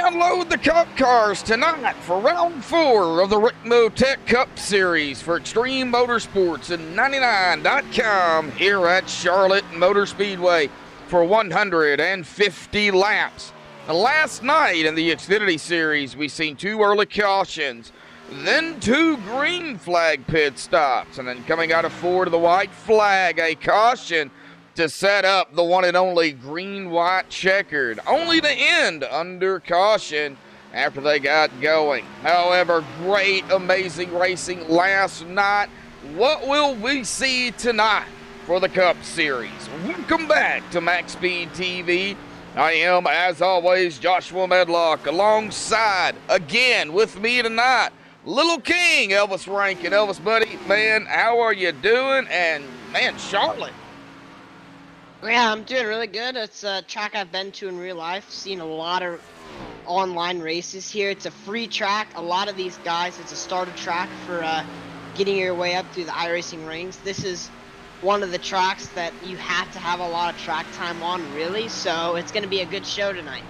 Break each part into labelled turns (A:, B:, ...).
A: Download the Cup cars tonight for round 4 of the Rick Motec Cup Series for Extreme Motorsports and 99.com here at Charlotte Motor Speedway for 150 laps. Last night in the Xfinity Series, we seen 2 early cautions, then 2 green flag pit stops, and then coming out of 4 to the white flag, a caution to set up the one and only green-white checkered, only to end under caution after they got going. However, great, amazing racing last night. What will we see tonight for the Cup Series? Welcome back to MaxspeedTV. I am, as always, Joshua Medlock, alongside, again, with me tonight, Little King, Elvis Rankin. Elvis, buddy, man, how are you doing? And, man, Charlotte.
B: Yeah, I'm doing really good. It's a track I've been to in real life. Seen a lot of online races here. It's a free track. A lot of these guys, it's a starter track for getting your way up through the iRacing rings. This is one of the tracks that you have to have a lot of track time on, really. So it's going to be a good show tonight.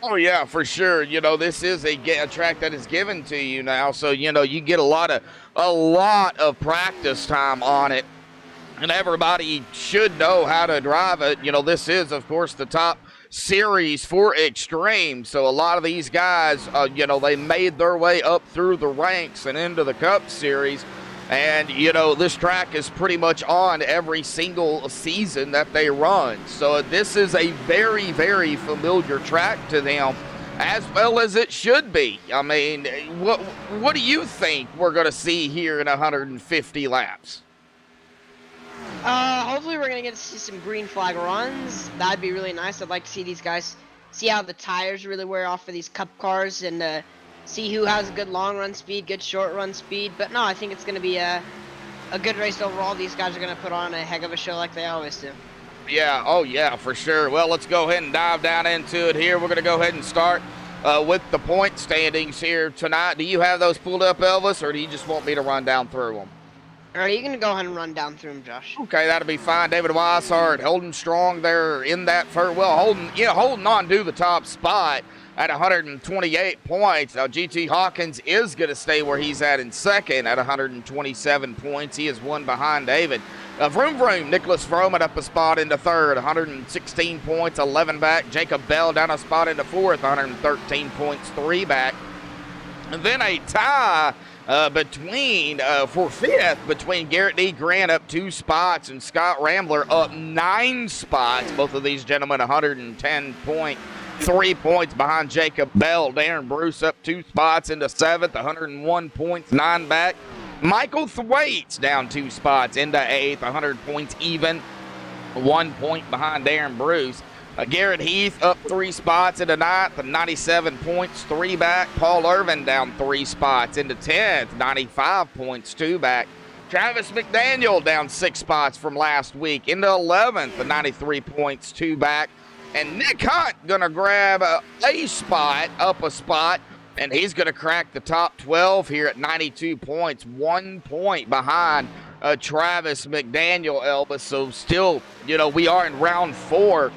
A: Oh, yeah, for sure. You know, this is a track that is given to you now. So, you know, you get a lot of practice time on it. And everybody should know how to drive it. You know, this is, of course, the top series for Extreme. So a lot of these guys, you know, they made their way up through the ranks and into the Cup Series. And, you know, this track is pretty much on every single season that they run. So this is a very, very familiar track to them, as well as it should be. I mean, what do you think we're going to see here in 150 laps?
B: Hopefully we're going to get to see some green flag runs. That'd be really nice. I'd like to see these guys, see how the tires really wear off for these Cup cars, and see who has good long run speed, good short run speed. But no, I think it's going to be a good race overall. These guys are going to put on a heck of a show like they always do.
A: Yeah, oh yeah, for sure. Well, let's go ahead and dive down into it here. We're going to go ahead and start with the point standings here tonight. Do you have those pulled up, Elvis, or do you just want me to run down through them?
B: All right, you can go ahead and run down through them, Josh.
A: Okay, that'll be fine. David Weishart holding strong there in that first, well, holding on to the top spot at 128 points. Now, GT Hawkins is going to stay where he's at in second at 127 points. He is one behind David. Vroom Vroom, Nicholas Froman up a spot into third, 116 points, 11 back. Jacob Bell down a spot into fourth, 113 points, 3 back. And then a tie for fifth between Garrett D. Grant up 2 spots and Scott Rambler up 9 spots. Both of these gentlemen 110.3 points behind Jacob Bell. Darren Bruce up 2 spots into 7th, 101 points, 9 back. Michael Thwaites down 2 spots into 8th, 100 points even, 1 point behind Darren Bruce. Garrett Heath up 3 spots into 9th, 97 points, 3 back. Paul Irvin down 3 spots into 10th, 95 points, 2 back. Travis McDaniel down 6 spots from last week into 11th, 93 points, 2 back. And Nick Hunt going to grab a spot, up a spot, and he's going to crack the top 12 here at 92 points, 1 point behind Travis McDaniel, Elvis. So still, you know, we are in round 4.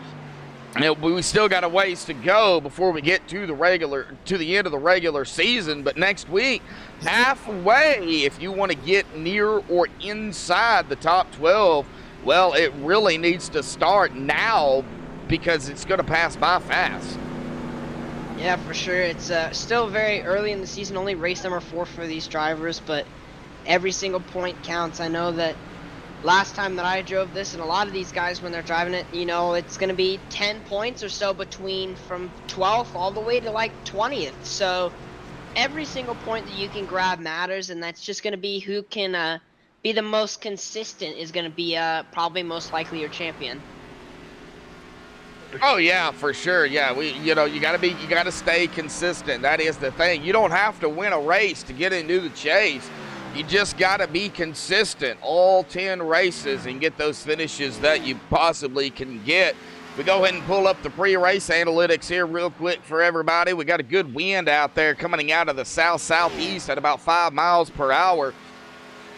A: And we still got a ways to go before we get to the end of the regular season. But next week, halfway, if you want to get near or inside the top 12, well, it really needs to start now because it's going to pass by fast.
B: Yeah, for sure. It's still very early in the season, only race number 4 for these drivers, but every single point counts. I know that last time that I drove this, and a lot of these guys, when they're driving it, you know, it's going to be 10 points or so between from 12th all the way to like 20th. So every single point that you can grab matters, and that's just going to be who can be the most consistent is going to be probably most likely your champion.
A: Oh yeah, for sure. Yeah, you got to stay consistent. That is the thing. You don't have to win a race to get into the chase. You just got to be consistent all 10 races and get those finishes that you possibly can get. We go ahead and pull up the pre-race analytics here real quick for everybody. We got a good wind out there coming out of the south-southeast at about 5 miles per hour.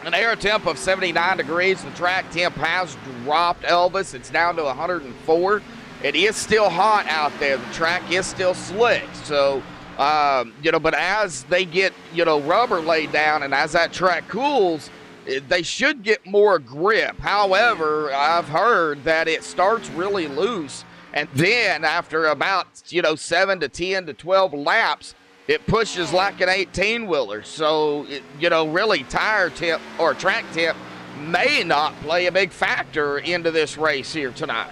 A: An air temp of 79 degrees. The track temp has dropped, Elvis. It's down to 104. it is still hot out there. The track is still slick. So, but as they get, rubber laid down and as that track cools, they should get more grip. However, I've heard that it starts really loose. And then after about, 7 to 10 to 12 laps, it pushes like an 18-wheeler. So, really tire tip or track tip may not play a big factor into this race here tonight.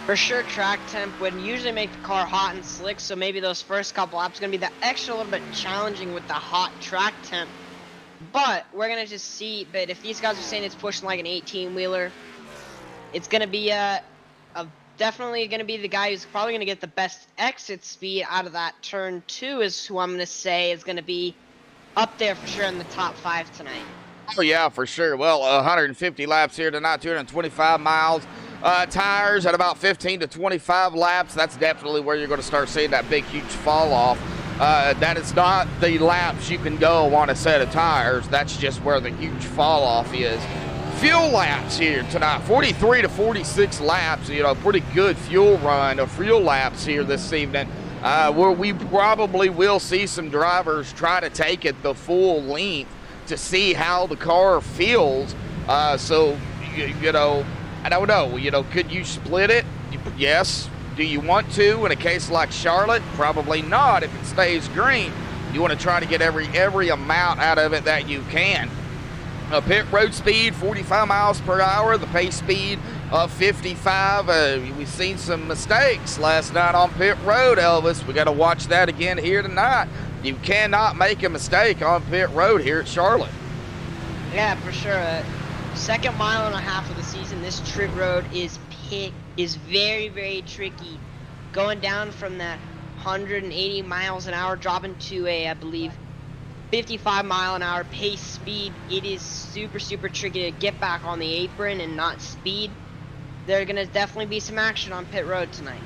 B: For sure, track temp would usually make the car hot and slick, so maybe those first couple laps are going to be that extra little bit challenging with the hot track temp. But we're going to just see, but if these guys are saying it's pushing like an 18-wheeler, it's going to be definitely going to be the guy who's probably going to get the best exit speed out of that turn 2 is who I'm going to say is going to be up there for sure in the top 5 tonight.
A: Oh, yeah, for sure. Well, 150 laps here tonight, 225 miles. Tires at about 15 to 25 laps. That's definitely where you're going to start seeing that big, huge fall off. That is not the laps you can go on a set of tires. That's just where the huge fall off is. Fuel laps here tonight, 43 to 46 laps. Pretty good fuel run of fuel laps here this evening. Where we probably will see some drivers try to take it the full length to see how the car feels. I don't know. Could you split it? Yes. Do you want to in a case like Charlotte? Probably not. If it stays green, you want to try to get every amount out of it that you can. Pit road speed 45 miles per hour. The pace speed of 55. We've seen some mistakes last night on pit road, Elvis. We got to watch that again here tonight. You cannot make a mistake on pit road here at Charlotte.
B: Yeah, for sure. Second mile and a half of the season, this trig road is very, very tricky. Going down from that 180 miles an hour, dropping to I believe, 55 mile an hour pace speed, it is super, super tricky to get back on the apron and not speed. There's going to definitely be some action on pit road tonight.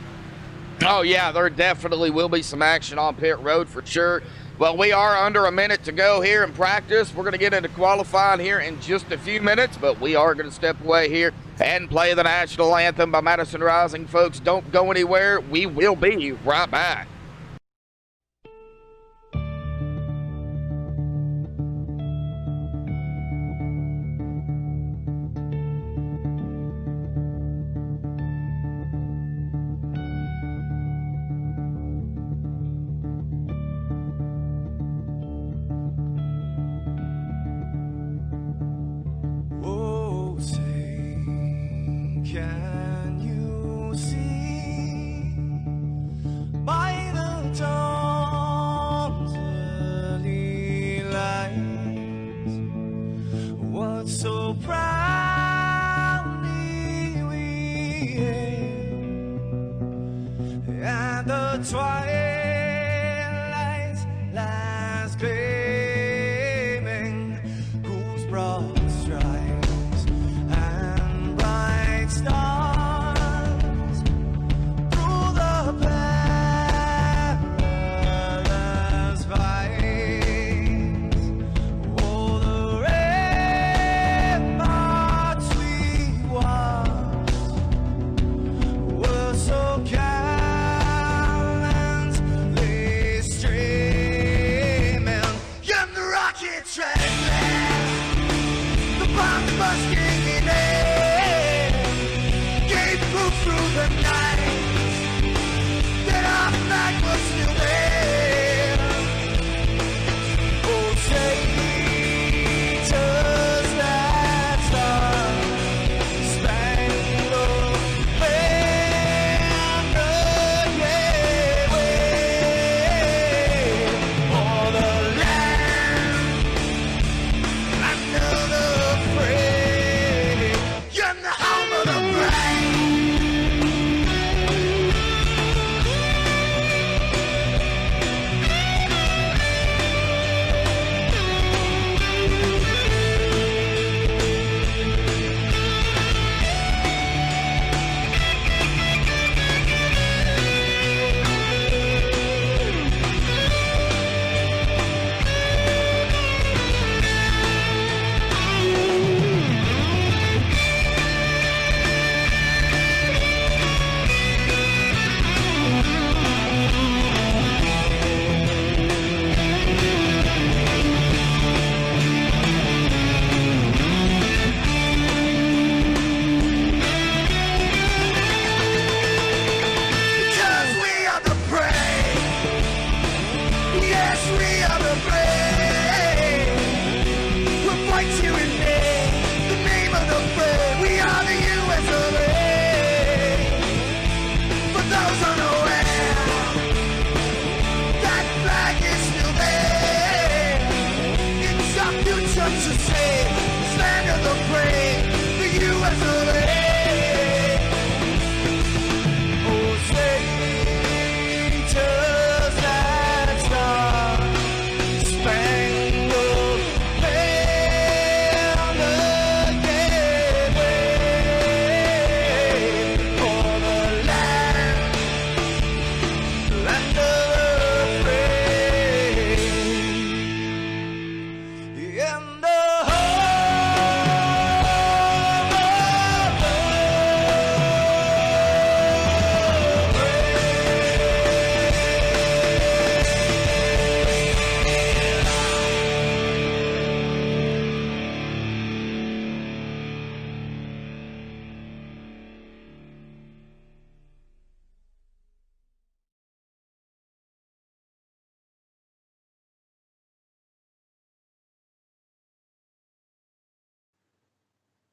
A: Oh, yeah, there definitely will be some action on pit road for sure. Well, we are under a minute to go here in practice. We're going to get into qualifying here in just a few minutes, but we are going to step away here and play the national anthem by Madison Rising. Folks, don't go anywhere. We will be right back.
C: Can you see by the dawn's early light what so proudly we hailed at the twilight's last gleaming, whose broad stripes and bright stars through the perilous fight. Oh, the ramparts we watched were so gallant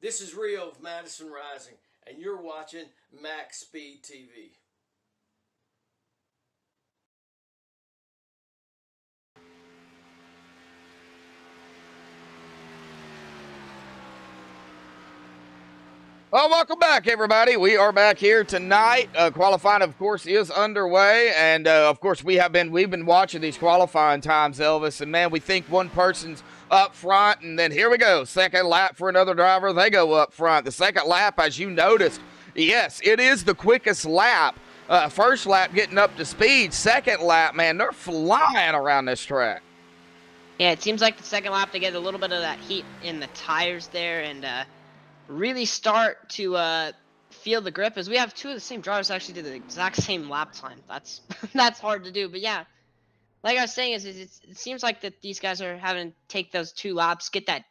D: This is Rio of Madison Rising, and you're watching Max Speed TV.
A: Well, welcome back, everybody. We are back here tonight. Qualifying, of course, is underway, and of course, we've been watching these qualifying times, Elvis. And man, we think one person's up front, and then here we go, second lap for another driver. They go up front. The second lap, as you noticed, yes, it is the quickest lap. First lap getting up to speed. Second lap, man, they're flying around this track.
B: Yeah, it seems like the second lap they get a little bit of that heat in the tires there, and really start to feel the grip, as we have two of the same drivers actually do the exact same lap time. That's that's hard to do, but yeah, like I was saying, it seems like that these guys are having to take those 2 laps, get that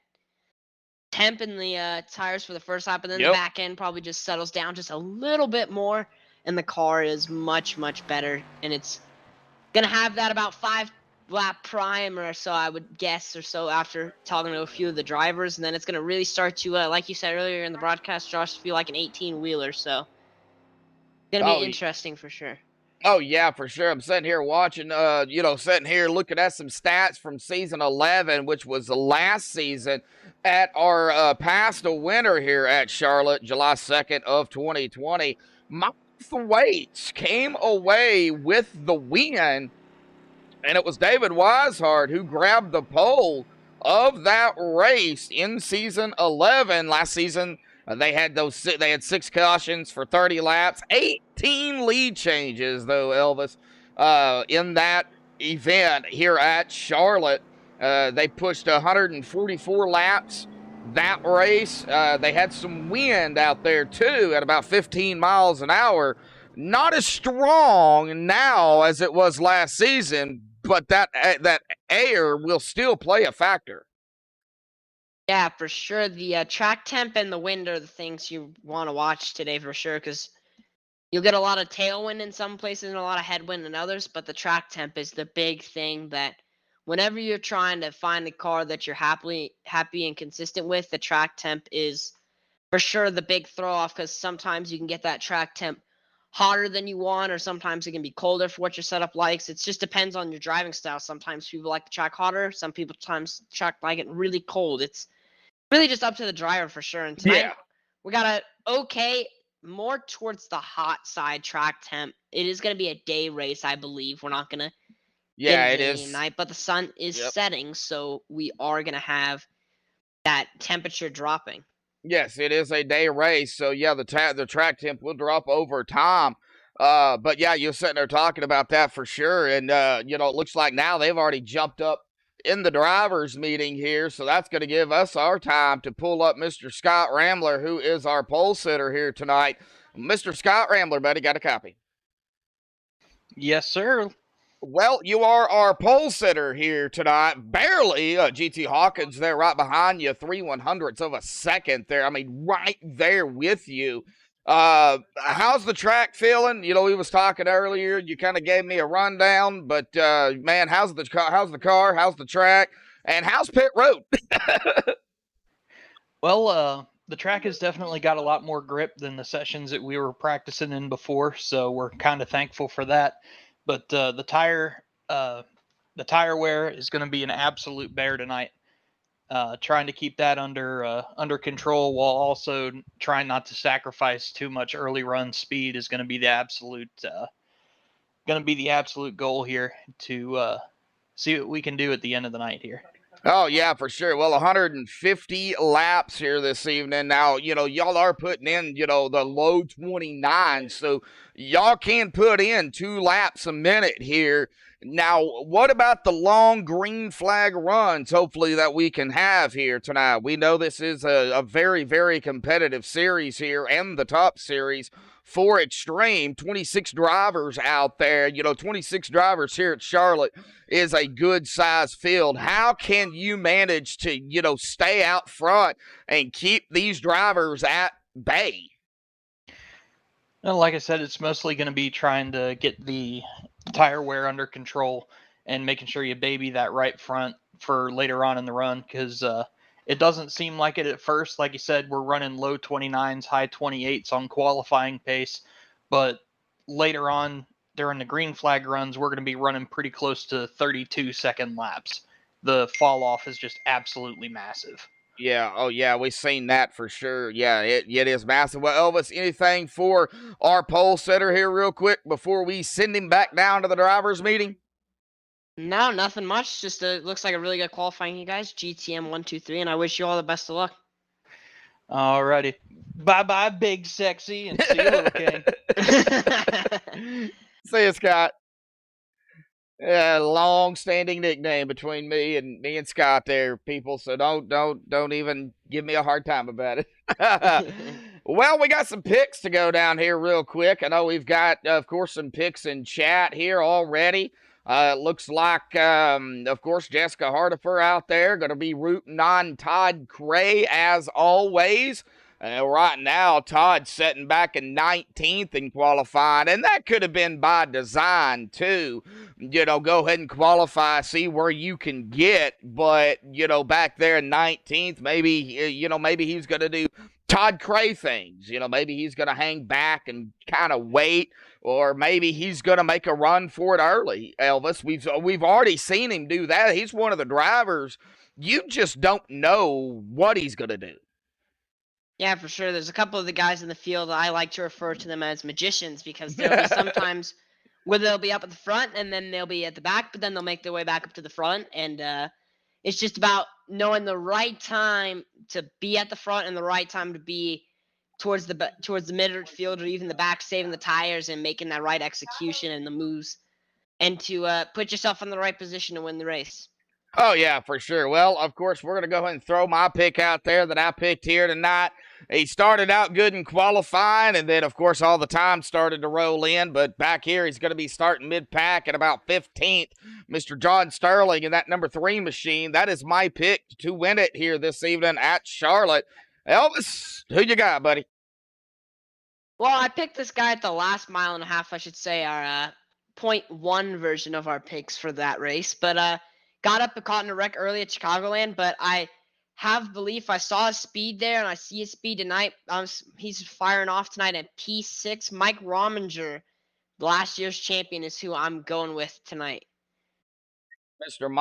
B: temp in the tires for the first lap, and then the back end probably just settles down just a little bit more, and the car is much better, and it's gonna have that about 5 lap prime or so, I would guess, or so, after talking to a few of the drivers, and then it's gonna really start to, like you said earlier in the broadcast, Josh, feel like an 18-wheeler. So gonna be interesting for sure.
A: Oh, yeah, for sure. I'm sitting here watching, sitting here looking at some stats from season 11, which was the last season at our past a winter here at Charlotte, July 2nd of 2020. Michael Thwaites came away with the win, and it was David Weishart who grabbed the pole of that race in season 11. Last season, they had 6 cautions for 30 laps, 18 lead changes, though, Elvis, in that event here at Charlotte. They pushed 144 laps that race. They had some wind out there, too, at about 15 miles an hour. Not as strong now as it was last season, but that air will still play a factor.
B: Yeah, for sure. The track temp and the wind are the things you want to watch today for sure, because you'll get a lot of tailwind in some places and a lot of headwind in others, but the track temp is the big thing that whenever you're trying to find a car that you're happy and consistent with, the track temp is for sure the big throw off, because sometimes you can get that track temp hotter than you want, or sometimes it can be colder for what your setup likes. It just depends on your driving style. Sometimes people like the track hotter, some people sometimes track like it really cold. It's really just up to the driver for sure. And tonight we got a more towards the hot side track temp. It is going to be a day race, I believe. We're not going to get it is night, but the sun is setting, so we are going to have that temperature dropping.
A: Yes, it is a day race, so yeah, the track temp will drop over time. But yeah, you're sitting there talking about that for sure, and it looks like now they've already jumped up in the drivers' meeting here, so that's going to give us our time to pull up Mr. Scott Rambler, who is our pole sitter here tonight. Mr. Scott Rambler, buddy, got a copy?
E: Yes, sir.
A: Well, you are our pole sitter here tonight. Barely. GT Hawkins there right behind you. 3/100ths of a second there. I mean, right there with you. How's the track feeling? We was talking earlier. You kind of gave me a rundown, but man, how's the car? How's the track? And how's pit road?
E: Well, the track has definitely got a lot more grip than the sessions that we were practicing in before, so we're kind of thankful for that. But the tire wear is going to be an absolute bear tonight. Trying to keep that under control while also trying not to sacrifice too much early run speed is going to be the absolute goal here to see what we can do at the end of the night here.
A: Oh, yeah, for sure. Well, 150 laps here this evening. Now, y'all are putting in, the low 29, so y'all can put in 2 laps a minute here. Now, what about the long green flag runs, hopefully, that we can have here tonight? We know this is a very, very competitive series here, and the top series for Extreme. 26 drivers out there. 26 drivers here at Charlotte is a good size field. How can you manage to, stay out front and keep these drivers at bay?
E: Well, like I said, it's mostly going to be trying to get the tire wear under control and making sure you baby that right front for later on in the run, because It doesn't seem like it at first. Like you said, we're running low 29s, high 28s on qualifying pace, but later on during the green flag runs, we're going to be running pretty close to 32-second laps. The fall off is just absolutely massive.
A: Yeah, oh yeah, we've seen that for sure. Yeah, it is massive. Well, Elvis, anything for our pole setter here real quick before we send him back down to the drivers' meeting?
B: No, nothing much. Just looks like a really good qualifying, you guys. GTM 123, and I wish you all the best of luck.
E: Alrighty. Bye-bye, Big Sexy, and see you, Little King.
A: See you, Scott. Long-standing nickname between me and Scott there, people. So don't even give me a hard time about it. Well, we got some picks to go down here real quick. I know we've got, of course, some picks in chat here already. It looks like, of course, Jessica Hardifer out there going to be rooting on Todd Cray as always. Right now, Todd's sitting back in 19th in qualifying, and that could have been by design, too. Go ahead and qualify, see where you can get, but, back there in 19th, maybe, maybe he's going to do Todd Cray things. Maybe he's going to hang back and kind of wait, or maybe he's going to make a run for it early, Elvis. We've already seen him do that. He's one of the drivers. You just don't know what he's going to do.
B: Yeah, for sure. There's a couple of the guys in the field, I like to refer to them as magicians, because there'll be sometimes where they'll be up at the front and then they'll be at the back, but then they'll make their way back up to the front. And it's just about knowing the right time to be at the front and the right time to be towards the midfield or even the back, saving the tires and making that right execution and the moves, and to put yourself in the right position to win the race.
A: Oh, yeah, for sure. Well, of course, we're going to go ahead and throw my pick out there that I picked here tonight. He started out good in qualifying, and then, of course, all the time started to roll in. But back here, he's going to be starting mid-pack at about 15th. Mr. John Sterling in that number 3 machine. That is my pick to win it here this evening at Charlotte. Elvis, who you got, buddy?
B: Well, I picked this guy at the last mile and a half, I should say, our 0.1 version of our picks for that race. But got up and caught in a wreck early at Chicagoland, but I have belief. I saw his speed there, and I see his speed tonight. He's firing off tonight at P6. Mike Rominger, last year's champion, is who I'm going with tonight.
A: Mr.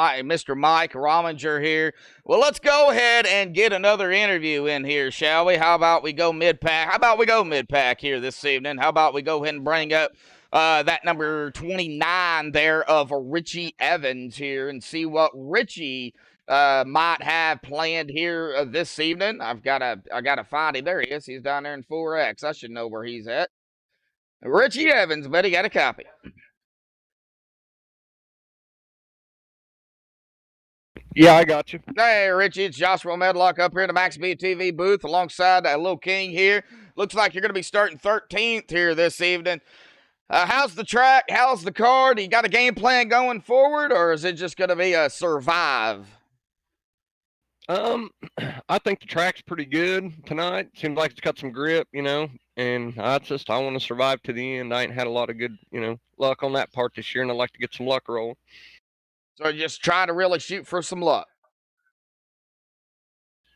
A: Mike Rominger here. Well, let's go ahead and get another interview in here, shall we? How about we go mid-pack here this evening? How about we go ahead and bring up that number 29 there of Richie Evans here and see what Richie might have planned here this evening. I gotta find him. There he is. He's down there in 4X. I should know where he's at. Richie Evans, buddy, got a copy.
F: Yeah, I got you.
A: Hey, Richie, it's Joshua Medlock up here in the MaxspeedTV booth alongside Lil King here. Looks like you're going to be starting 13th here this evening. How's the track? How's the car? Do you got a game plan going forward, or is it just going to be a survive?
F: I think the track's pretty good tonight. Seems like it's got some grip, and I want to survive to the end. I ain't had a lot of good, luck on that part this year, and I'd like to get some luck rolling.
A: So just try to really shoot for some luck.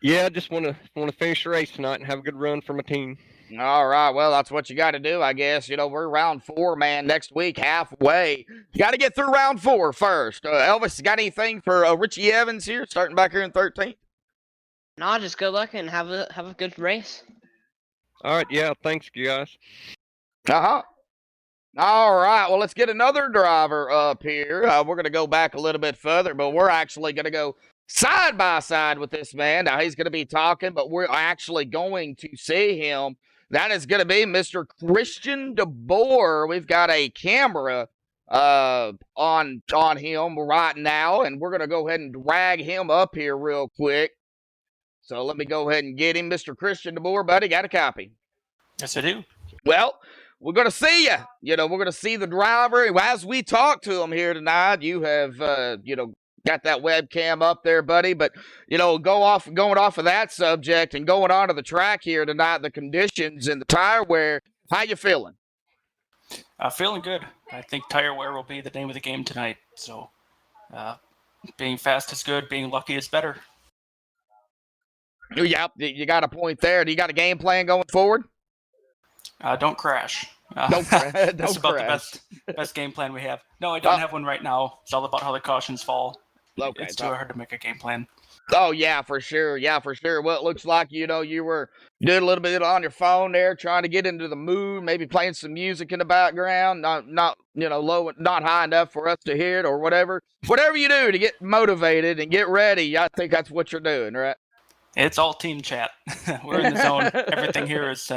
F: Yeah, I just want to finish the race tonight and have a good run for my team.
A: All right, well, that's what you got to do, I guess. We're round 4, man, next week, halfway. You got to get through round 4 first. Elvis, got anything for Richie Evans here, starting back here in 13th?
B: No, just good luck and have a good race.
F: All right, yeah, thanks, you guys.
A: Uh-huh. All right, well, let's get another driver up here. We're going to go back a little bit further, but we're actually going to go side by side with this man. Now, he's going to be talking, but we're actually going to see him. That is going to be Mr. Christian DeBoer. We've got a camera on him right now, and we're going to go ahead and drag him up here real quick. So let me go ahead and get him. Mr. Christian DeBoer, buddy, got a copy?
G: Yes, I do.
A: Well, we're going to see you. We're going to see the driver. As we talk to him here tonight, you have, got that webcam up there, buddy. But, going off of that subject and going on to the track here tonight, the conditions and the tire wear, how you feeling?
G: Feeling good. I think tire wear will be the name of the game tonight. So being fast is good. Being lucky is better.
A: Yep, you got a point there. Do you got a game plan going forward?
G: Don't crash.
A: Don't crash.
G: That's
A: Don't
G: about
A: crash.
G: the best game plan we have. No, I don't have one right now. It's all about how the cautions fall.
A: Okay,
G: It's too hard to make a game plan.
A: Oh, yeah, for sure. Yeah, for sure. Well, it looks like, you were doing a little bit on your phone there, trying to get into the mood, maybe playing some music in the background, not low, not high enough for us to hear it or whatever. Whatever you do to get motivated and get ready, I think that's what you're doing, right?
G: It's all team chat. We're in the zone. Everything here is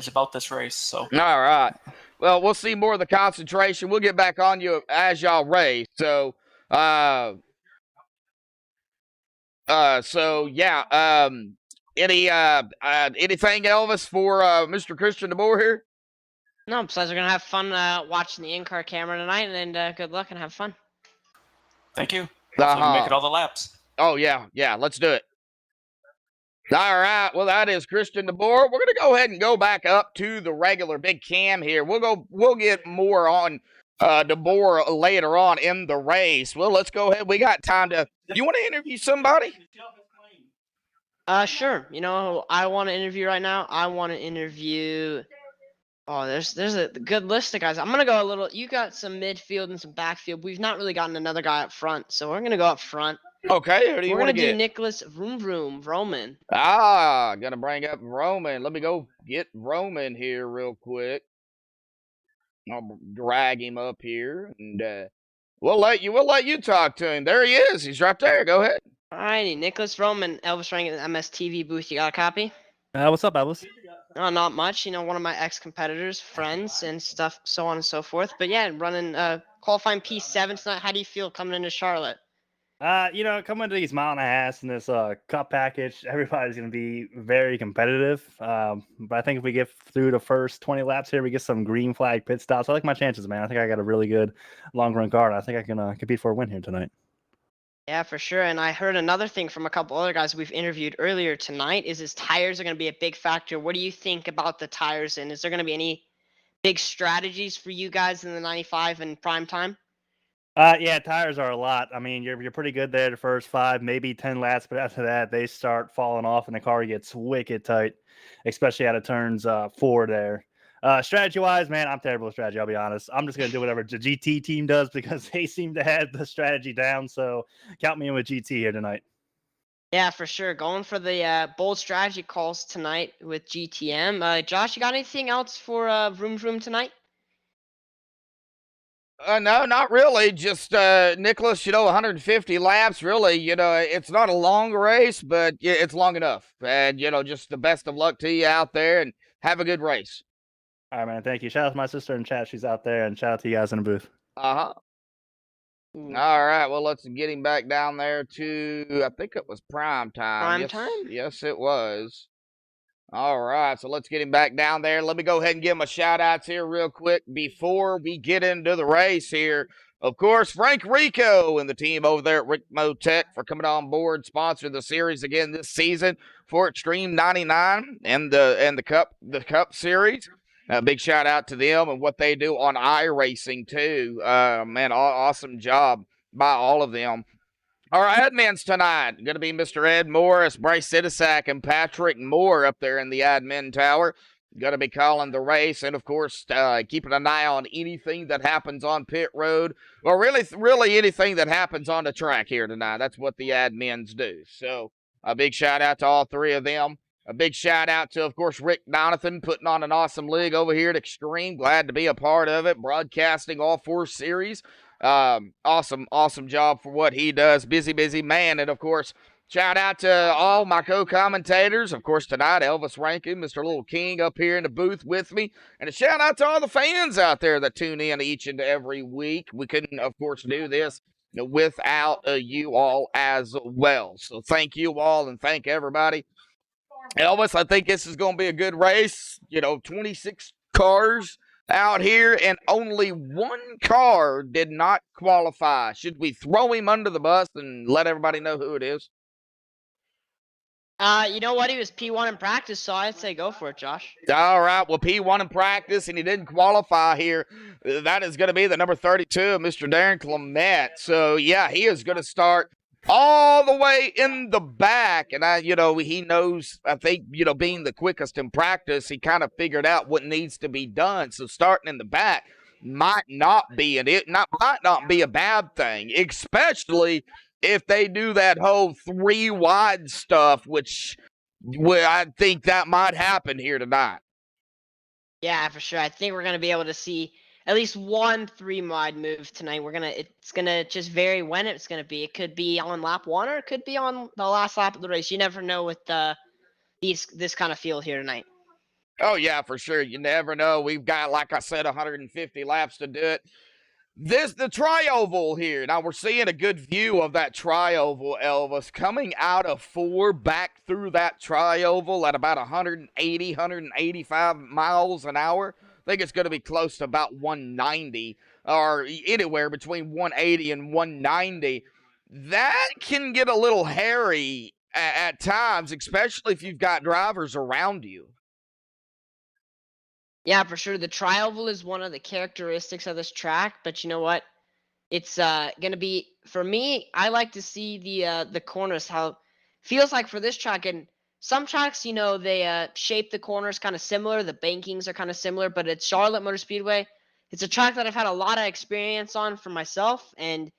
G: about this race. So.
A: All right. Well, we'll see more of the concentration. We'll get back on you as y'all race. So, anything, Elvis, for Mr. Christian DeBoer here?
B: No, besides we're gonna have fun watching the in-car camera tonight, and good luck and have fun.
G: Thank you. Hopefully we make it all the laps.
A: Oh yeah, let's do it. All right, well that is Christian DeBoer. We're gonna go ahead and go back up to the regular big cam here. We'll get more on DeBoer later on in the race. Well, let's go ahead. We got time to. You want to interview somebody?
B: Sure. I want to interview right now. I want to interview. Oh, there's a good list of guys. I'm gonna go a little. You got some midfield and some backfield. We've not really gotten another guy up front, so we're gonna go up front.
A: Okay, who do you want to get?
B: We're gonna do Nicholas Vroom Vroom Roman.
A: Gonna bring up Roman. Let me go get Roman here real quick. I'll drag him up here, and we'll let you talk to him. There he is. He's right there. Go ahead.
B: Alrighty, Nicholas Roman, Elvis Rank at the MSTV booth. You got a copy?
H: What's up, Elvis?
B: Oh, not much. One of my ex-competitors, friends, and stuff, so on and so forth. But yeah, running qualifying P7 tonight. How do you feel coming into Charlotte?
H: Coming to these mile and a half in this cup package, everybody's going to be very competitive. But I think if we get through the first 20 laps here, we get some green flag pit stops. I like my chances, man. I think I got a really good long run car. I think I can compete for a win here tonight.
B: Yeah, for sure. And I heard another thing from a couple other guys we've interviewed earlier tonight is his tires are going to be a big factor. What do you think about the tires? And is there going to be any big strategies for you guys in the 95 in prime time?
H: Yeah, tires are a lot. I mean, you're pretty good there the first 5, maybe 10 laps, but after that, they start falling off and the car gets wicked tight, especially out of turns 4 there. Strategy-wise, man, I'm terrible at strategy, I'll be honest. I'm just going to do whatever the GT team does because they seem to have the strategy down, so count me in with GT here tonight.
B: Yeah, for sure. Going for the bold strategy calls tonight with GTM. Josh, you got anything else for Vroom Vroom tonight?
A: No, not really. Just Nicholas, 150 laps, really, it's not a long race, but it's long enough. And, just the best of luck to you out there and have a good race.
H: All right, man. Thank you. Shout out to my sister in chat. She's out there, and shout out to you guys in the booth.
A: Uh-huh. All right. Well, let's get him back down there to, I think it was prime time.
B: Time?
A: Yes, it was. All right. So let's get him back down there. Let me go ahead and give him a shout out here real quick before we get into the race here. Of course, Frank Rico and the team over there at Rick Motec for coming on board, sponsor the series again this season for Extreme 99 and the Cup Series. Big shout out to them and what they do on iRacing too. Man, awesome job by all of them. Our admins tonight going to be Mr. Ed Morris, Bryce Sidisak, and Patrick Moore up there in the admin tower. Going to be calling the race and, of course, keeping an eye on anything that happens on pit road. Well, really anything that happens on the track here tonight. That's what the admins do. So a big shout out to all 3 of them. A big shout out to, of course, Rick Donathan putting on an awesome league over here at Extreme. Glad to be a part of it. Broadcasting all 4 series. Awesome job for what he does. Busy man. And, of course, shout out to all my co-commentators. Of course, tonight, Elvis Rankin, Mr. Little King up here in the booth with me. And a shout out to all the fans out there that tune in each and every week. We couldn't, of course, do this without you all as well. So thank you all and thank everybody. Elvis, I think this is going to be a good race. 26 cars out here, and only 1 car did not qualify. Should we throw him under the bus and let everybody know who it is?
B: You know what? He was P1 in practice, so I'd say go for it, Josh.
A: All right. Well, P1 in practice, and he didn't qualify here. That is going to be the number 32, Mr. Darren Clement. So, yeah, he is going to start all the way in the back. And he knows, I think, being the quickest in practice, he kind of figured out what needs to be done. So starting in the back might not be a bad thing, especially if they do that whole 3 wide stuff, which I think that might happen here tonight.
B: Yeah, for sure. I think we're gonna be able to see at least one 3 wide move tonight. It's gonna just vary when it's gonna be. It could be on lap 1 or it could be on the last lap of the race. You never know with this kind of field here tonight.
A: Oh yeah, for sure. You never know. We've got, like I said, 150 laps to do it. The tri-oval here. Now we're seeing a good view of that tri-oval, Elvis, coming out of 4 back through that tri-oval at about 180, 185 miles an hour. I think it's going to be close to about 190, or anywhere between 180 and 190. That can get a little hairy at times, especially if you've got drivers around you.
B: Yeah, for sure. The tri-oval is one of the characteristics of this track, but you know what? It's gonna be, for me, I like to see the corners, how it feels like for this track. And some tracks, they shape the corners kind of similar. The bankings are kind of similar, but at Charlotte Motor Speedway, it's a track that I've had a lot of experience on for myself, and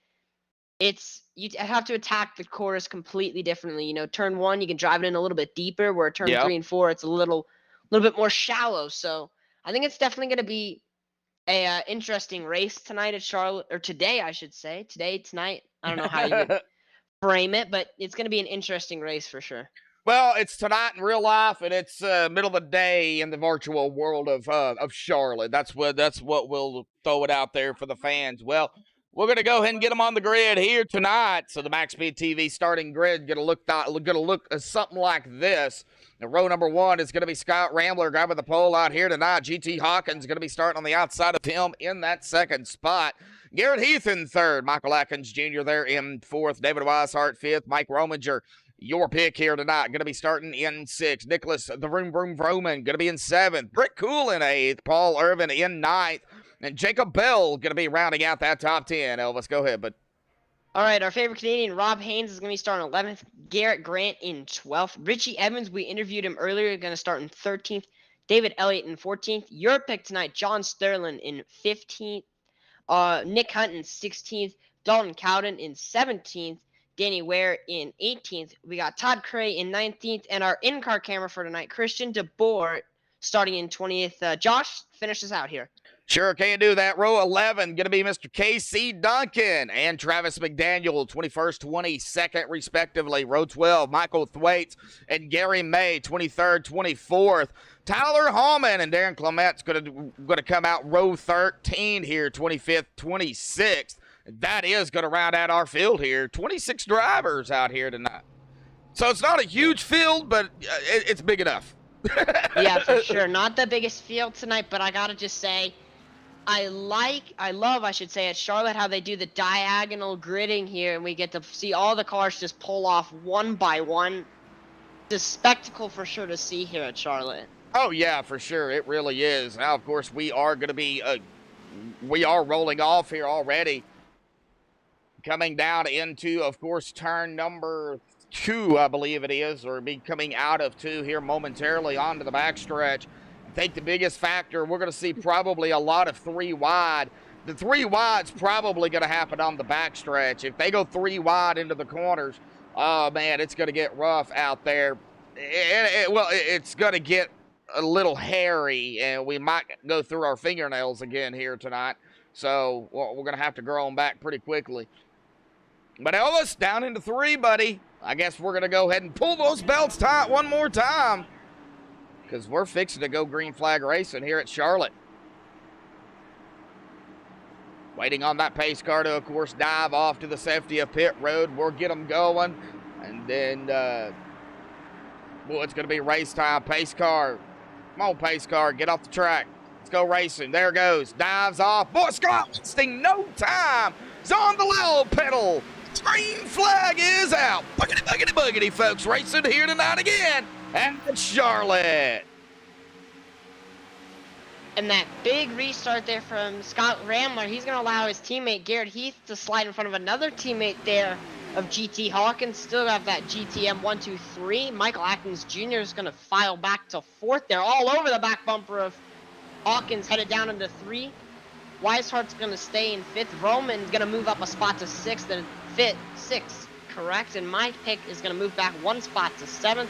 B: you have to attack the corners completely differently. Turn 1, you can drive it in a little bit deeper, where turn 3 and 4, it's a little bit more shallow. So I think it's definitely going to be a interesting race tonight at Charlotte, or today, I should say. Tonight. I don't know how you would frame it, but it's going to be an interesting race for sure.
A: Well, it's tonight in real life, and it's middle of the day in the virtual world of Charlotte. That's what we'll throw it out there for the fans. Well, we're gonna go ahead and get them on the grid here tonight. So the MaxspeedTV starting grid gonna look something like this. Now, row number 1 is gonna be Scott Rambler grabbing the pole out here tonight. GT Hawkins gonna be starting on the outside of him in that second spot. Garrett Heath in 3rd. Michael Atkins Jr. there in 4th. David Weishart 5th. Mike Rominger, your pick here tonight, going to be starting in 6th. Nicholas the Vroom Vroom Vroman going to be in 7th. Britt Cool in 8th. Paul Irvin in 9th. And Jacob Bell going to be rounding out that top 10. Elvis, go ahead. But
B: all right, our favorite Canadian, Rob Haynes, is going to be starting 11th. Garrett Grant in 12th. Richie Evans, we interviewed him earlier, going to start in 13th. David Elliott in 14th. Your pick tonight, John Sterling in 15th. Nick Hunt in 16th. Dalton Cowden in 17th. Danny Ware in 18th. We got Todd Cray in 19th. And our in-car camera for tonight, Christian DeBoer, starting in 20th. Josh, finish us out here.
A: Sure, can't do that. Row 11, going to be Mr. K.C. Duncan and Travis McDaniel, 21st, 22nd, respectively. Row 12, Michael Thwaites and Gary May, 23rd, 24th. Tyler Hallman and Darren Clement's going to come out row 13 here, 25th, 26th. That is going to round out our field here. 26 drivers out here tonight. So it's not a huge field, but it's big enough.
B: Yeah, for sure. Not the biggest field tonight, but I got to just say, I love at Charlotte how they do the diagonal gridding here, and we get to see all the cars just pull off one by one. It's a spectacle for sure to see here at Charlotte.
A: Oh yeah, for sure, it really is. Now, of course, we are going to be, we are rolling off here already. Coming down into, of course, turn number 2, I believe it is, or be coming out of 2 here momentarily onto the backstretch. I think the biggest factor, we're going to see probably a lot of 3 wide. The 3 wide's probably going to happen on the backstretch. If they go 3 wide into the corners, oh man, it's going to get rough out there. It's going to get a little hairy, and we might go through our fingernails again here tonight. So we're going to have to grow them back pretty quickly. But Elvis, down into 3, buddy. I guess we're going to go ahead and pull those belts tight one more time, because we're fixing to go green flag racing here at Charlotte. Waiting on that pace car to, of course, dive off to the safety of pit road. We'll get them going. And then, it's going to be race time. Pace car. Come on, pace car. Get off the track. Let's go racing. There it goes. Dives off. Boy, Scott wasting no time. He's on the low pedal. Green flag is out. Buggity, buggity, buggity, folks. Racing here tonight again at Charlotte.
B: And that big restart there from Scott Rambler, he's going to allow his teammate Garrett Heath to slide in front of another teammate there of GT Hawkins. Still have that GTM 123. Michael Atkins Jr. is going to file back to 4th. They're all over the back bumper of Hawkins, headed down into 3. Weishart's going to stay in 5th. Roman's going to move up a spot to 6th and 6th, correct? And my pick is going to move back 1 spot to 7th.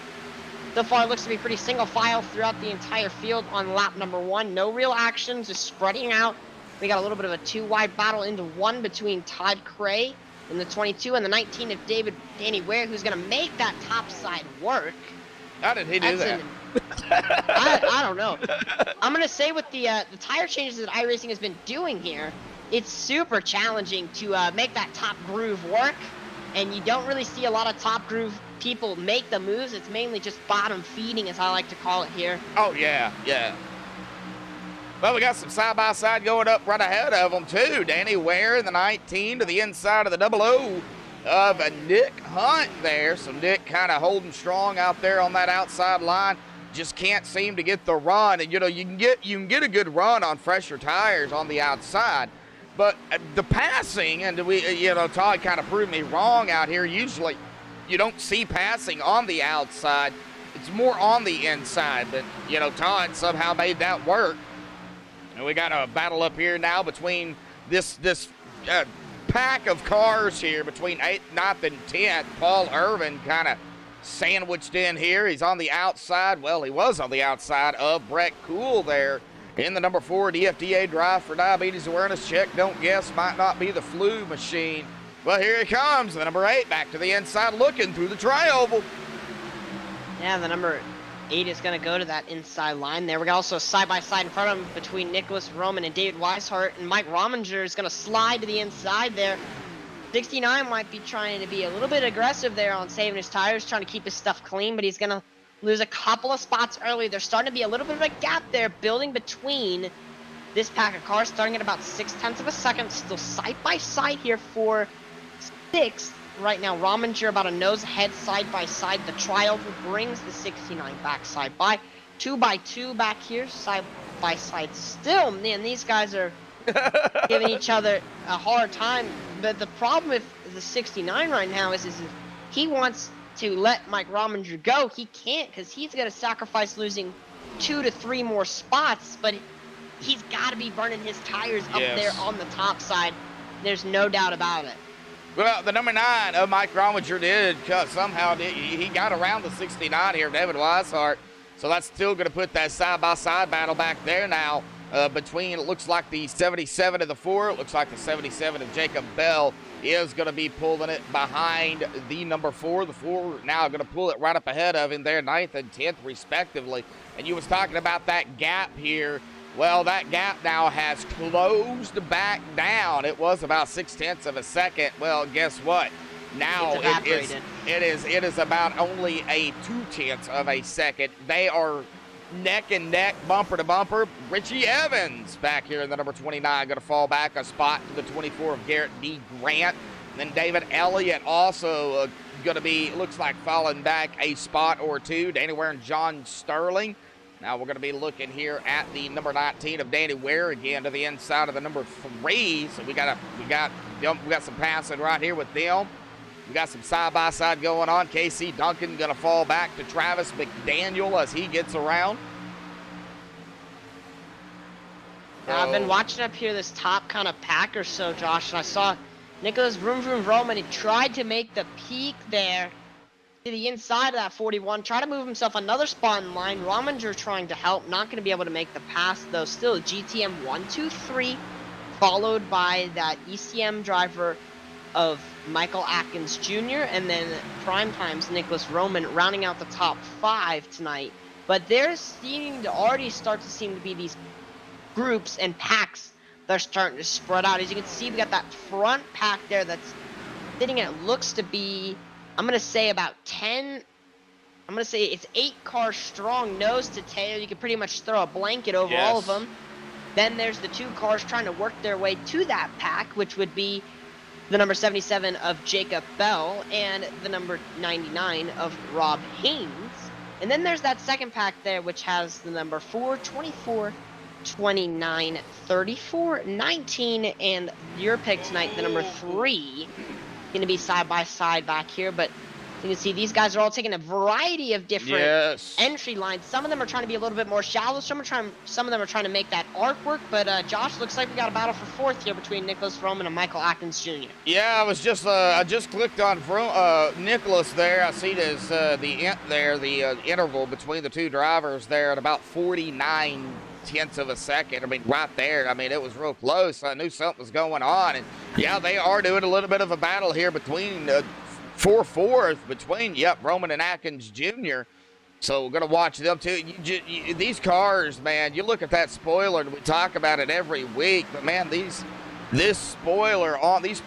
B: So far, it looks to be pretty single file throughout the entire field on lap number 1. No real action, just spreading out. We got a little bit of a 2-wide battle into 1 between Todd Cray in the 22 and the 19 of Danny Ware, who's going to make that top side work.
A: How did he do that?
B: I don't know. I'm going to say with the tire changes that iRacing has been doing here, it's super challenging to make that top groove work, and you don't really see a lot of top groove people make the moves. It's mainly just bottom feeding, as I like to call it here.
A: Oh, yeah. Well, we got some side-by-side going up right ahead of them, too. Danny Ware in the 19 to the inside of the 00 of Nick Hunt there. So Nick kind of holding strong out there on that outside line. Just can't seem to get the run. And, you know, you can get a good run on fresher tires on the outside. But the passing, and Todd kind of proved me wrong out here. Usually you don't see passing on the outside. It's more on the inside. But, Todd somehow made that work. And we got a battle up here now between this pack of cars here between 8th, 9th, and 10th. Paul Irvin kind of sandwiched in here. He's on the outside. Well, he was on the outside of Brett Cool there in the number 4 DFDA Drive for Diabetes Awareness Check. Don't guess, might not be the flu machine. Well, here he comes, the number 8 back to the inside looking through the tri-oval.
B: Yeah, the number 8 is going to go to that inside line there. We got also a side-by-side in front of him between Nicholas Roman and David Weishart, and Mike Rominger is going to slide to the inside there. 69 might be trying to be a little bit aggressive there on saving his tires, trying to keep his stuff clean, but he's going to lose a couple of spots early. There's starting to be a little bit of a gap there building between this pack of cars, starting at about 0.6 of a second, still side-by-side here for 6th. Right now, Rominger about a nose ahead side-by-side. The tri-oval brings the 69 back side-by. 2x2 back here, side-by-side still. Man, these guys are giving each other a hard time. But the problem with the 69 right now is if he wants to let Mike Rominger go, he can't, because he's going to sacrifice losing 2 to 3 more spots. But he's got to be burning his tires up there on the top side. There's no doubt about it.
A: Well, the number 9 of Mike Rominger he got around the 69 here, David Weishart. So that's still going to put that side-by-side battle back there now between, it looks like the 77 of the 4. It looks like the 77 of Jacob Bell is going to be pulling it behind the number 4. The 4 now going to pull it right up ahead of him there, 9th and 10th respectively. And you was talking about that gap here. Well, that gap now has closed back down. It was about 0.6 of a second. Well, guess what? Now it is about only a 0.2 of a second. They are neck and neck, bumper to bumper. Richie Evans back here in the number 29 going to fall back a spot to the 24 of Garrett D. Grant. And then David Elliott also going to be, looks like, falling back a spot or 2. Danny Ware and John Sterling. Now we're going to be looking here at the number 19 of Danny Ware again to the inside of the number 3. So we got some passing right here with them. We got some side-by-side going on. Casey Duncan going to fall back to Travis McDaniel as he gets around.
B: Now, I've been watching up here this top kind of pack or so, Josh, and I saw Nicholas Vroom Roman. He tried to make the peak there to the inside of that 41, try to move himself another spot in line. Rominger trying to help, not going to be able to make the pass though. Still GTM 123, followed by that ECM driver of Michael Atkins Jr. and then Prime Time's Nicholas Roman rounding out the top 5 tonight. But there's seeming to already start to seem to be these groups and packs that are starting to spread out. As you can see, we got that front pack there that's sitting at, looks to be, I'm going to say about 10, I'm going to say it's 8 cars strong, nose to tail. You can pretty much throw a blanket over all of them. Then there's the 2 cars trying to work their way to that pack, which would be the number 77 of Jacob Bell and the number 99 of Rob Haynes. And then there's that second pack there, which has the number 4, 24, 29, 34, 19, and your pick tonight, the number 3. going to be side by side back here, but you can see these guys are all taking a variety of different entry lines. Some of them are trying to be a little bit more shallow. Some of them are trying to make that arc work. But Josh, looks like we got a battle for fourth here between Nicholas Vroman and Michael Atkins Jr.
A: Yeah, I just clicked on Nicholas there. I see there's the interval between the two drivers there at about 49/10 of a second. I mean, right there. I mean, it was real close. I knew something was going on, and yeah, they are doing a little bit of a battle here between. For fourth between, Roman and Atkins Jr. So we're going to watch them too. These cars, man, you look at that spoiler, and we talk about it every week, but man, these spoilers on these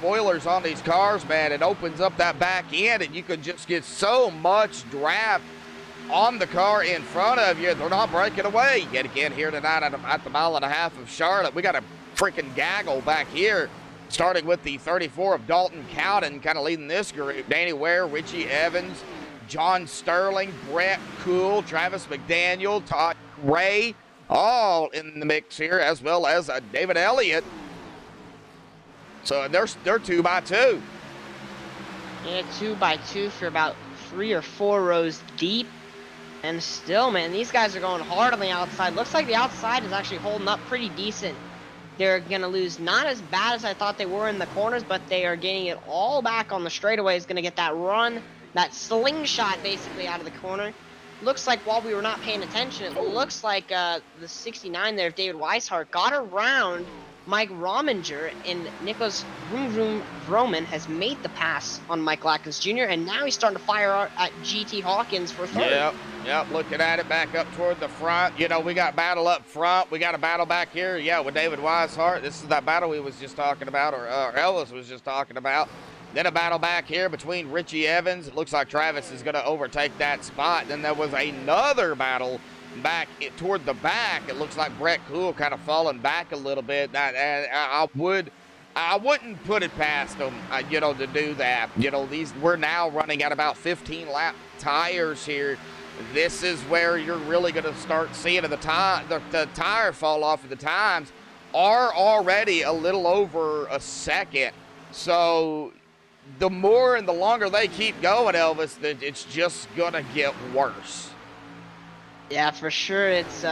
A: cars, man, it opens up that back end, and you could just get so much draft on the car in front of you. They're not breaking away yet again here tonight at the 1.5 miles of Charlotte. We got a freaking gaggle back here. Starting with the 34 of Dalton Cowden, kind of leading this group. Danny Ware, Richie Evans, John Sterling, Brett Cool, Travis McDaniel, Todd Ray, all in the mix here, as well as David Elliott. So they're 2 by 2.
B: Yeah, 2 by 2 for about 3 or 4 rows deep. And still, man, these guys are going hard on the outside. Looks like the outside is actually holding up pretty decent. They're going to lose not as bad as I thought they were in the corners, but they are getting it all back on the straightaway. Is going to get that run, that slingshot basically out of the corner. Looks like while we were not paying attention, it looks like the 69 there of David Weishart got around Mike Rominger, and Nicholas Vroman has made the pass on Michael Atkins Jr., and now he's starting to fire at GT Hawkins for third.
A: Yep, looking at it back up toward the front. You know, we got battle up front. We got a battle back here, with David Weishart. This is that battle we was just talking about, or Elvis was just talking about. Then a battle back here between Richie Evans. It looks like Travis is going to overtake that spot. Then there was another battle back toward the back. It looks like Brett Cool kind of falling back a little bit. I wouldn't put it past them, to do that. We're now running at about 15 lap tires here. This is where you're really going to start seeing the tire fall off. The times are already a little over a second. So the more and the longer they keep going, Elvis, it's just going to get worse.
B: Yeah, for sure. It's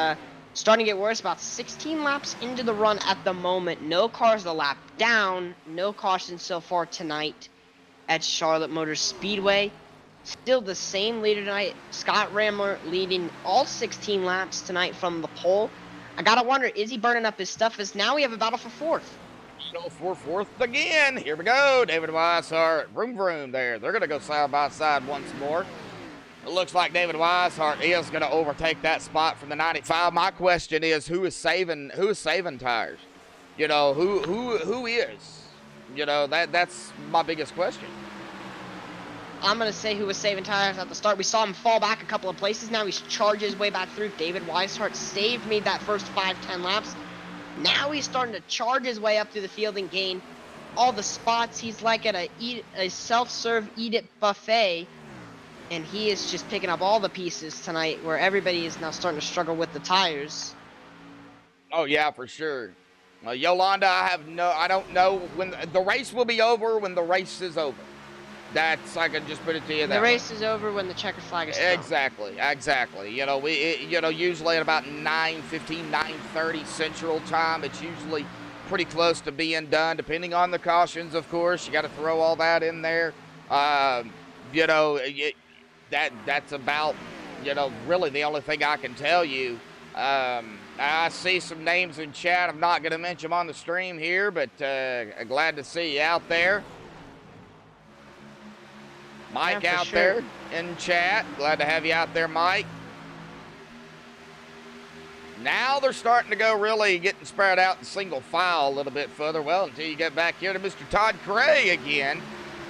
B: starting to get worse. About 16 laps into the run at the moment. No cars a lap down. No caution so far tonight at Charlotte Motor Speedway. Still the same leader tonight. Scott Ramler leading all 16 laps tonight from the pole. I gotta wonder, is he burning up his stuff? As now we have a battle for fourth.
A: So for fourth again. Here we go. David Weishart, vroom there. They're gonna go side by side once more. It looks like David Weishart is going to overtake that spot from the 95. My question is, who is saving tires? Who is? That's my biggest question.
B: I'm going to say who was saving tires at the start. We saw him fall back a couple of places. Now he's charged his way back through. David Weishart saved me that first 5-10 laps. Now he's starting to charge his way up through the field and gain all the spots. He's like at a self-serve eat-it buffet. And he is just picking up all the pieces tonight, where everybody is now starting to struggle with the tires.
A: Oh yeah, for sure. Yolanda, I don't know when the race will be over. When the race is over, I can just put it to you.
B: The race is over when the checkered flag is thrown.
A: Exactly. Usually at about 9:15, 9:30 Central Time, it's usually pretty close to being done, depending on the cautions. Of course, you got to throw all that in there. That's about, really the only thing I can tell you. I see some names in chat. I'm not going to mention them on the stream here, but glad to see you out there. Mike out there in chat. Glad to have you out there, Mike. Now they're starting to go really getting spread out in single file a little bit further. Well, until you get back here to Mr. Todd Cray again.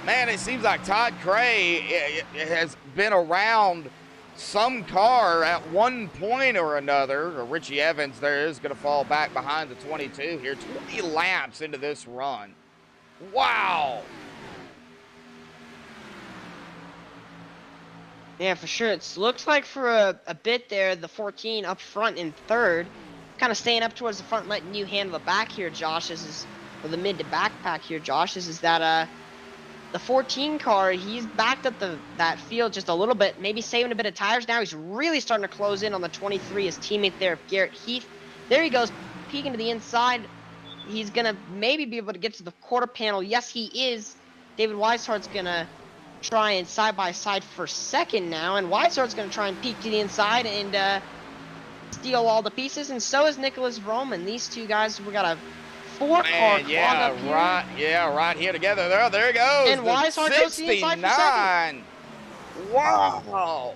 A: Man, it seems like Todd Cray has been around some car at one point or another. Richie Evans there is going to fall back behind the 22 here. 20 laps into this run. Wow.
B: Yeah, for sure. It looks like for a bit there, the 14 up front in third. Kind of staying up towards the front, letting you handle the back here, Josh. Or the mid to back pack here, Josh. Is that the 14 car, he's backed up that field just a little bit, maybe saving a bit of tires. Now he's really starting to close in on the 23, his teammate there, Garrett Heath. There he goes, peeking to the inside. He's going to maybe be able to get to the quarter panel. Yes, he is. David Weishart's going to try and side-by-side for second now, and Weishart's going to try and peek to the inside and steal all the pieces, and so is Nicholas Roman. These two guys, we got a 4-car clog up here.
A: Right here together. There he goes.
B: And Weishart goes to the inside for second.
A: Wow.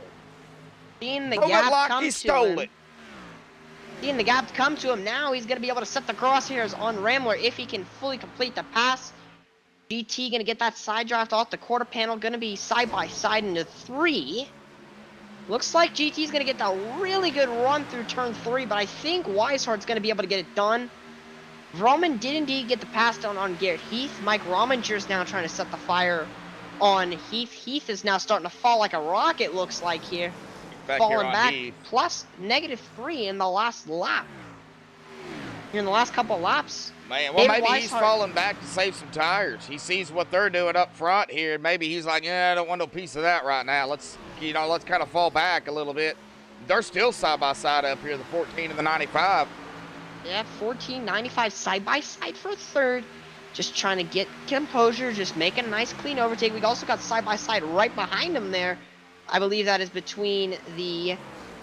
B: Seeing the
A: Don't
B: gap
A: look like
B: come
A: he
B: to
A: stole
B: him.
A: it.
B: Seeing the gap come to him now, he's going to be able to set the crosshairs on Rambler if he can fully complete the pass. GT going to get that side draft off the quarter panel, going to be side-by-side into 3. Looks like GT's going to get a really good run through turn 3, but I think Weishart's going to be able to get it done. Roman did indeed get the pass down on Garrett Heath. Mike Rominger's now trying to set the fire on Heath. Heath is now starting to fall like a rocket, looks like here. Falling back, plus -3 in the last lap. Here in the last couple of laps.
A: Man, well,
B: David
A: maybe he's
B: Weishart-
A: falling back to save some tires. He sees what they're doing up front here, and maybe he's like, yeah, I don't want no piece of that right now. Let's kind of fall back a little bit. They're still side-by-side up here, the 14 and the 95.
B: Yeah, 14.95 side-by-side for third. Just trying to get composure, just making a nice clean overtake. We also got side-by-side right behind him there. I believe that is between the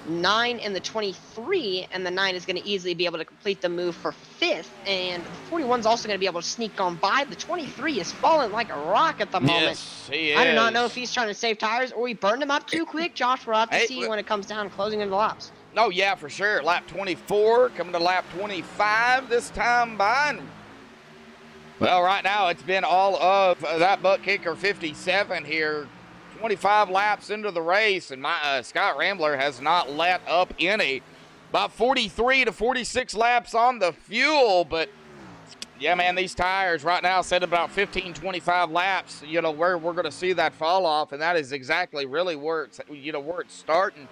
B: 9 and the 23, and the 9 is going to easily be able to complete the move for 5th, and the 41 is also going to be able to sneak on by. The 23 is falling like a rock at the moment.
A: Yes, he is.
B: I do not know if he's trying to save tires or he burned them up too quick, Josh. We'll have to see when it comes down closing into laps.
A: Oh, yeah, for sure. Lap 24, coming to lap 25 this time by. Well, right now it's been all of that butt kicker 57 here. 25 laps into the race, and my Scott Rambler has not let up any. About 43 to 46 laps on the fuel, but yeah, man, these tires right now set about 15, 25 laps, where we're going to see that fall off, and that is exactly really where it's, where it's starting.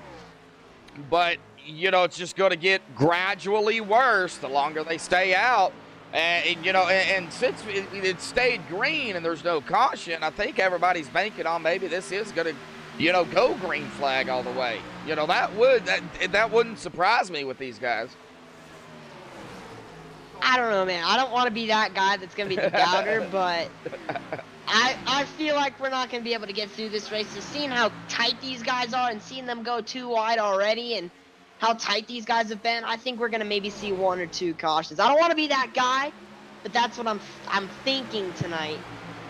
A: But, it's just going to get gradually worse the longer they stay out. And since it stayed green and there's no caution, I think everybody's banking on maybe this is going to, go green flag all the way. That wouldn't surprise me with these guys.
B: I don't know, man. I don't want to be that guy that's going to be the doubter, but I feel like we're not going to be able to get through this race. Just seeing how tight these guys are and seeing them go too wide already and how tight these guys have been, I think we're going to maybe see 1 or 2 cautions. I don't want to be that guy, but that's what I'm thinking tonight.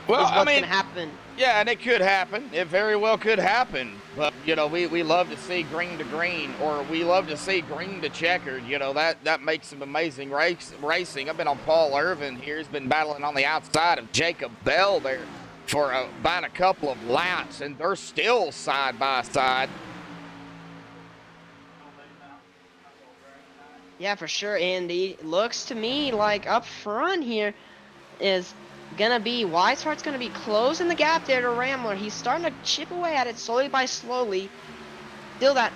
A: Well,
B: is what's going to happen.
A: Yeah, and it could happen. It very well could happen. But, we love to see green to green, or we love to see green to checkered. That makes some amazing racing. I've been on Paul Irvin here. He's been battling on the outside of Jacob Bell there for about a couple of laps, and they're still side by side.
B: Yeah, for sure, Andy. Looks to me like up front here is going to be Weishart's going to be closing the gap there to Rambler. He's starting to chip away at it slowly by slowly. Still that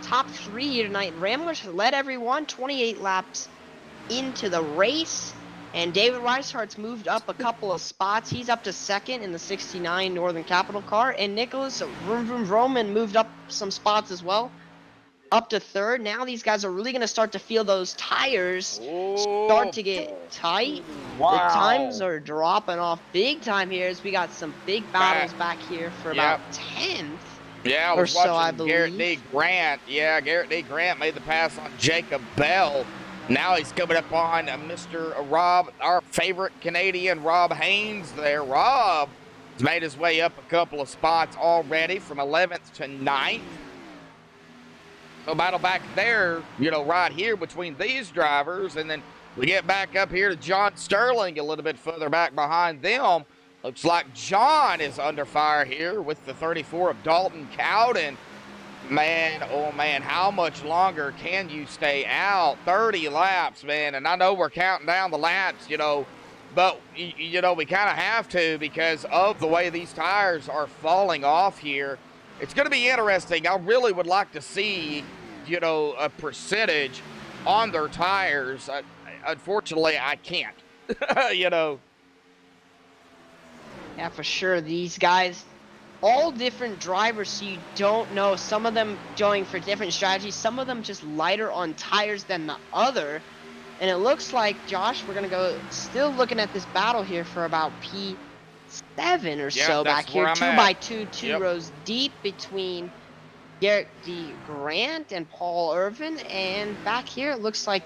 B: top 3 here tonight. Rambler's led everyone 28 laps into the race. And David Weishart's moved up a couple of spots. He's up to second in the 69 Northern Capital car. And Nicholas Roman moved up some spots as well, up to third. Now these guys are really going to start to feel those tires start to get tight.
A: Wow.
B: The times are dropping off big time here as we got some big battles back here for about 10th.
A: Yeah, I
B: or
A: was
B: so, I
A: watching
B: believe.
A: Garrett D. Grant. Yeah, Garrett D. Grant made the pass on Jacob Bell. Now he's coming up on Mr. Rob, our favorite Canadian, Rob Haynes there. Rob has made his way up a couple of spots already from 11th to 9th. So battle back there, right here between these drivers. And then we get back up here to John Sterling a little bit further back behind them. Looks like John is under fire here with the 34 of Dalton Cowden. Man, oh man, how much longer can you stay out? 30 laps, man. And I know we're counting down the laps, but, we kind of have to because of the way these tires are falling off here. It's going to be interesting. I really would like to see, a percentage on their tires. Unfortunately, I can't,
B: Yeah, for sure. These guys, all different drivers, so you don't know. Some of them going for different strategies. Some of them just lighter on tires than the other. And it looks like, Josh, we're going to go still looking at this battle here for about P7 or so back here. 2x2, two rows deep between Garrett D. Grant and Paul Irvin. And back here, it looks like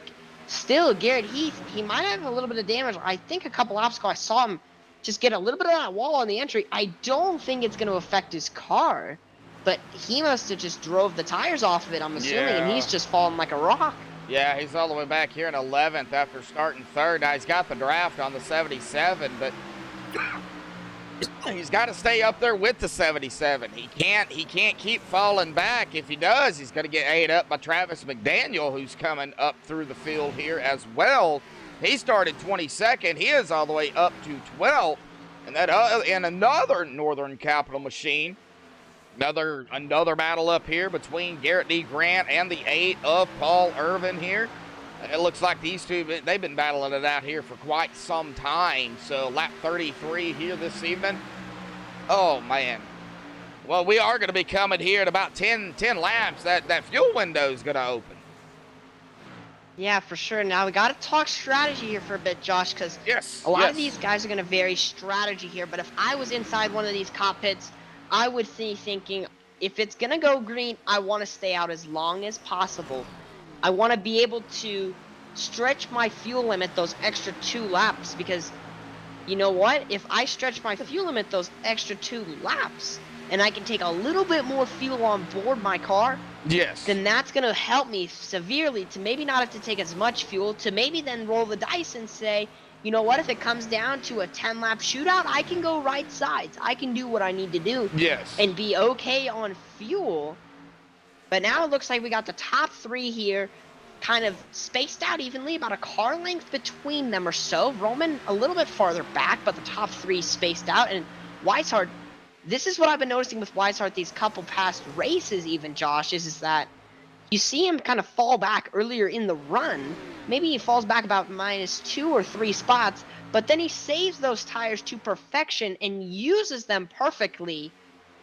B: still Garrett Heath. He might have a little bit of damage. I think a couple laps ago I saw him just get a little bit of that wall on the entry. I don't think it's going to affect his car, but he must have just drove the tires off of it, I'm assuming, and he's just falling like a rock.
A: Yeah, he's all the way back here in 11th after starting third. Now, he's got the draft on the 77, but he's got to stay up there with the 77. He can't keep falling back. If he does, he's going to get ate up by Travis McDaniel, who's coming up through the field here as well. He started 22nd. He is all the way up to 12th. And that in another Northern Capital machine, another battle up here between Garrett D. Grant and the 8 of Paul Irvin here. It looks like these two, they've been battling it out here for quite some time. So lap 33 here this evening. Oh, man. Well, we are going to be coming here at about 10 laps. That fuel window is going to open.
B: Yeah, for sure. Now, we got to talk strategy here for a bit, Josh, because a lot of these guys are going to vary strategy here. But if I was inside one of these cockpits, I would be thinking, if it's going to go green, I want to stay out as long as possible. I want to be able to stretch my fuel limit those extra 2 laps, because you know what? If I stretch my fuel limit those extra 2 laps, and I can take a little bit more fuel on board my car, then that's going to help me severely to maybe not have to take as much fuel, to maybe then roll the dice and say, you know what, if it comes down to a 10-lap shootout, I can go right sides. I can do what I need to do and be okay on fuel. But now it looks like we got the top 3 here kind of spaced out evenly, about a car length between them or so. Roman a little bit farther back, but the top 3 spaced out. And Weishart, this is what I've been noticing with Weishart these couple past races even, Josh, is that you see him kind of fall back earlier in the run. Maybe he falls back about -2 or 3 spots, but then he saves those tires to perfection and uses them perfectly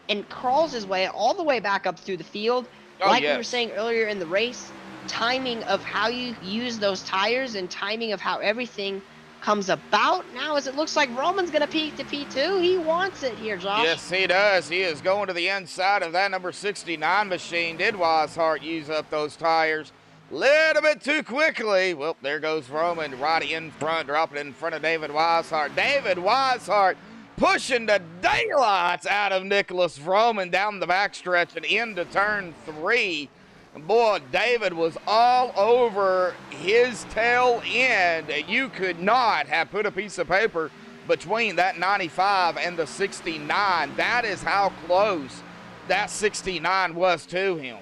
B: and crawls his way all the way back up through the field. We were saying earlier in the race, timing of how you use those tires and timing of how everything comes about. Now, as it looks like Roman's going to peak to P2. He wants it here, Josh.
A: Yes, he does. He is going to the inside of that number 69 machine. Did Weishart use up those tires a little bit too quickly? Well, there goes Roman right in front, dropping in front of David Weishart. David Weishart pushing the daylights out of Nicholas Roman down the backstretch and into turn 3. Boy, David was all over his tail end. You could not have put a piece of paper between that 95 and the 69. That is how close that 69 was to him.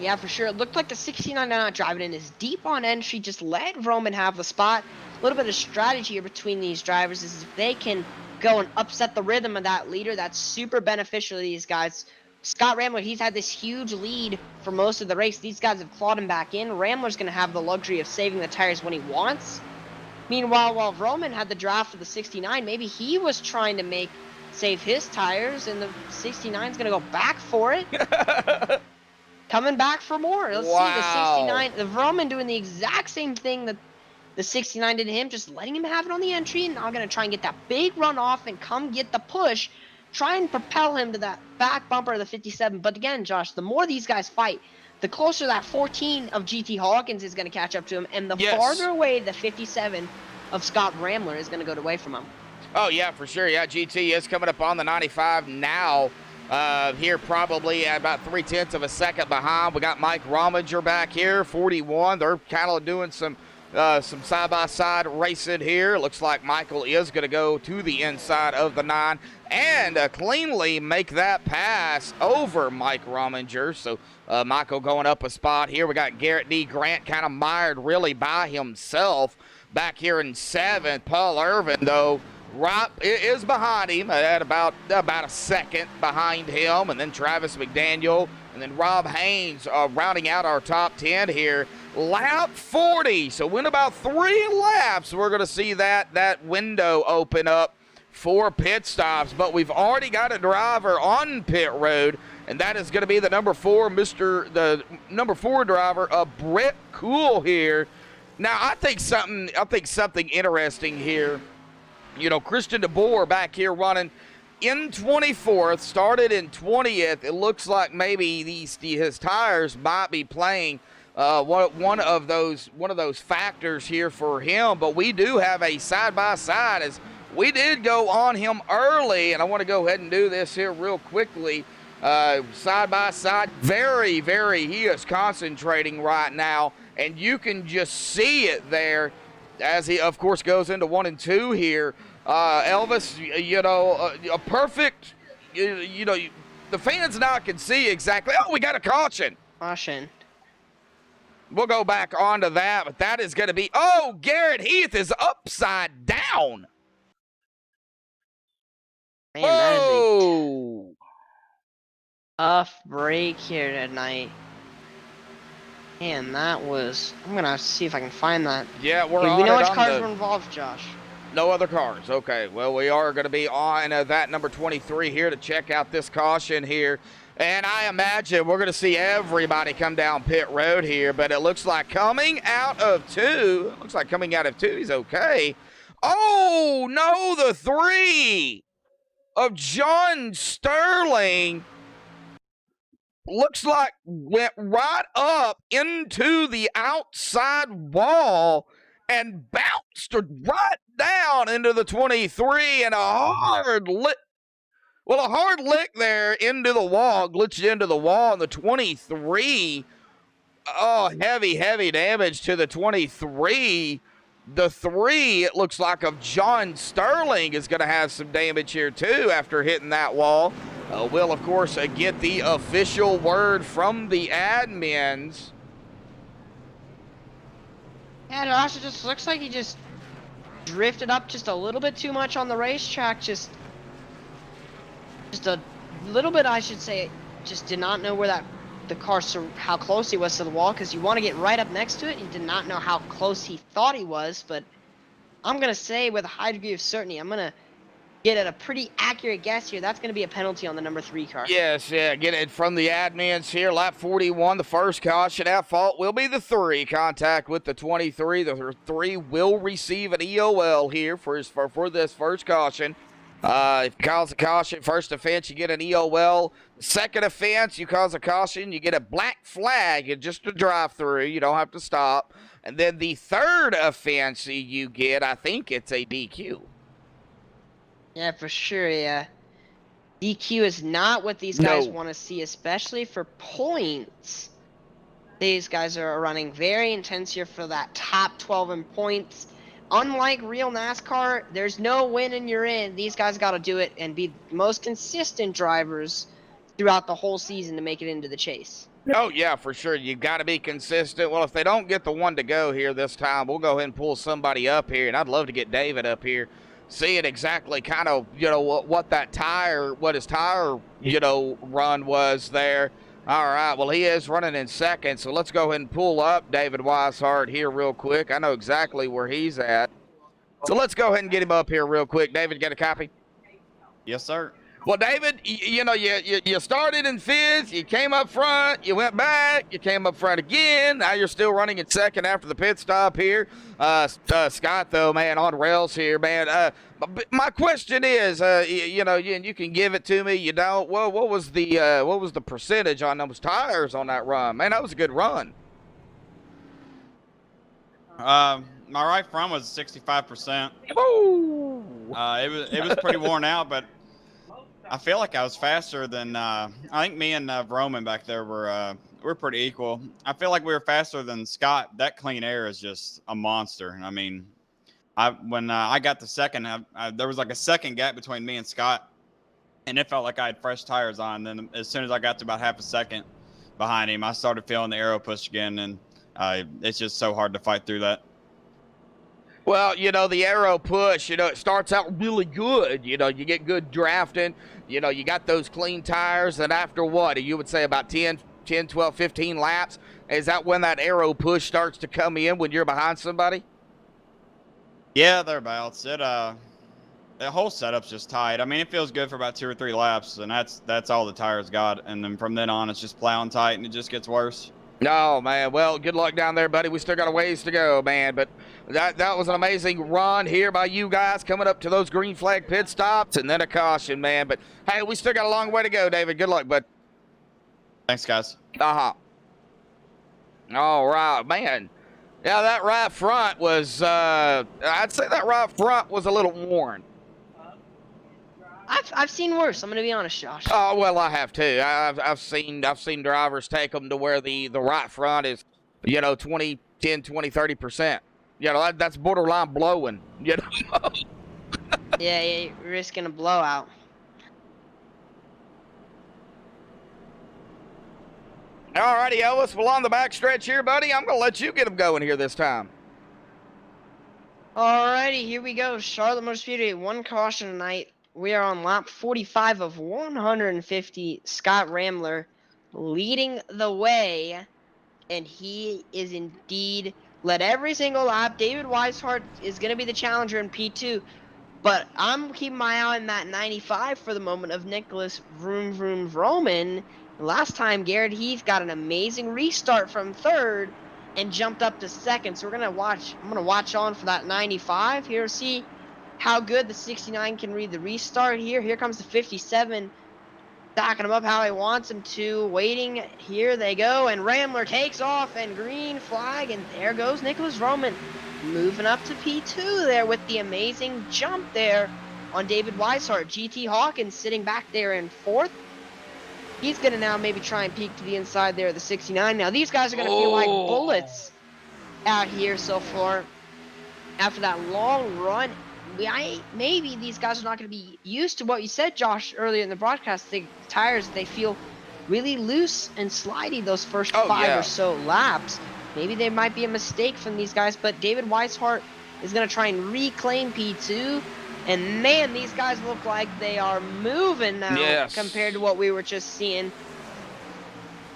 B: Yeah, for sure. It looked like the 69 not driving in is deep on entry. Just let Roman have the spot. A little bit of strategy here between these drivers is if they can go and upset the rhythm of that leader, that's super beneficial to these guys. Scott Ramler, he's had this huge lead for most of the race. These guys have clawed him back in. Ramler's going to have the luxury of saving the tires when he wants. Meanwhile, while Roman had the draft for the 69, maybe he was trying to save his tires, and the 69's going to go back for it. Coming back for more. Let's see the 69. The Roman doing the exact same thing that the 69 did to him, just letting him have it on the entry, and now going to try and get that big run off and come get the push. Try and propel him to that back bumper of the 57. But again, Josh, the more these guys fight, the closer that 14 of GT Hawkins is going to catch up to him, and the farther away the 57 of Scott Ramler is going to go away from him.
A: Oh, yeah, for sure. Yeah, GT is coming up on the 95 now. Here probably at about 0.3 of a second behind. We got Mike Rominger back here, 41. They're kind of doing some side-by-side racing here. Looks like Michael is going to go to the inside of the 9 and cleanly make that pass over Mike Rominger. So Michael going up a spot here. We got Garrett D. Grant kind of mired really by himself back here in 7th. Paul Irvin, though, right is behind him at about a second behind him. And then Travis McDaniel and then Rob Haynes rounding out our top 10 here. Lap 40. So in about 3 laps, we're going to see that window open up for pit stops, but we've already got a driver on pit road, and that is going to be the number 4 driver, Brett Cool here. Now, I think something interesting here. You know, Christian DeBoer back here running in 24th, started in 20th. It looks like maybe his tires might be playing one of those factors here for him. But we do have a side-by-side, as we did go on him early, and I want to go ahead and do this here real quickly. Side-by-side, very, he is concentrating right now, and you can just see it there as he, of course, goes into 1 and 2 here. Elvis, you know, a perfect, you know, the fans now can see exactly. Oh, we got a caution.
B: Caution.
A: We'll go back onto that, but that is going to be, oh, Garrett Heath is upside down.
B: Man, that is
A: Whoa.
B: a tough break here tonight. Man, that was. I'm going to see if I can find that.
A: Yeah,
B: We know
A: it
B: which
A: on
B: cars were involved, Josh.
A: No other cars. Okay, well, we are going to be on that number 23 here to check out this caution here. And I imagine we're going to see everybody come down pit road here, but it looks like coming out of 2. Looks like coming out of 2, he's okay. Oh, no, the 3 of John Sterling looks like went right up into the outside wall and bounced right down into the 23, and a hard lick there into the wall, glitched into the wall, and the 23, oh, heavy damage to the 23. The 3, it looks like, of John Sterling is going to have some damage here too after hitting that wall. We'll, of course, get the official word from the admins.
B: Yeah, Josh, it just looks like he just drifted up just a little bit too much on the racetrack. Just a little bit, I should say. Just did not know where how close he was to the wall, because you want to get right up next to it. He did not know how close he thought he was, but I'm going to say with a high degree of certainty, I'm going to get at a pretty accurate guess here. That's going to be a penalty on the number 3 car.
A: Yes, yeah, get it from the admins here. Lap 41, the first caution at fault will be the 3. Contact with the 23. The 3 will receive an EOL here for this first caution. If you cause a caution, first offense, you get an EOL. Second offense, you cause a caution, you get a black flag and just a drive-through. You don't have to stop. And then the third offense you get, I think it's a DQ.
B: Yeah, for sure, yeah. DQ is not what these guys want to see, especially for points. These guys are running very intense here for that top 12 in points. Unlike real NASCAR, there's no win and you're in. These guys got to do it and be the most consistent drivers throughout the whole season to make it into the chase.
A: Oh, yeah, for sure. You've got to be consistent. Well, if they don't get the one to go here this time, we'll go ahead and pull somebody up here. And I'd love to get David up here, seeing exactly kind of, you know, what his tire, you know, run was there. All right, well, he is running in second, so let's go ahead and pull up David Weishart here real quick. I know exactly where he's at. So let's go ahead and get him up here real quick. David, get a copy?
I: Yes, sir.
A: Well, David, you know, you started in 5th, you came up front, you went back, you came up front again. Now you're still running in second after the pit stop here. Scott, though, man, on rails here, man. My question is, you know, you can give it to me. You don't. Well, what was the percentage on those tires on that run? Man, that was a good run.
I: My right front was 65%.
A: Woo!
I: It was pretty worn out, but I feel like I was faster than I think me and Roman back there we're pretty equal. I feel like we were faster than Scott. That clean air is just a monster. I mean, when I got the second, there was like a second gap between me and Scott, and it felt like I had fresh tires on. Then as soon as I got to about half a second behind him, I started feeling the aero push again, and it's just so hard to fight through that.
A: Well, you know, the aero push, you know, it starts out really good. You know, you get good drafting. You know, you got those clean tires, and after what? You would say about 10, 12, 15 laps? Is that when that aero push starts to come in when you're behind somebody?
I: Yeah, thereabouts. The whole setup's just tight. I mean, it feels good for about 2 or 3 laps, and that's all the tires got. And then from then on, it's just plowing tight, and it just gets worse.
A: No, man. Well, good luck down there, buddy. We still got a ways to go, man. But that was an amazing run here by you guys coming up to those green flag pit stops and then a caution, man. But, hey, we still got a long way to go, David. Good luck, bud.
I: Thanks, guys.
A: Uh-huh. All right, man. Yeah, that right front was, I'd say that right front was a little worn.
B: I've seen worse. I'm gonna be honest, Josh.
A: Oh, well, I have too. I've seen drivers take them to where the right front is, 20, 10, 20, 30%. That's borderline blowing,
B: Yeah, you're risking a blowout.
A: Alrighty, Elvis. Well, on the back stretch here, buddy, I'm going to let you get them going here this time.
B: Alrighty, here we go. Charlotte Motor Speedway, 1 caution tonight. We are on lap 45 of 150. Scott Ramler leading the way, and he is indeed led every single lap. David Weishart is going to be the challenger in P2, but I'm keeping my eye on that 95 for the moment of Nicholas Vroom Vroom Vroman. Last time, Garrett Heath got an amazing restart from 3rd and jumped up to 2nd. So I'm gonna watch on for that 95 here. See how good the 69 can read the restart here. Here comes the 57, stacking him up how he wants him to. Waiting, here they go, and Ramler takes off, and green flag, and there goes Nicholas Roman, moving up to P2 there with the amazing jump there on David Weishart. GT Hawkins sitting back there in 4th. He's going to now maybe try and peek to the inside there of the 69. Now, these guys are going to feel like bullets out here so far. After that long run, maybe these guys are not going to be used to what you said, Josh, earlier in the broadcast. The tires, they feel really loose and slidey those first 5 or so laps. Maybe there might be a mistake from these guys, but David Weishart is going to try and reclaim P2. And man, these guys look like they are moving now compared to what we were just seeing.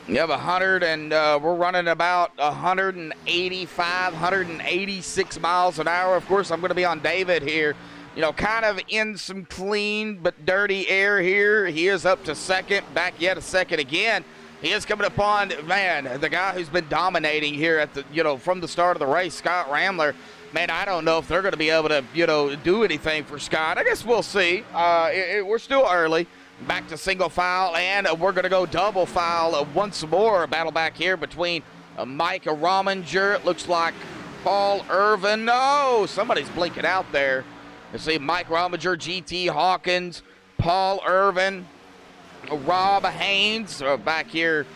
A: You have 100, and we're running about 185, 186 miles an hour. Of course, I'm going to be on David here. Kind of in some clean but dirty air here. He is up to 2nd, back yet a 2nd again. He is coming upon, man, the guy who's been dominating here at the, from the start of the race, Scott Ramler. Man, I don't know if they're going to be able to, do anything for Scott. I guess we'll see. We're still early. Back to single file, and we're going to go double file once more. A battle back here between Mike Rominger. It looks like Paul Irvin. No, somebody's blinking out there. You see Mike Rominger, GT Hawkins, Paul Irvin, Rob Haynes back here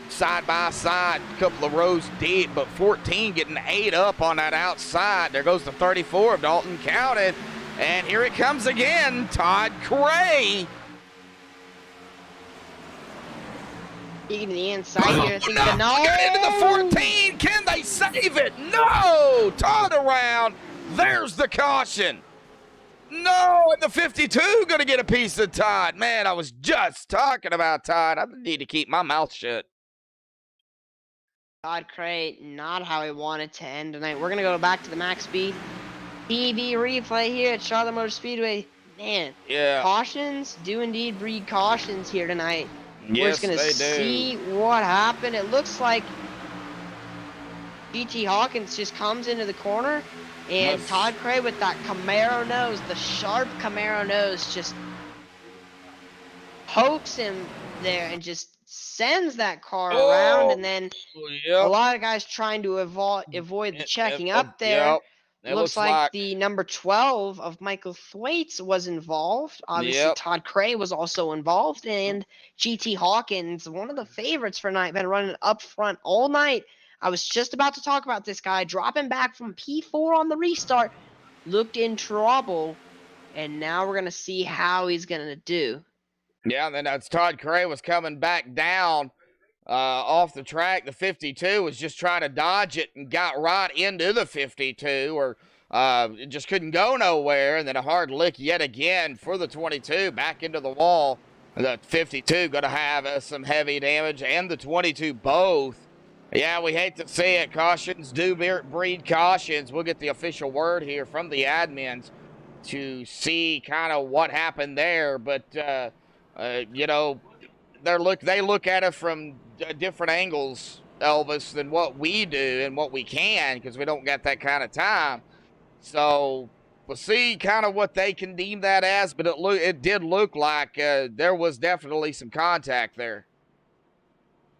A: side by side, a couple of rows deep, but 14 getting 8 up on that outside. There goes the 34 of Dalton County, and here it comes again, Todd Cray.
B: Digging to the inside here.
A: Into the 14. Can they save it? No. Todd around. There's the caution. No, and the 52 going to get a piece of Todd. Man, I was just talking about Todd. I need to keep my mouth shut.
B: Todd Cray, not how he wanted to end tonight. We're going to go back to the Max Speed TV replay here at Charlotte Motor Speedway. Man, cautions do indeed breed cautions here tonight. We're just going to see what happened. It looks like GT Hawkins just comes into the corner, and Todd Cray with that Camaro nose, the sharp Camaro nose, just pokes him there and just sends that car around, and then a lot of guys trying to avoid the checking up there.
A: It
B: looks like the number 12 of Michael Thwaites was involved. Obviously, Todd Cray was also involved, and GT Hawkins, one of the favorites for tonight, been running up front all night. I was just about to talk about this guy dropping back from P4 on the restart, looked in trouble, and now we're going to see how he's going to do.
A: Yeah, and then as Todd Cray was coming back down off the track, the 52 was just trying to dodge it and got right into the 52, or it just couldn't go nowhere. And then a hard lick yet again for the 22 back into the wall. The 52 going to have some heavy damage, and the 22 both. Yeah, we hate to see it. Cautions do breed cautions. We'll get the official word here from the admins. to see kind of what happened there. But, you know, they look at it from different angles, Elvis, than what we do and what we can, because we don't get that kind of time. So we'll see kind of what they can deem that as, but it did look like there was definitely some contact there.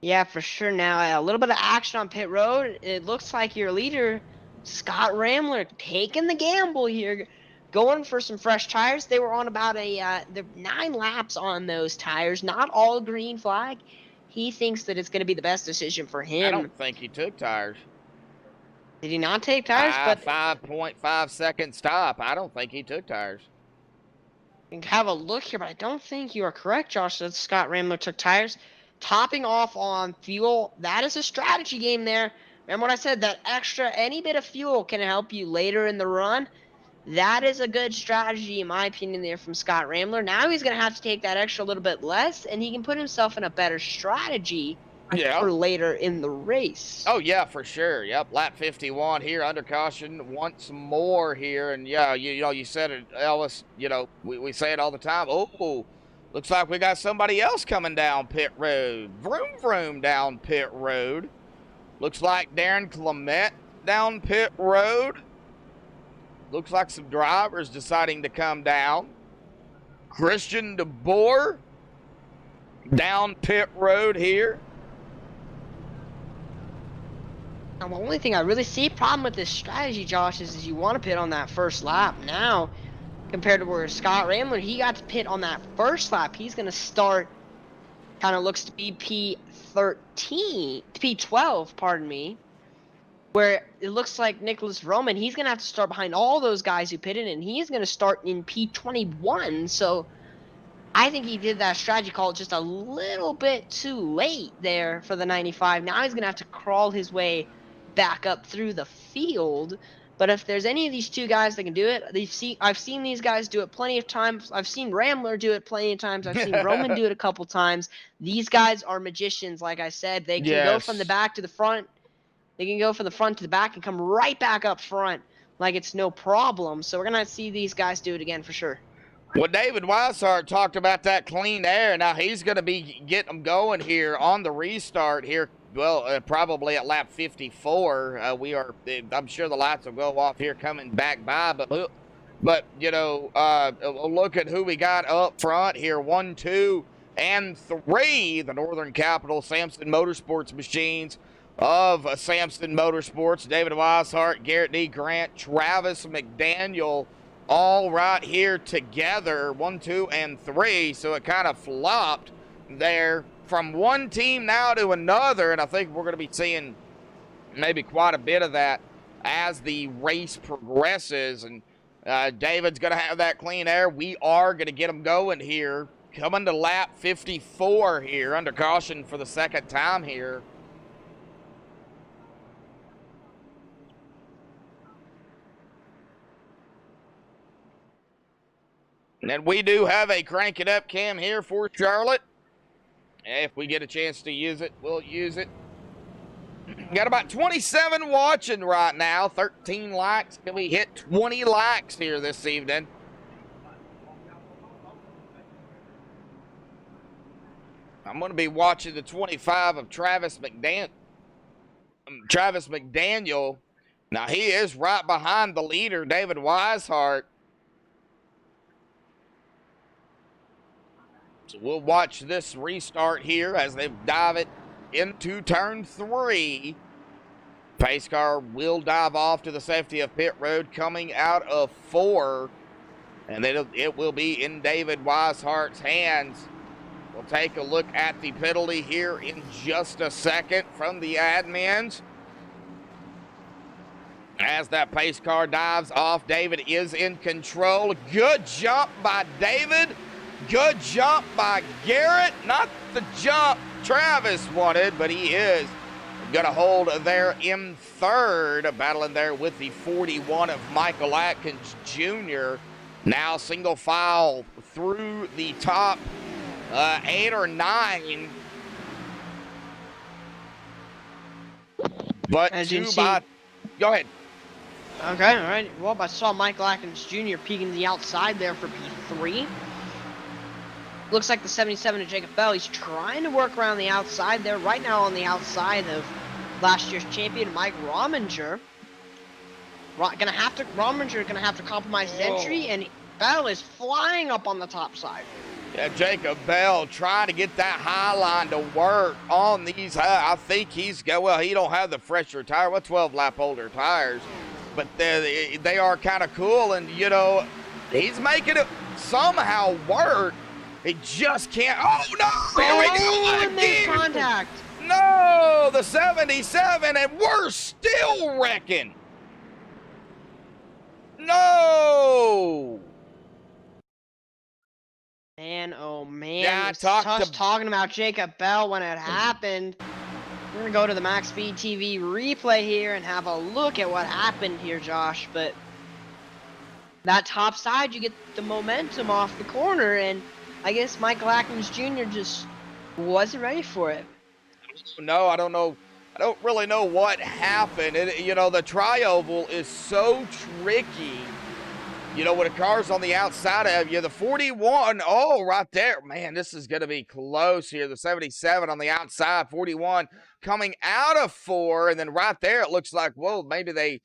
B: Yeah, for sure. Now, a little bit of action on pit road. It looks like your leader, Scott Ramler, taking the gamble here, going for some fresh tires. They were on about the 9 laps on those tires, not all green flag. He thinks that it's going to be the best decision for him.
A: I don't think he took tires.
B: Did he not take tires? But
A: 5.5 second stop. I don't think he took tires.
B: you can have a look here, but I don't think you are correct, Josh, that Scott Ramler took tires. Topping off on fuel, that is a strategy game there. Remember what I said, that extra, any bit of fuel can help you later in the run. That is a good strategy, in my opinion, there from Scott Ramler. Now he's going to have to take that extra little bit less, and he can put himself in a better strategy for later in the race.
A: Oh, yeah, for sure. Yep, lap 51 here, under caution once more here. And, yeah, you said it, Ellis. You know, we say it all the time. Oh, looks like we got somebody else coming down pit road. Vroom, vroom down pit road. Looks like Darren Clement down pit road. Looks like some drivers deciding to come down. Christian DeBoer down pit road here.
B: Now, the only thing I really see a problem with this strategy, Josh, is you want to pit on that first lap now. Compared to where Scott Ramler, he got to pit on that first lap. He's going to start, kind of looks to be P12, pardon me. Where it looks like Nicholas Roman, he's going to have to start behind all those guys who pitted, and he's going to start in P21. So I think he did that strategy call just a little bit too late there for the 95. Now he's going to have to crawl his way back up through the field. But if there's any of these two guys that can do it, I've seen these guys do it plenty of times. I've seen Ramler do it plenty of times. I've seen Roman do it a couple times. These guys are magicians, like I said. They can go from the back to the front. They can go from the front to the back and come right back up front like it's no problem. So we're going to see these guys do it again for sure.
A: Well, David Weishart talked about that clean air. Now he's going to be getting them going here on the restart here. Well, probably at lap 54. I'm sure the lights will go off here coming back by. But you know, look at who we got up front here. 1, 2, and 3. The Northern Capital Samson Motorsports machines of Samson Motorsports. David Weishart, Garrett D. Grant, Travis McDaniel, all right here together. 1, 2, and 3. So it kind of flopped there from one team now to another, and I think we're going to be seeing maybe quite a bit of that as the race progresses. And David's going to have that clean air. We are going to get them going here, coming to lap 54 here, under caution for the second time here. And we do have a crank it up cam here for Charlotte. If we get a chance to use it, we'll use it. Got about 27 watching right now. 13 likes. Can we hit 20 likes here this evening? I'm going to be watching the 25 of Travis McDaniel. Now, he is right behind the leader, David Weishart. So we'll watch this restart here as they dive it into turn 3. Pace car will dive off to the safety of pit road coming out of 4. And then it will be in David Weishart's hands. We'll take a look at the penalty here in just a second from the admins. As that pace car dives off, David is in control. Good jump by David. Good jump by Garrett. Not the jump Travis wanted, but he is going to hold there in third. Battling there with the 41 of Michael Atkins Jr. Now single file through the top 8 or 9. But
B: as you
A: two
B: see,
A: by... Go ahead.
B: Okay, all right. Well, I saw Michael Atkins Jr. peeking to the outside there for P3. Looks like the 77 of Jacob Bell. He's trying to work around the outside there. Right now on the outside of last year's champion, Mike Rominger. Rominger gonna have to compromise his entry, and Bell is flying up on the top side.
A: Yeah, Jacob Bell trying to get that high line to work on these. I think he don't have the fresher tire. 12 lap older tires, but they are kind of cool, and you know he's making it somehow work. He just can't. Oh no! Here we go again.
B: Contact.
A: No, the 77, and we're still wrecking. No.
B: Man, oh man.
A: Yeah,
B: It's us talking about Jacob Bell when it happened. We're gonna go to the MaxspeedTV TV replay here and have a look at what happened here, Josh. But that top side, you get the momentum off the corner, and I guess Michael Atkins Jr. just wasn't ready for it.
A: No, I don't know. I don't really know what happened. You know, the tri-oval is so tricky. You know, when a car's on the outside of you, the 41, oh, right there. Man, this is going to be close here. The 77 on the outside, 41 coming out of 4, and then right there it looks like, whoa, maybe they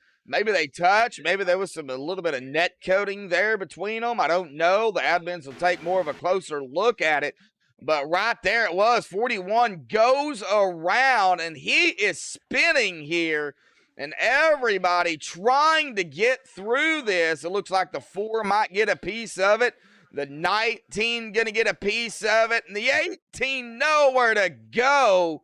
A: touched. Maybe there was a little bit of net coating there between them. I don't know. The admins will take more of a closer look at it. But right there it was. 41 goes around, and he is spinning here. And everybody trying to get through this. It looks like the 4 might get a piece of it. The 19 going to get a piece of it. And the 18 nowhere to go.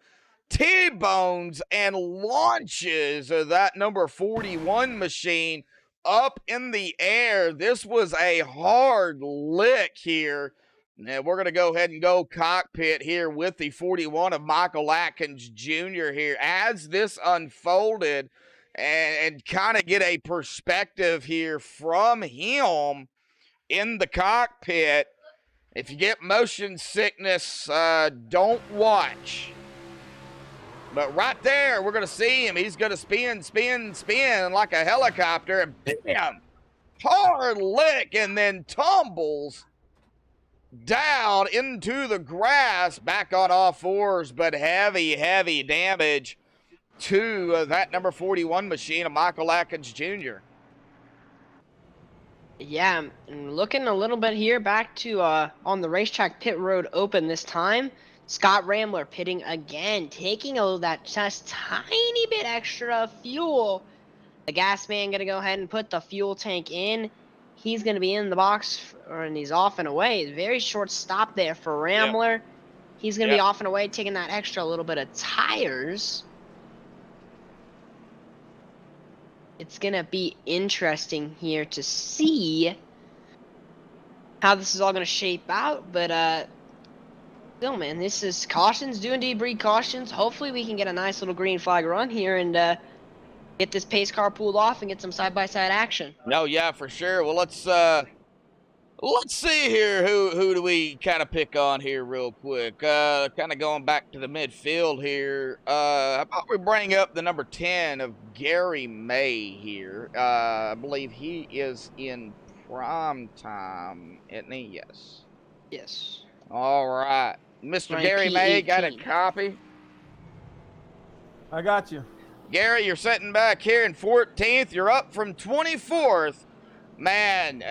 A: T-bones and launches of that number 41 machine up in the air. This was a hard lick here. And we're going to go ahead and go cockpit here with the 41 of Michael Atkins Jr. here as this unfolded, and kind of get a perspective here from him in the cockpit. If you get motion sickness, don't watch. But right there, we're going to see him. He's going to spin like a helicopter, and bam, hard lick, and then tumbles down into the grass, back on all 4s, but heavy damage to that number 41 machine of Michael Atkins Jr.
B: Yeah, and looking a little bit here back to on the racetrack pit road open this time. Scott Rambler pitting again, taking that just tiny bit extra fuel. The gas man gonna go ahead and put the fuel tank in. He's going to be in the box, and he's off and away. Very short stop there for Rambler. Yep. He's going to be off and away, taking that extra little bit of tires. It's going to be interesting here to see how this is all going to shape out. But, still, man, this is cautions. Do indeed breed cautions. Hopefully we can get a nice little green flag run here and get this pace car pulled off and get some side-by-side action.
A: No, yeah, for sure. Well, let's see here. Who do we kind of pick on here real quick? Kind of going back to the midfield here. How about we bring up the number 10 of Gary May here? I believe he is in prime time, isn't he? Yes.
B: Yes.
A: All right. Mr. Gary May, got a copy?
J: I got you.
A: Gary, you're sitting back here in 14th. You're up from 24th. Man,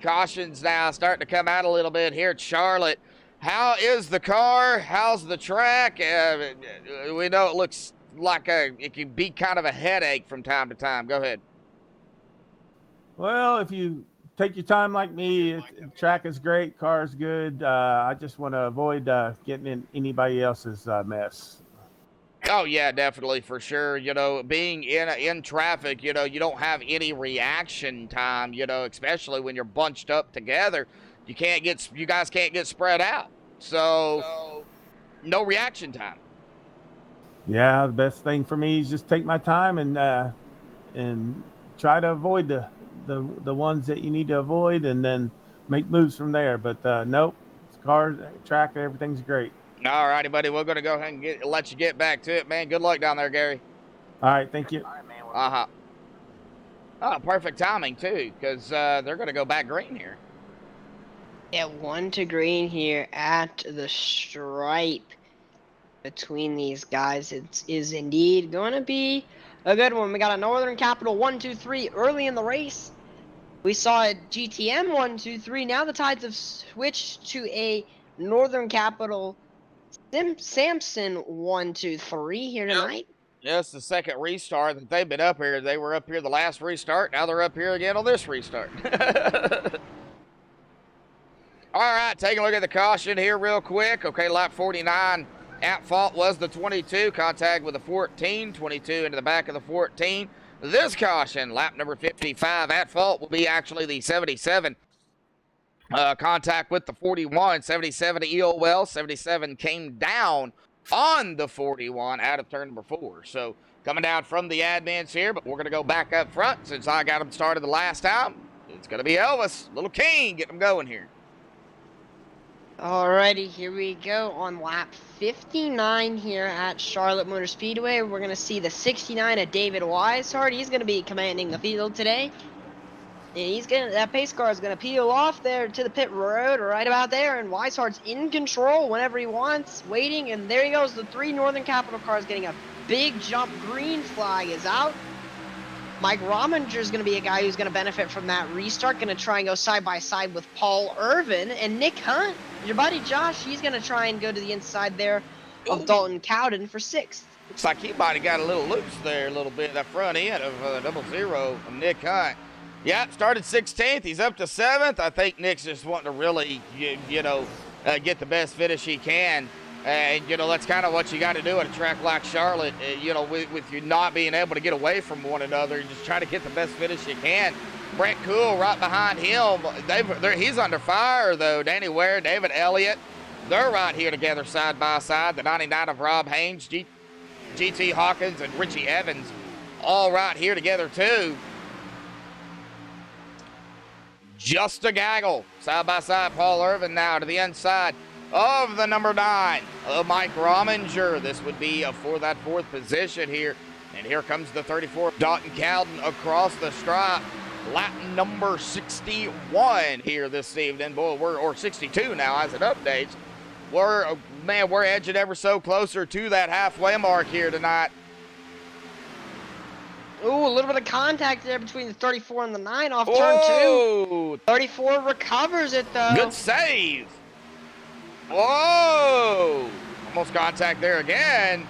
A: cautions now starting to come out a little bit here at Charlotte. How is the car? How's the track? We know it looks like it can be kind of a headache from time to time. Go ahead.
J: Well, if you take your time like me, the track is great, car is good. I just want to avoid getting in anybody else's mess.
A: Oh, yeah, definitely, for sure. You know, being in traffic, you know, you don't have any reaction time, you know, especially when you're bunched up together. You guys can't get spread out. So no reaction time.
J: Yeah, the best thing for me is just take my time and try to avoid the ones that you need to avoid, and then make moves from there. But nope, car, track, everything's great.
A: All righty, buddy. We're going to go ahead and let you get back to it, man. Good luck down there, Gary.
J: All right, thank you.
A: Uh-huh. Oh, perfect timing, too, because they're going to go back green here.
B: Yeah, 1 to green here at the stripe between these guys. It is indeed going to be a good one. We got a Northern Capital 1, 2, 3 early in the race. We saw a GTM 1, 2, 3. Now the tides have switched to a Northern Capital Samson 1, 2, 3 here tonight.
A: Yeah, it's the second restart that they've been up here. They were up here the last restart. Now they're up here again on this restart. All right, take a look at the caution here real quick. Okay, lap 49. At fault was the 22. Contact with the 14. 22 into the back of the 14. This caution, lap number 55. At fault will be actually the 77. Contact with the 41. 77 to EOL. 77 came down on the 41 out of turn number 4. So coming down from the admins here, but we're going to go back up front since I got them started the last time. It's going to be Elvis, Little King, getting them going here.
B: Alrighty, here we go on lap 59 here at Charlotte Motor Speedway. We're going to see the 69 of David Weishart. He's going to be commanding the field today. And that pace car is going to peel off there to the pit road right about there, and Weishart's in control whenever he wants, waiting, and there he goes. The 3 Northern Capital cars getting a big jump. Green flag is out. Mike Rominger is going to be a guy who's going to benefit from that restart, going to try and go side by side with Paul Irvin, and Nick Hunt, your buddy Josh, he's going to try and go to the inside there of Dalton Cowden for 6th.
A: Looks like he might have got a little loose there a little bit, that front end of 00 of Nick Hunt. Yeah, started 16th. He's up to 7th. I think Nick's just wanting to really, get the best finish he can. And, that's kind of what you got to do at a track like Charlotte. With you not being able to get away from one another, just try to get the best finish you can. Brett Cool right behind him. He's under fire, though. Danny Ware, David Elliott, they're right here together side by side. The 99 of Rob Haynes, GT Hawkins, and Richie Evans all right here together, too. Just a gaggle. Side by side, Paul Irvin now to the inside of the number 9, Mike Rominger. This would be for that 4th position here. And here comes the 34, Dalton Cowden across the stripe. Lap number 61 here this evening. Boy, or 62 now as it updates. We're edging ever so closer to that halfway mark here tonight.
B: Ooh, a little bit of contact there between the 34 and the 9 off turn 2. 34 recovers it, though.
A: Good save. Whoa! Almost contact there again.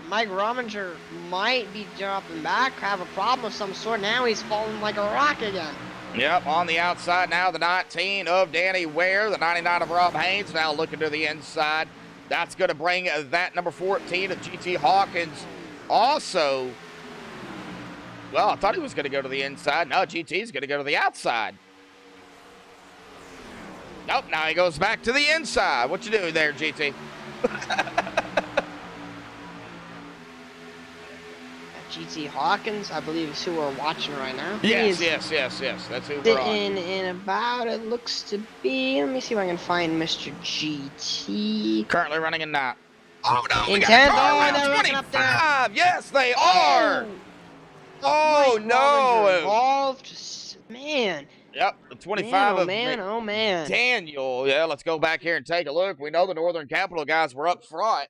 B: Mike Rominger might be dropping back, have a problem of some sort. Now he's falling like a rock again.
A: Yep, on the outside now, the 19 of Danny Ware, the 99 of Rob Haynes now looking to the inside. That's going to bring that number 14 of GT Hawkins also. Well, I thought he was going to go to the inside. No, GT's going to go to the outside. Nope, now he goes back to the inside. What you doing there, GT?
B: GT Hawkins, I believe, is who we're watching right now.
A: Yes. That's who we're on.
B: In about, it looks to be, let me see if I can find Mr. GT.
A: Currently running in 9. Oh, no, we
B: In
A: got
B: 10th.
A: car
B: Oh, they're running up there.
A: 25. Yes, they are. Oh,
B: Mike
A: no.
B: Rominger involved. Man.
A: Yep, the 25
B: man,
A: of
B: oh man.
A: Daniel. Yeah, let's go back here and take a look. We know the Northern Capital guys were up front.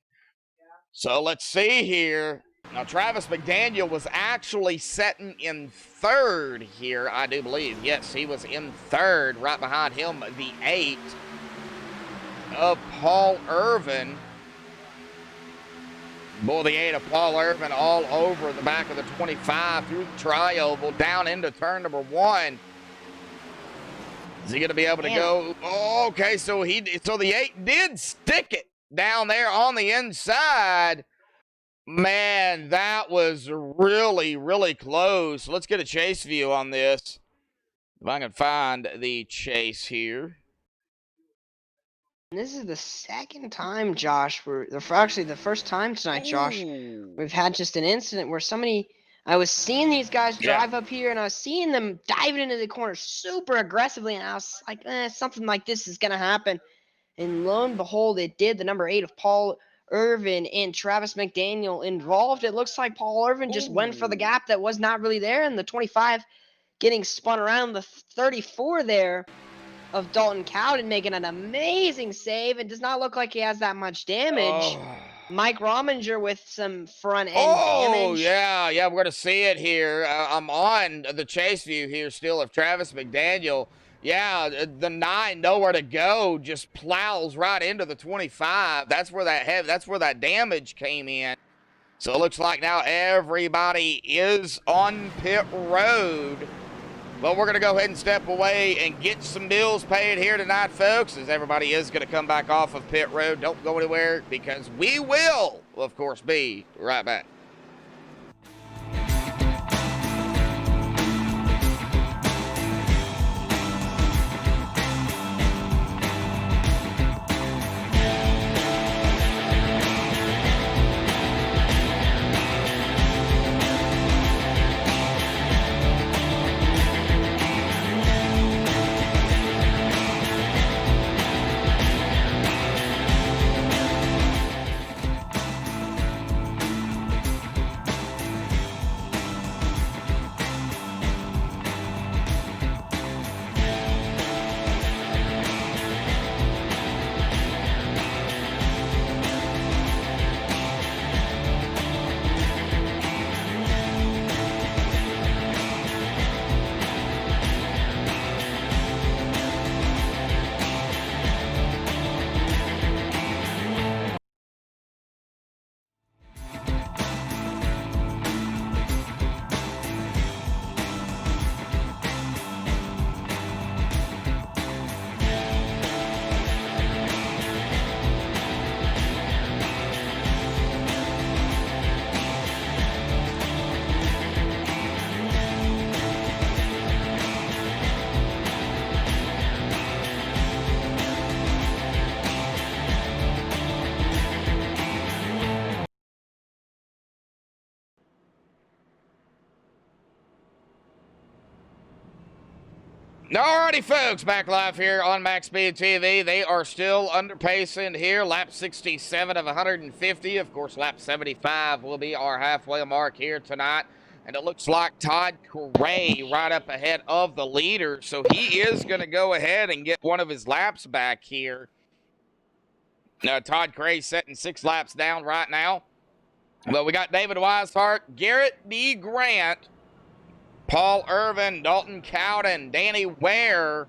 A: So let's see here. Now, Travis McDaniel was actually sitting in 3rd here, I do believe. Yes, he was in 3rd. Right behind him, the 8 of Paul Irvin. Boy, the 8 of Paul Irvin all over the back of the 25 through the tri-oval down into turn number 1. Is he going to be able to go? Oh, okay, so the 8 did stick it down there on the inside. Man, that was really, really close. Let's get a chase view on this. If I can find the chase here.
B: This is the second time, Josh, actually the first time tonight, Josh, we've had just an incident where I was seeing these guys drive up here, and I was seeing them diving into the corner super aggressively, and I was like, something like this is going to happen. And lo and behold, it did. The number 8 of Paul Irvin and Travis McDaniel involved. It looks like Paul Irvin just went for the gap that was not really there, and the 25 getting spun around the 34 there of Dalton Cowden making an amazing save. It does not look like he has that much damage. Mike Rominger with some front end damage.
A: Yeah, we're going to see it here. I'm on the chase view here still of Travis McDaniel. Yeah, the 9 nowhere to go, just plows right into the 25. That's where that damage came in. So it looks like now everybody is on pit road. But we're going to go ahead and step away and get some bills paid here tonight, folks, as everybody is going to come back off of pit road. Don't go anywhere, because we will, of course, be right back. Alrighty, folks, back live here on MaxspeedTV. They are still underpacing here. Lap 67 of 150. Of course, lap 75 will be our halfway mark here tonight. And it looks like Todd Corray right up ahead of the leader. So he is going to go ahead and get one of his laps back here. Todd Corray setting 6 laps down right now. But we got David Weishart, Garrett D. Grant, Paul Irvin, Dalton Cowden, Danny Ware,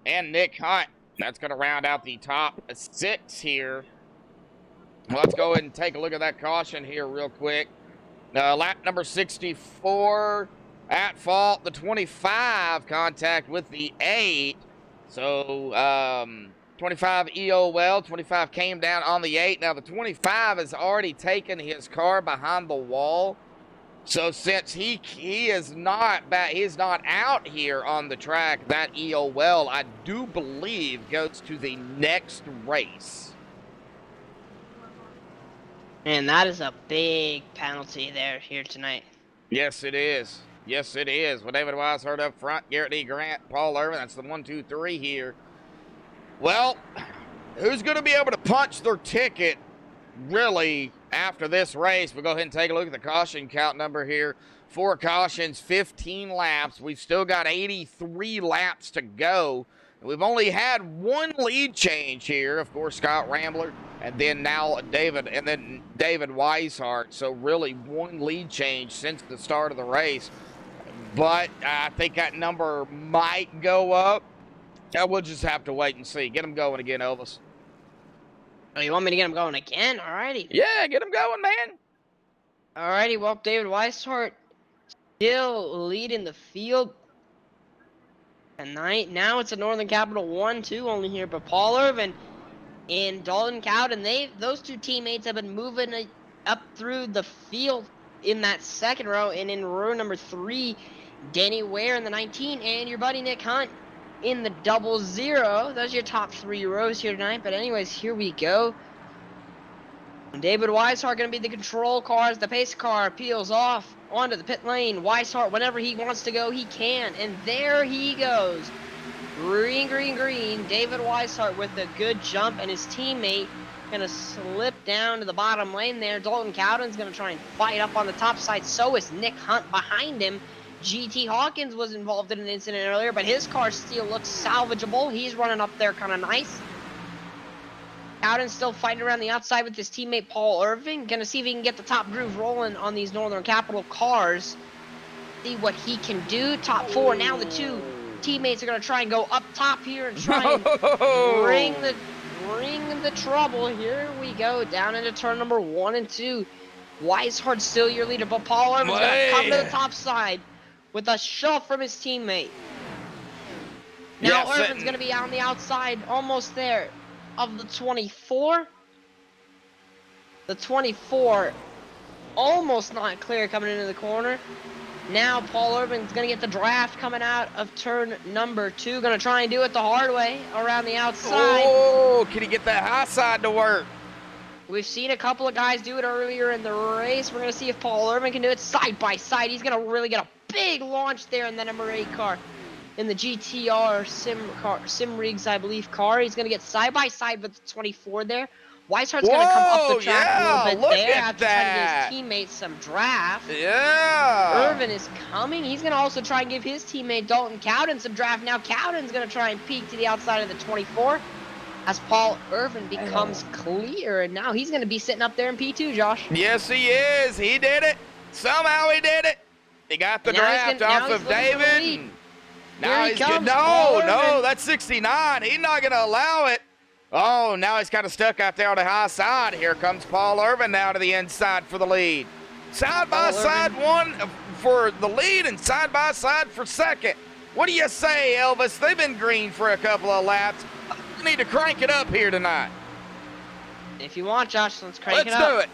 A: and Nick Hunt. That's going to round out the top 6 here. Let's go ahead and take a look at that caution here real quick. Lap number 64 at fault. The 25 contact with the 8. So 25 EO well. 25 came down on the 8. Now the 25 has already taken his car behind the wall. So since he is not back, he's not out here on the track, that EO well, I do believe, goes to the next race.
B: And that is a big penalty here tonight.
A: Yes, it is. Yes, it is. With David Weishart up front, Garrett D. Grant, Paul Irvin, that's the 1, 2, 3 here. Well, who's going to be able to punch their ticket, really, after this race? We'll go ahead and take a look at the caution count number here. 4 cautions, 15 laps. We've still got 83 laps to go. We've only had 1 lead change here. Of course, Scott Rambler, and then now David Weishart. So really 1 lead change since the start of the race. But I think that number might go up. We'll just have to wait and see. Get them going again, Elvis.
B: Oh, you want me to get him going again? Alrighty.
A: Yeah, get them going, man.
B: Alrighty, well, David Weishart still leading the field tonight. Now it's a Northern Capital 1-2 only here, but Paul Irvin and Dalton Cowden, those 2 teammates have been moving up through the field in that second row, and in row number 3, Danny Ware in the 19 and your buddy Nick Hunt in the 00. Those are your top 3 rows here tonight. But anyways, here we go. David Weishart going to be the control car as the pace car peels off onto the pit lane. Weishart, whenever he wants to go, he can. And there he goes. Green, green, green. David Weishart with a good jump, and his teammate Gonna slip down to the bottom lane there. Dalton Cowden's gonna try and fight up on the top side. So is Nick Hunt behind him. GT Hawkins was involved in an incident earlier, but his car still looks salvageable. He's running up there kind of nice. Cowden's still fighting around the outside with his teammate Paul Irving. Gonna see if he can get the top groove rolling on these Northern Capital cars. See what he can do. Top 4. Now the 2 teammates are gonna try and go up top here and try and bring the trouble. Here we go, down into turn number 1 and 2. Weishart still your leader, but Paul Irvin's gonna come to the top side with a shove from his teammate. Now Irvin's gonna be on the outside, almost there, of the 24. The 24, almost not clear coming into the corner. Now Paul Irvin's gonna get the draft coming out of turn number 2. Gonna try and do it the hard way around the outside.
A: Oh, can he get that high side to work?
B: We've seen a couple of guys do it earlier in the race. We're gonna see if Paul Irvin can do it side by side. He's gonna really get a big launch there in the number 8 car, in the GTR Sim Rigs, I believe, car. He's gonna get side by side with the 24 there. Weishart's gonna come up the track a little bit there after trying to give his teammates some draft.
A: Yeah.
B: Irvin is coming. He's gonna also try and give his teammate Dalton Cowden some draft. Now Cowden's gonna try and peek to the outside of the 24 as Paul Irvin becomes clear, and now he's gonna be sitting up there in P2, Josh.
A: Yes, he is. He did it. Somehow he did it. He got the draft off of David. Now he's good. No, that's 69. He's not gonna allow it. Oh, now he's kind of stuck out there on the high side. Here comes Paul Irvin now to the inside for the lead. Side by side one for the lead and side by side for second. What do you say, Elvis? They've been green for a couple of laps. We need to crank it up here tonight.
B: If you want, Josh, let's crank it up.
A: Let's do it.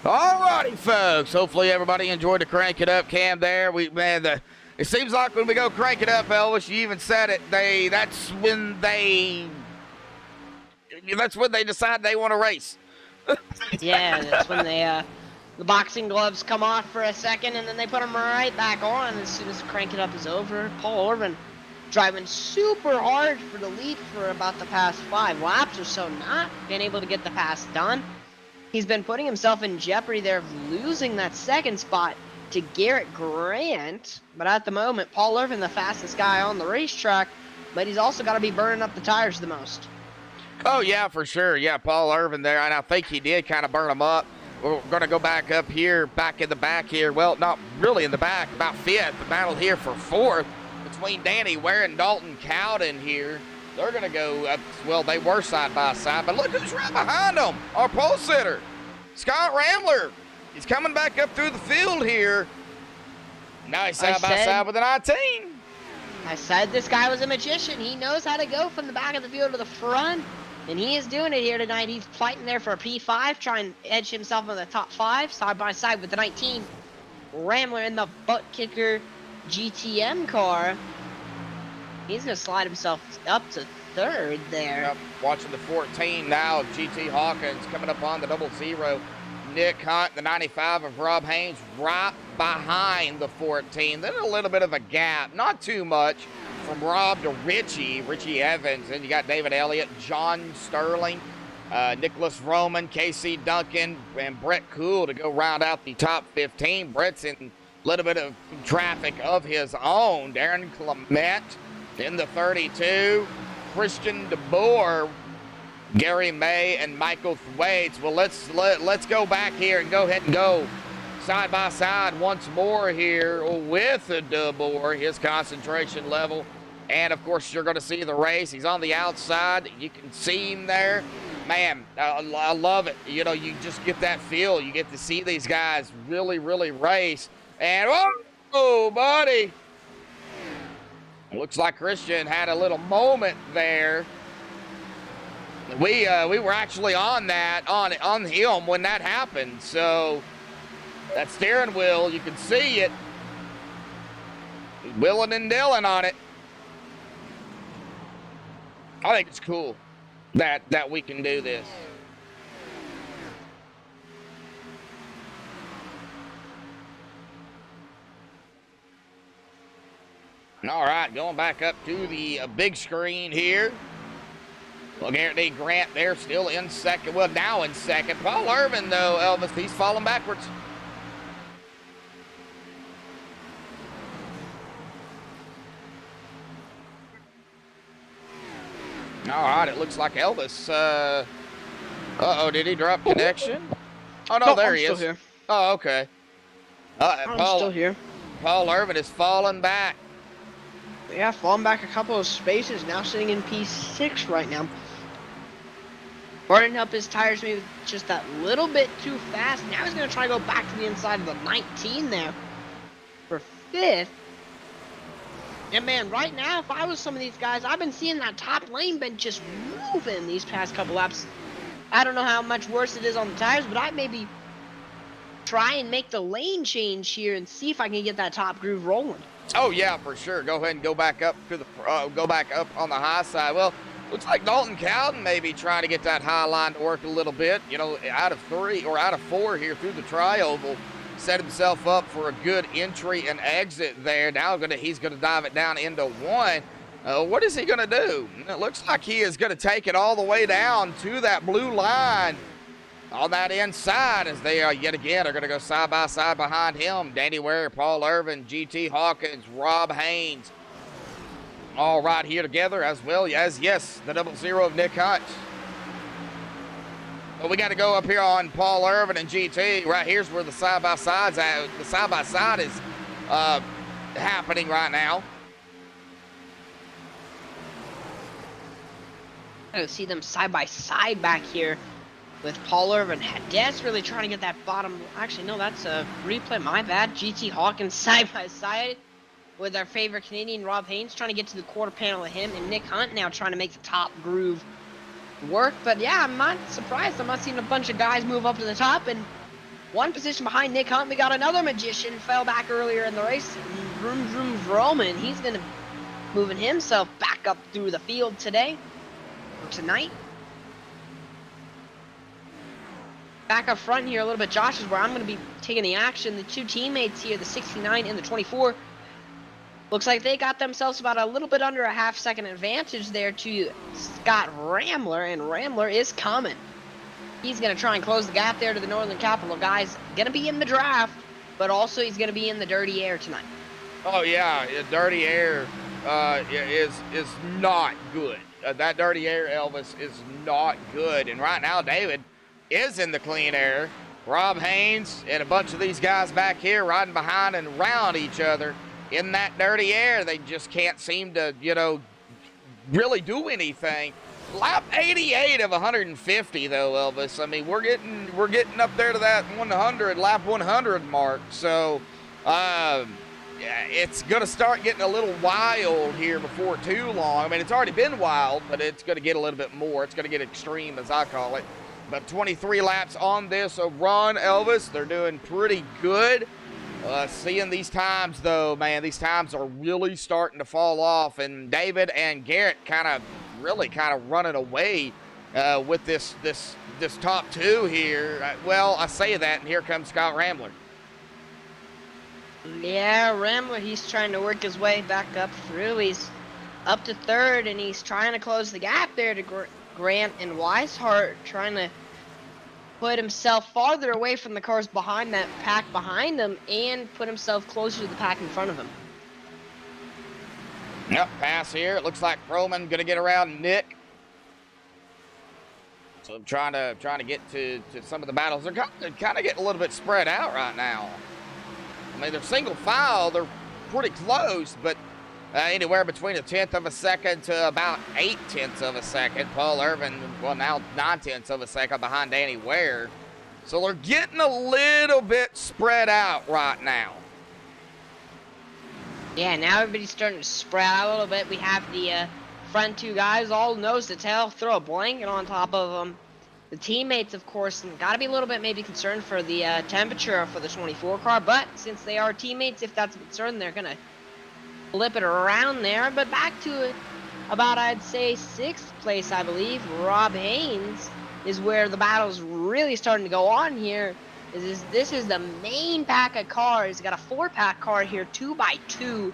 A: Alrighty, folks. Hopefully everybody enjoyed the Crank It Up cam there. It seems like when we go crank it up, Elvis, you even said it, that's when they decide they want to race.
B: Yeah, that's when they the boxing gloves come off for a second and then they put them right back on as soon as Crank It Up is over. Paul Irvin driving super hard for the lead for about the past 5 laps or so, not being able to get the pass done. He's been putting himself in jeopardy there of losing that second spot to Garrett Grant. But at the moment, Paul Irvin, the fastest guy on the racetrack, but he's also got to be burning up the tires the most.
A: Oh, yeah, for sure. Yeah, Paul Irvin there, and I think he did kind of burn them up. We're going to go back up here, back in the back here. Well, not really in the back, about 5th. The battle here for 4th between Danny Ware and Dalton Cowden here. They're going to go up, well, they were side by side, but look who's right behind them, our pole sitter. Scott Rambler. He's coming back up through the field here. Now he's side by side with the 19.
B: I said this guy was a magician. He knows how to go from the back of the field to the front, and he is doing it here tonight. He's fighting there for a P5, trying to edge himself in the top 5, side by side with the 19. Rambler in the butt kicker GTM car. He's going to slide himself up to 3rd there.
A: Yep. Watching the 14 now of GT Hawkins coming up on the 00. Nick Hunt, the 95 of Rob Haynes, right behind the 14. Then a little bit of a gap, not too much, from Rob to Richie Evans. Then you got David Elliott, John Sterling, Nicholas Roman, Casey Duncan, and Brett Cool to go round out the top 15. Brett's in a little bit of traffic of his own. Darren Clement in the 32. Christian DeBoer, Gary May, and Michael Thwaites. Well, let's go back here and go ahead and go side by side once more here with DeBoer, his concentration level. And, of course, you're going to see the race. He's on the outside. You can see him there. Man, I love it. You know, you just get that feel. You get to see these guys really, really race. And, oh, buddy. Looks like Christian had a little moment there. We were actually on him when that happened. So that steering wheel, you can see it. He's willing and dealing on it. I think it's cool that we can do this. All right, going back up to the big screen here. Well, Garrett Grant there still in second. Well, now in second. Paul Irvin, though, Elvis, he's falling backwards. All right, it looks like Elvis. Uh-oh, did he drop connection? Oh, no, there he is.
B: I'm still here.
A: Oh, okay.
B: I'm still here.
A: Paul Irvin is falling back.
B: Yeah, falling back a couple of spaces. Now sitting in P6 right now. Burning up his tires maybe just that little bit too fast. Now he's going to try to go back to the inside of the 19 there for 5th. And man, right now, if I was some of these guys, I've been seeing that top lane been just moving these past couple laps. I don't know how much worse it is on the tires, but I maybe try and make the lane change here and see if I can get that top groove rolling.
A: Oh yeah, for sure. Go ahead and go back up to the go back up on the high side. Well, looks like Dalton Cowden maybe trying to get that high line to work a little bit. You know, out of 4 here through the tri-oval, set himself up for a good entry and exit there. Now he's gonna dive it down into 1. What is he gonna do? It looks like he is gonna take it all the way down to that blue line on that inside, as they yet again are going to go side by side behind him. Danny Ware, Paul Irvin, GT Hawkins, Rob Haynes, all right here together, as well as, yes, the 00 of Nick Hunt. But we got to go up here on Paul Irvin and GT. Right here's where the side by side's at. The side by side is happening right now.
B: I see them side by side back here with Paul Irvin. Desperately trying to get that bottom. Actually, no, that's a replay. My bad. GT Hawkins side by side with our favorite Canadian Rob Haynes trying to get to the quarter panel of him, and Nick Hunt now trying to make the top groove work. But yeah, I'm not surprised. I'm not seeing a bunch of guys move up to the top, and one position behind Nick Hunt, we got another magician fell back earlier in the race. Roman, he's gonna moving himself back up through the field today or tonight. Back up front here a little bit, Josh, is where I'm going to be taking the action. The two teammates here, the 69 and the 24, looks like they got themselves about a little bit under a half-second advantage there to Scott Rambler, and Rambler is coming. He's going to try and close the gap there to the Northern Capital guys. Going to be in the draft, but also he's going to be in the dirty air tonight.
A: Oh, yeah, dirty air is not good. That dirty air, Elvis, is not good. And right now, David is in the clean air. Rob Haynes and a bunch of these guys back here riding behind and around each other in that dirty air. They just can't seem to, you know, really do anything. Lap 88 of 150 though, Elvis. I mean, we're getting up there to that 100 lap 100 mark. So, yeah, it's gonna start getting a little wild here before too long. I mean, it's already been wild, but it's gonna get a little bit more. It's gonna get extreme, as I call it. But 23 laps on this run, Elvis. They're doing pretty good. Seeing these times though, man, these times are really starting to fall off, and David and Garrett really running away with this top two here. Well, I say that, and here comes Scott Rambler.
B: Yeah, Rambler, he's trying to work his way back up through. He's up to third, and he's trying to close the gap there to Grant and Weishart, trying to put himself farther away from the cars behind that pack behind him and put himself closer to the pack in front of him.
A: Yep, pass here. It looks like Roman gonna get around Nick. So I'm trying to get to some of the battles. They're kind of getting a little bit spread out right now. I mean, they're single file. They're pretty close, but anywhere between 1/10 of a second to about 0.8 of a second. Paul Irvin, well, now 0.9 of a second behind Danny Ware. So they're getting a little bit spread out right now.
B: Yeah, now everybody's starting to spread out a little bit. We have the front two guys all nose to tail, throw a blanket on top of them. The teammates, of course, got to be a little bit maybe concerned for the temperature for the 24 car, but since they are teammates, if that's a concern, they're going to flip it around there. But back to it, about, I'd say, 6th place, I believe. Rob Haynes is where the battle's really starting to go on here. This is the main pack of cars. Got a 4-pack car here, 2x2.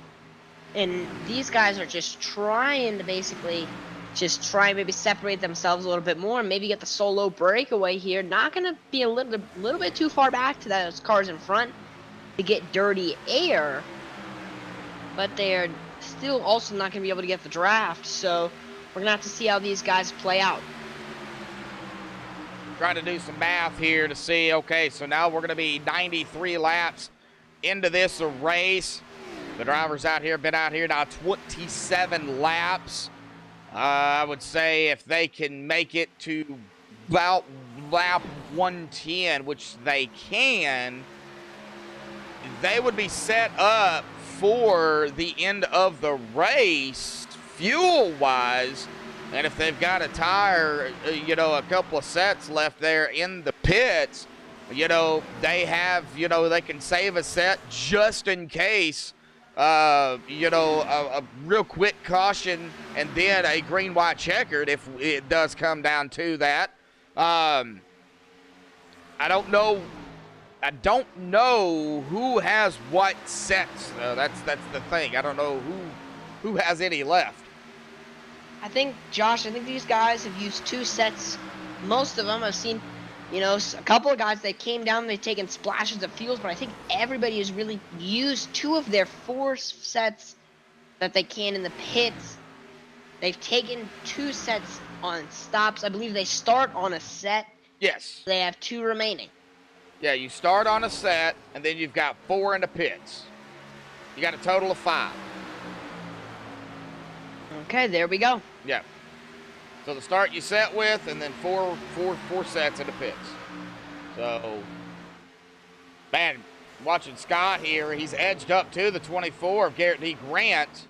B: And these guys are just trying to basically try and maybe separate themselves a little bit more and maybe get the solo breakaway here. Not going to be a little bit too far back to those cars in front to get dirty air. But they're still also not going to be able to get the draft. So we're going to have to see how these guys play out.
A: Trying to do some math here to see, okay, so now we're going to be 93 laps into this race. The drivers out here have been out here now 27 laps. I would say if they can make it to about lap 110, which they can, they would be set up for the end of the race fuel-wise. And if they've got a tire, a couple of sets left there in the pits, they have, they can save a set just in case, a real quick caution and then a green-white checkered if it does come down to that. I don't know who has what sets, though. That's the thing. I don't know who has any left.
B: I think, Josh, these guys have used 2 sets. Most of them I've seen, a couple of guys that came down, they've taken splashes of fuels, but I think everybody has really used 2 of their 4 sets that they can in the pits. They've taken 2 sets on stops. I believe they start on a set.
A: Yes.
B: They have 2 remaining.
A: Yeah, you start on a set, and then you've got 4 in the pits. You got a total of 5.
B: Okay, there we go.
A: Yeah. So the start you set with, and then four sets in the pits. So, man, watching Scott here, he's edged up to the 24 of Garrett D. Grant.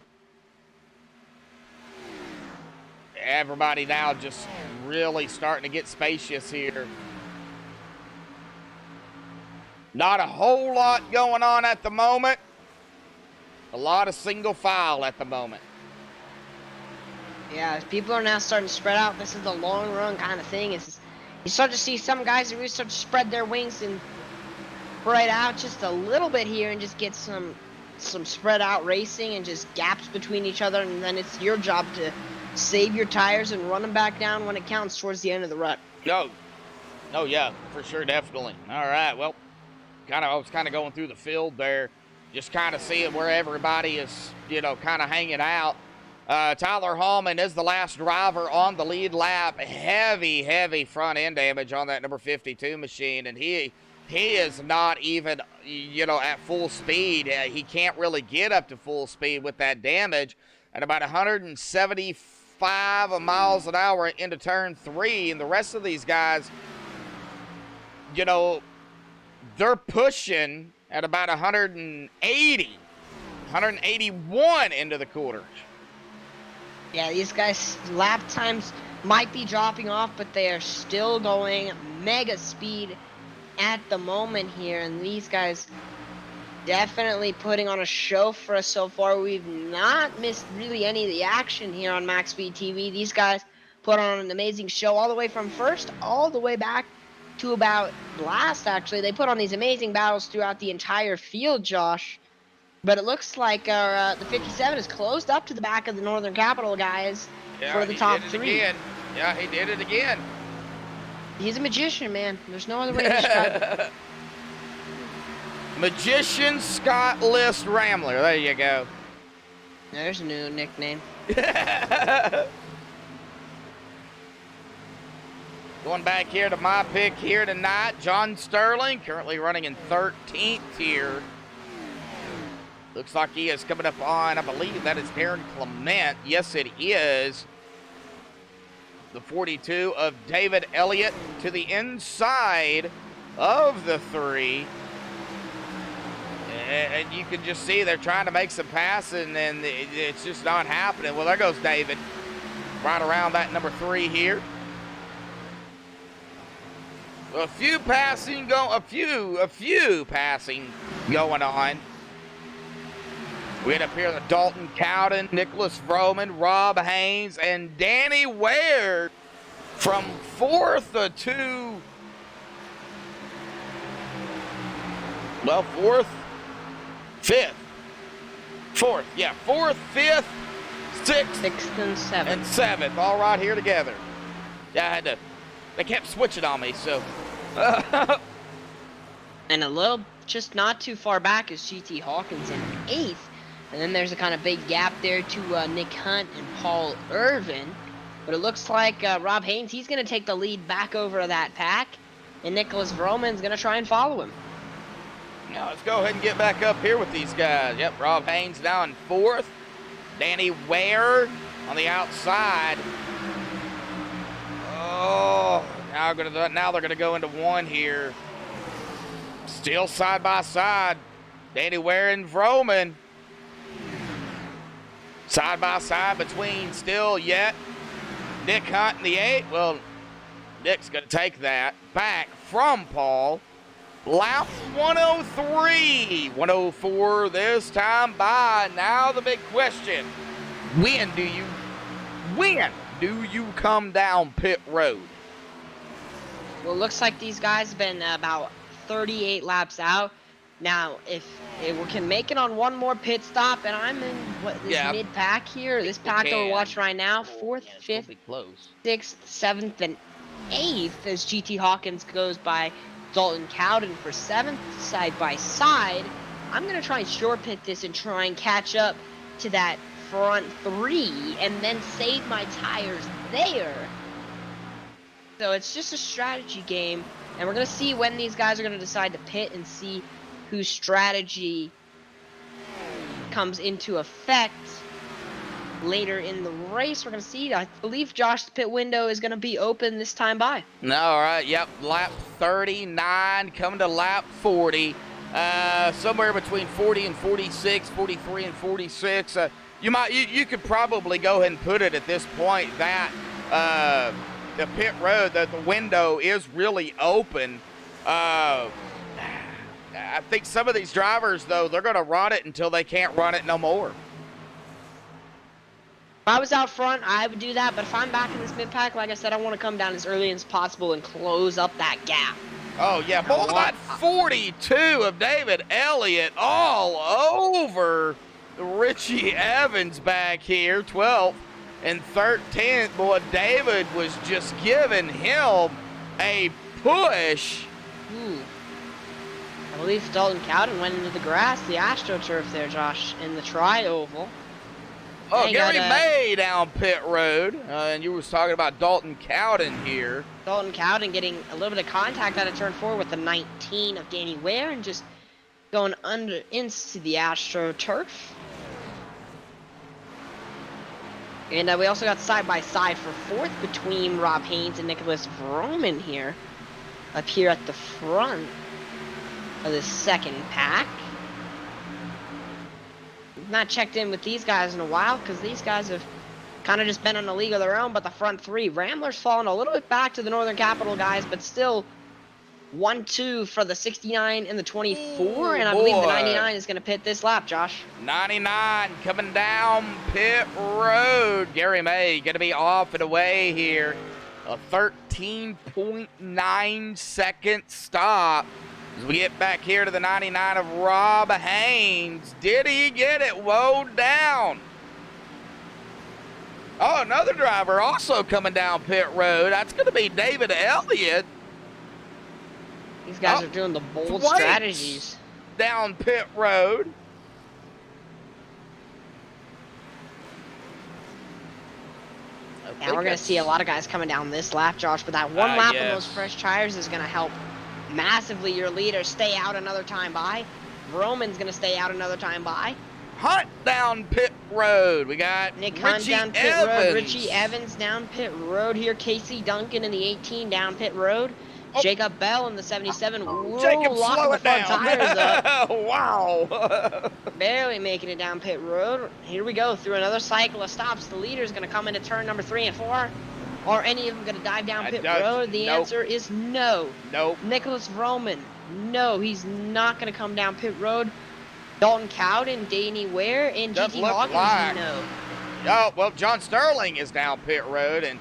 A: Everybody now just really starting to get spacious here. Not a whole lot going on at the moment. A lot of single file at the moment.
B: Yeah, people are now starting to spread out. This is the long run kind of thing. You start to see some guys that really start to spread their wings and spread out just a little bit here and just get some spread out racing and just gaps between each other. And then it's your job to save your tires and run them back down when it counts towards the end of the rut.
A: No, yeah, for sure, definitely. All right, well, I was kind of going through the field there, just kind of seeing where everybody is, kind of hanging out. Tyler Hallman is the last driver on the lead lap. Heavy front end damage on that number 52 machine, and he is not even, at full speed. He can't really get up to full speed with that damage. At about 170 5 miles an hour into turn 3, and the rest of these guys, you know, they're pushing at about 181 into the quarters.
B: Yeah, these guys' lap times might be dropping off, but they are still going mega speed at the moment here, and these guys definitely putting on a show for us so far. We've not missed really any of the action here on MaxspeedTV. These guys put on an amazing show all the way from first all the way back to about last, actually. They put on these amazing battles throughout the entire field, Josh. But it looks like the 57 is closed up to the back of the Northern Capital guys for the top 3.
A: Again. Yeah, he did it again.
B: He's a magician, man. There's no other way to describe it.
A: Magician Scott List Rambler. There you go.
B: There's a new nickname.
A: Going back here to my pick here tonight, John Sterling, currently running in 13th here. Looks like he is coming up on, I believe that is Aaron Clement. Yes, it is. The 42 of David Elliott to the inside of the 3. And you can just see they're trying to make some passing, and it's just not happening. Well, there goes David, right around that number 3 here. A few passing passing going on. We had up here the Dalton Cowden, Nicholas Vroman, Rob Haynes, and Danny Ware from 4th to, well, 4th, 5th, 4th, yeah, 4th, 5th, 6th,
B: and 7th.
A: And 7th, all right here together. Yeah, I had to, they kept switching on me, so.
B: And a little, just not too far back is GT Hawkins in 8th. And then there's a kind of big gap there to Nick Hunt and Paul Irvin. But it looks like Rob Haynes, he's going to take the lead back over that pack. And Nicholas Vroman's going to try and follow him.
A: Now let's go ahead and get back up here with these guys. Yep, Rob Haynes now in 4th. Danny Ware on the outside. Oh, now they're gonna go into 1 here. Still side by side. Danny Ware and Vroman. Side by side between still yet Nick Hunt in the 8. Well, Nick's gonna take that back from Paul. Lap 103, 104 this time by. Now the big question, when do you come down pit road?
B: Well, it looks like these guys have been about 38 laps out. Now, if we can make it on one more pit stop, and I'm in mid-pack here, this pack that we're watching right now, 4th, 5th, 6th, 7th, and 8th, as GT Hawkins goes by Dalton Cowden for 7th side by side. I'm going to try and short pit this and try and catch up to that front 3 and then save my tires there. So it's just a strategy game, and we're going to see when these guys are going to decide to pit and see whose strategy comes into effect later in the race. We're going to see. I believe Josh's pit window is going to be open this time by.
A: All right, yep, lap 39 coming to lap 40. Somewhere between 40 and 46, 43 and 46. You could probably go ahead and put it at this point that the pit road, that the window is really open. I think some of these drivers, though, they're going to run it until they can't run it no more.
B: If I was out front, I would do that, but if I'm back in this mid-pack, like I said, I want to come down as early as possible and close up that gap.
A: Oh, yeah, boy, that 42 of David Elliott all over Richie Evans back here, 12th and 13th. Boy, David was just giving him a push.
B: I believe Dalton Cowden went into the grass, the AstroTurf there, Josh, in the tri-oval.
A: Oh, Gary May down pit road, and you was talking about Dalton Cowden here.
B: Dalton Cowden getting a little bit of contact out of turn 4 with the 19 of Danny Ware and just going into the AstroTurf. And we also got side-by-side for fourth between Rob Haynes and Nicholas Vroman here. Up here at the front of the second pack. Not checked in with these guys in a while because these guys have kind of just been on a league of their own, but the front three. Rambler's fallen a little bit back to the Northern Capital guys, but still 1-2 for the 69 and the 24, and I believe the 99 is going to pit this lap, Josh.
A: 99 coming down pit road. Gary May going to be off and away here. A 13.9 second stop. As we get back here to the 99 of Rob Haynes. Did he get it woed down? Oh, another driver also coming down pit road. That's going to be David Elliott.
B: These guys are doing the bold
A: Thwaites
B: strategies.
A: Down pit road.
B: Now we're going to see a lot of guys coming down this lap, Josh, but that one lap on those fresh tires is going to help massively your leader stay out another time by. Roman's going to stay out another time by.
A: Hunt down pit road. We got
B: Nick Hunt down pit road. Richie Evans down pit road here. Casey Duncan in the 18 down pit road. Jacob Bell in the 77. Whoa,
A: Jacob,
B: locking
A: slow
B: the
A: it
B: front
A: down.
B: tires up.
A: Wow.
B: Barely making it down pit road. Here we go through another cycle of stops. The leader's going to come into turn number 3 and 4. Are any of them going to dive down pit road? The answer is no.
A: Nope.
B: Nicholas Vroman, no, he's not going to come down pit road. Dalton Cowden, Danny Ware, and GT Hawkins, no.
A: Oh, well, John Sterling is down pit road, and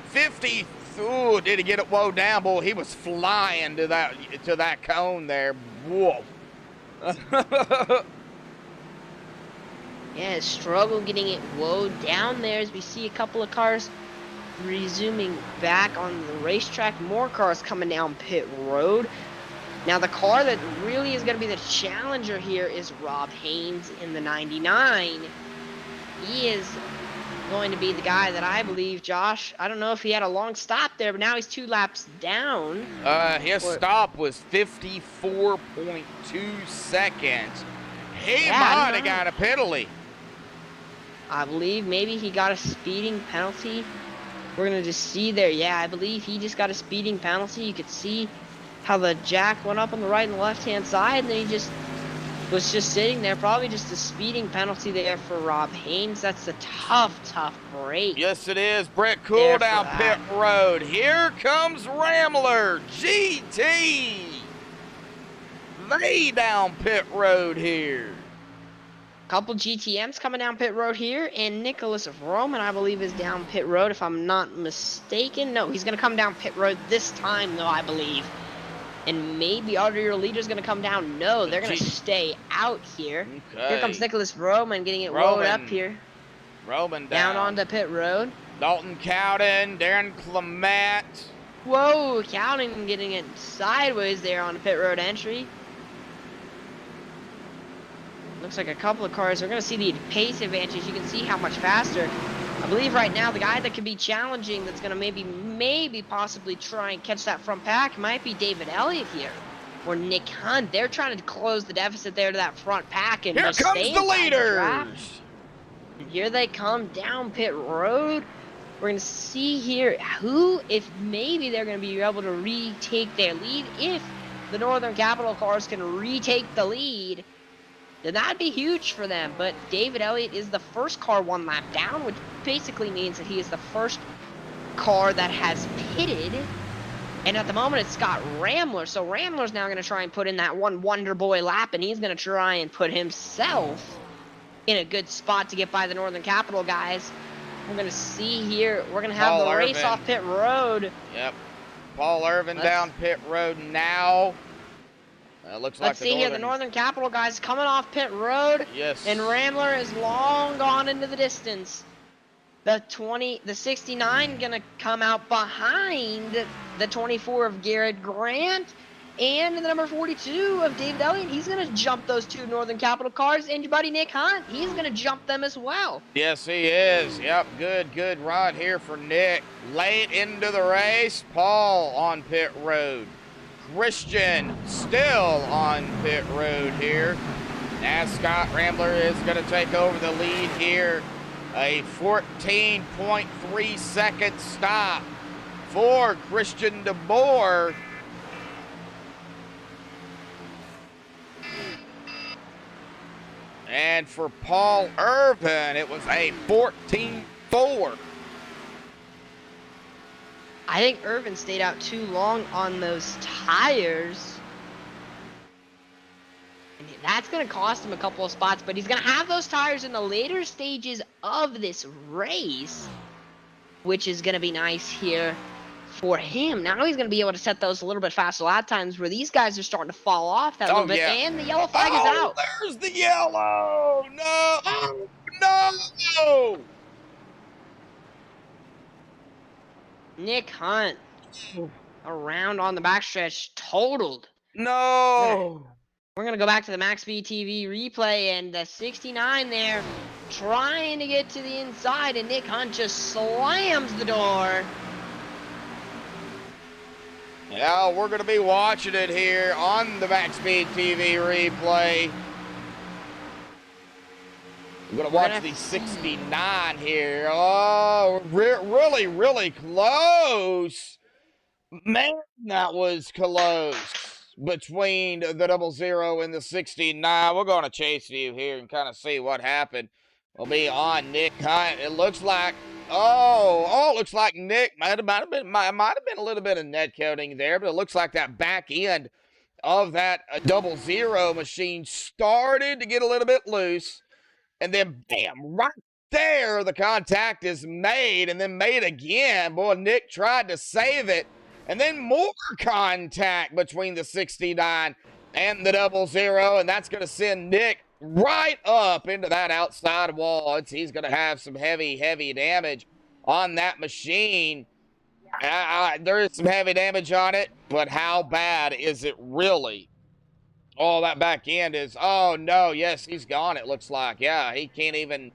A: 50. Ooh, did he get it woe down? Boy, he was flying to that cone there. Whoa.
B: Yeah, struggle getting it woed down there as we see a couple of cars resuming back on the racetrack. More cars coming down pit road. Now the car that really is going to be the challenger here is Rob Haynes in the 99. He is going to be the guy that I believe, Josh, I don't know if he had a long stop there, but now he's 2 laps down.
A: His stop was 54.2 seconds. He might have got a penalty.
B: I believe maybe he got a speeding penalty. We're going to just see there. Yeah, I believe he just got a speeding penalty. You could see how the jack went up on the right and left-hand side, and then he just was just sitting there. Probably just a speeding penalty there for Rob Haynes. That's a tough break.
A: Yes, it is. Brett Cool down pit road. Here comes Rambler GT. They down pit road here.
B: Couple GTMs coming down pit road here, and Nicholas Vroman, I believe, is down pit road, if I'm not mistaken. No, he's going to come down pit road this time, though, I believe. And maybe are your leader's going to come down? No, they're going to stay out here.
A: Okay.
B: Here comes Nicholas Vroman getting it rolled up here.
A: Roman
B: down onto pit road.
A: Dalton Cowden, Darren Clement.
B: Whoa, Cowden getting it sideways there on the pit road entry. Looks like a couple of cars. We're going to see the pace advantage. You can see how much faster. I believe right now the guy that could be challenging, that's going to maybe possibly try and catch that front pack, might be David Elliott here. Or Nick Hunt. They're trying to close the deficit there to that front pack. And
A: here comes the leaders.
B: And here they come down pit road. We're going to see here who, if maybe they're going to be able to retake their lead. If the Northern Capital cars can retake the lead, then that'd be huge for them. But David Elliott is the first car 1 lap down, which basically means that he is the first car that has pitted. And at the moment, it's Scott Rambler. So Rambler's now going to try and put in that one Wonder Boy lap, and he's going to try and put himself in a good spot to get by the Northern Capital guys. We're going to see here. We're going to have the race off pit road.
A: Yep. Paul Irvin down pit road now. Looks like
B: Let's see here, the Northern Capital guys coming off pit road.
A: Yes.
B: And Rambler is long gone into the distance. The 69 gonna come out behind the 24 of Garrett Grant and the number 42 of David Elliott. He's gonna jump those 2 Northern Capital cars, and your buddy Nick Hunt, he's gonna jump them as well.
A: Yes, he is. Yep, good run here for Nick. Late into the race, Paul on pit road. Christian still on pit road here. As Scott Rambler is going to take over the lead here A 14.3 second stop for Christian DeBoer. And for Paul Irvin, it was a 14.4.
B: I think Irvin stayed out too long on those tires. And that's going to cost him a couple of spots, but he's going to have those tires in the later stages of this race, which is going to be nice here for him. Now he's going to be able to set those a little bit faster lap times where these guys are starting to fall off that little bit.
A: Yeah.
B: And the yellow flag is out.
A: There's the yellow. No. No.
B: Nick Hunt around on the backstretch, totaled.
A: No.
B: We're going to go back to the MaxspeedTV replay, and the 69 there trying to get to the inside, and Nick Hunt just slams the door.
A: Yeah, we're going to be watching it here on the MaxspeedTV replay. We're going to watch the 69 here. Oh, really, really close. Man, that was close between the 00 and the 69. We're going to chase you here and kind of see what happened. We'll be on Nick Hunt. It looks like, it looks like Nick might have been a little bit of net coating there, but it looks like that back end of that 00 machine started to get a little bit loose. And then, bam, right there, the contact is made and then made again. Boy, Nick tried to save it. And then more contact between the 69 and the 00. And that's going to send Nick right up into that outside wall. He's going to have some heavy, heavy damage on that machine. There is some heavy damage on it, but how bad is it really? Oh, that back end is, oh no, yes, he's gone, it looks like. Yeah, he can't even.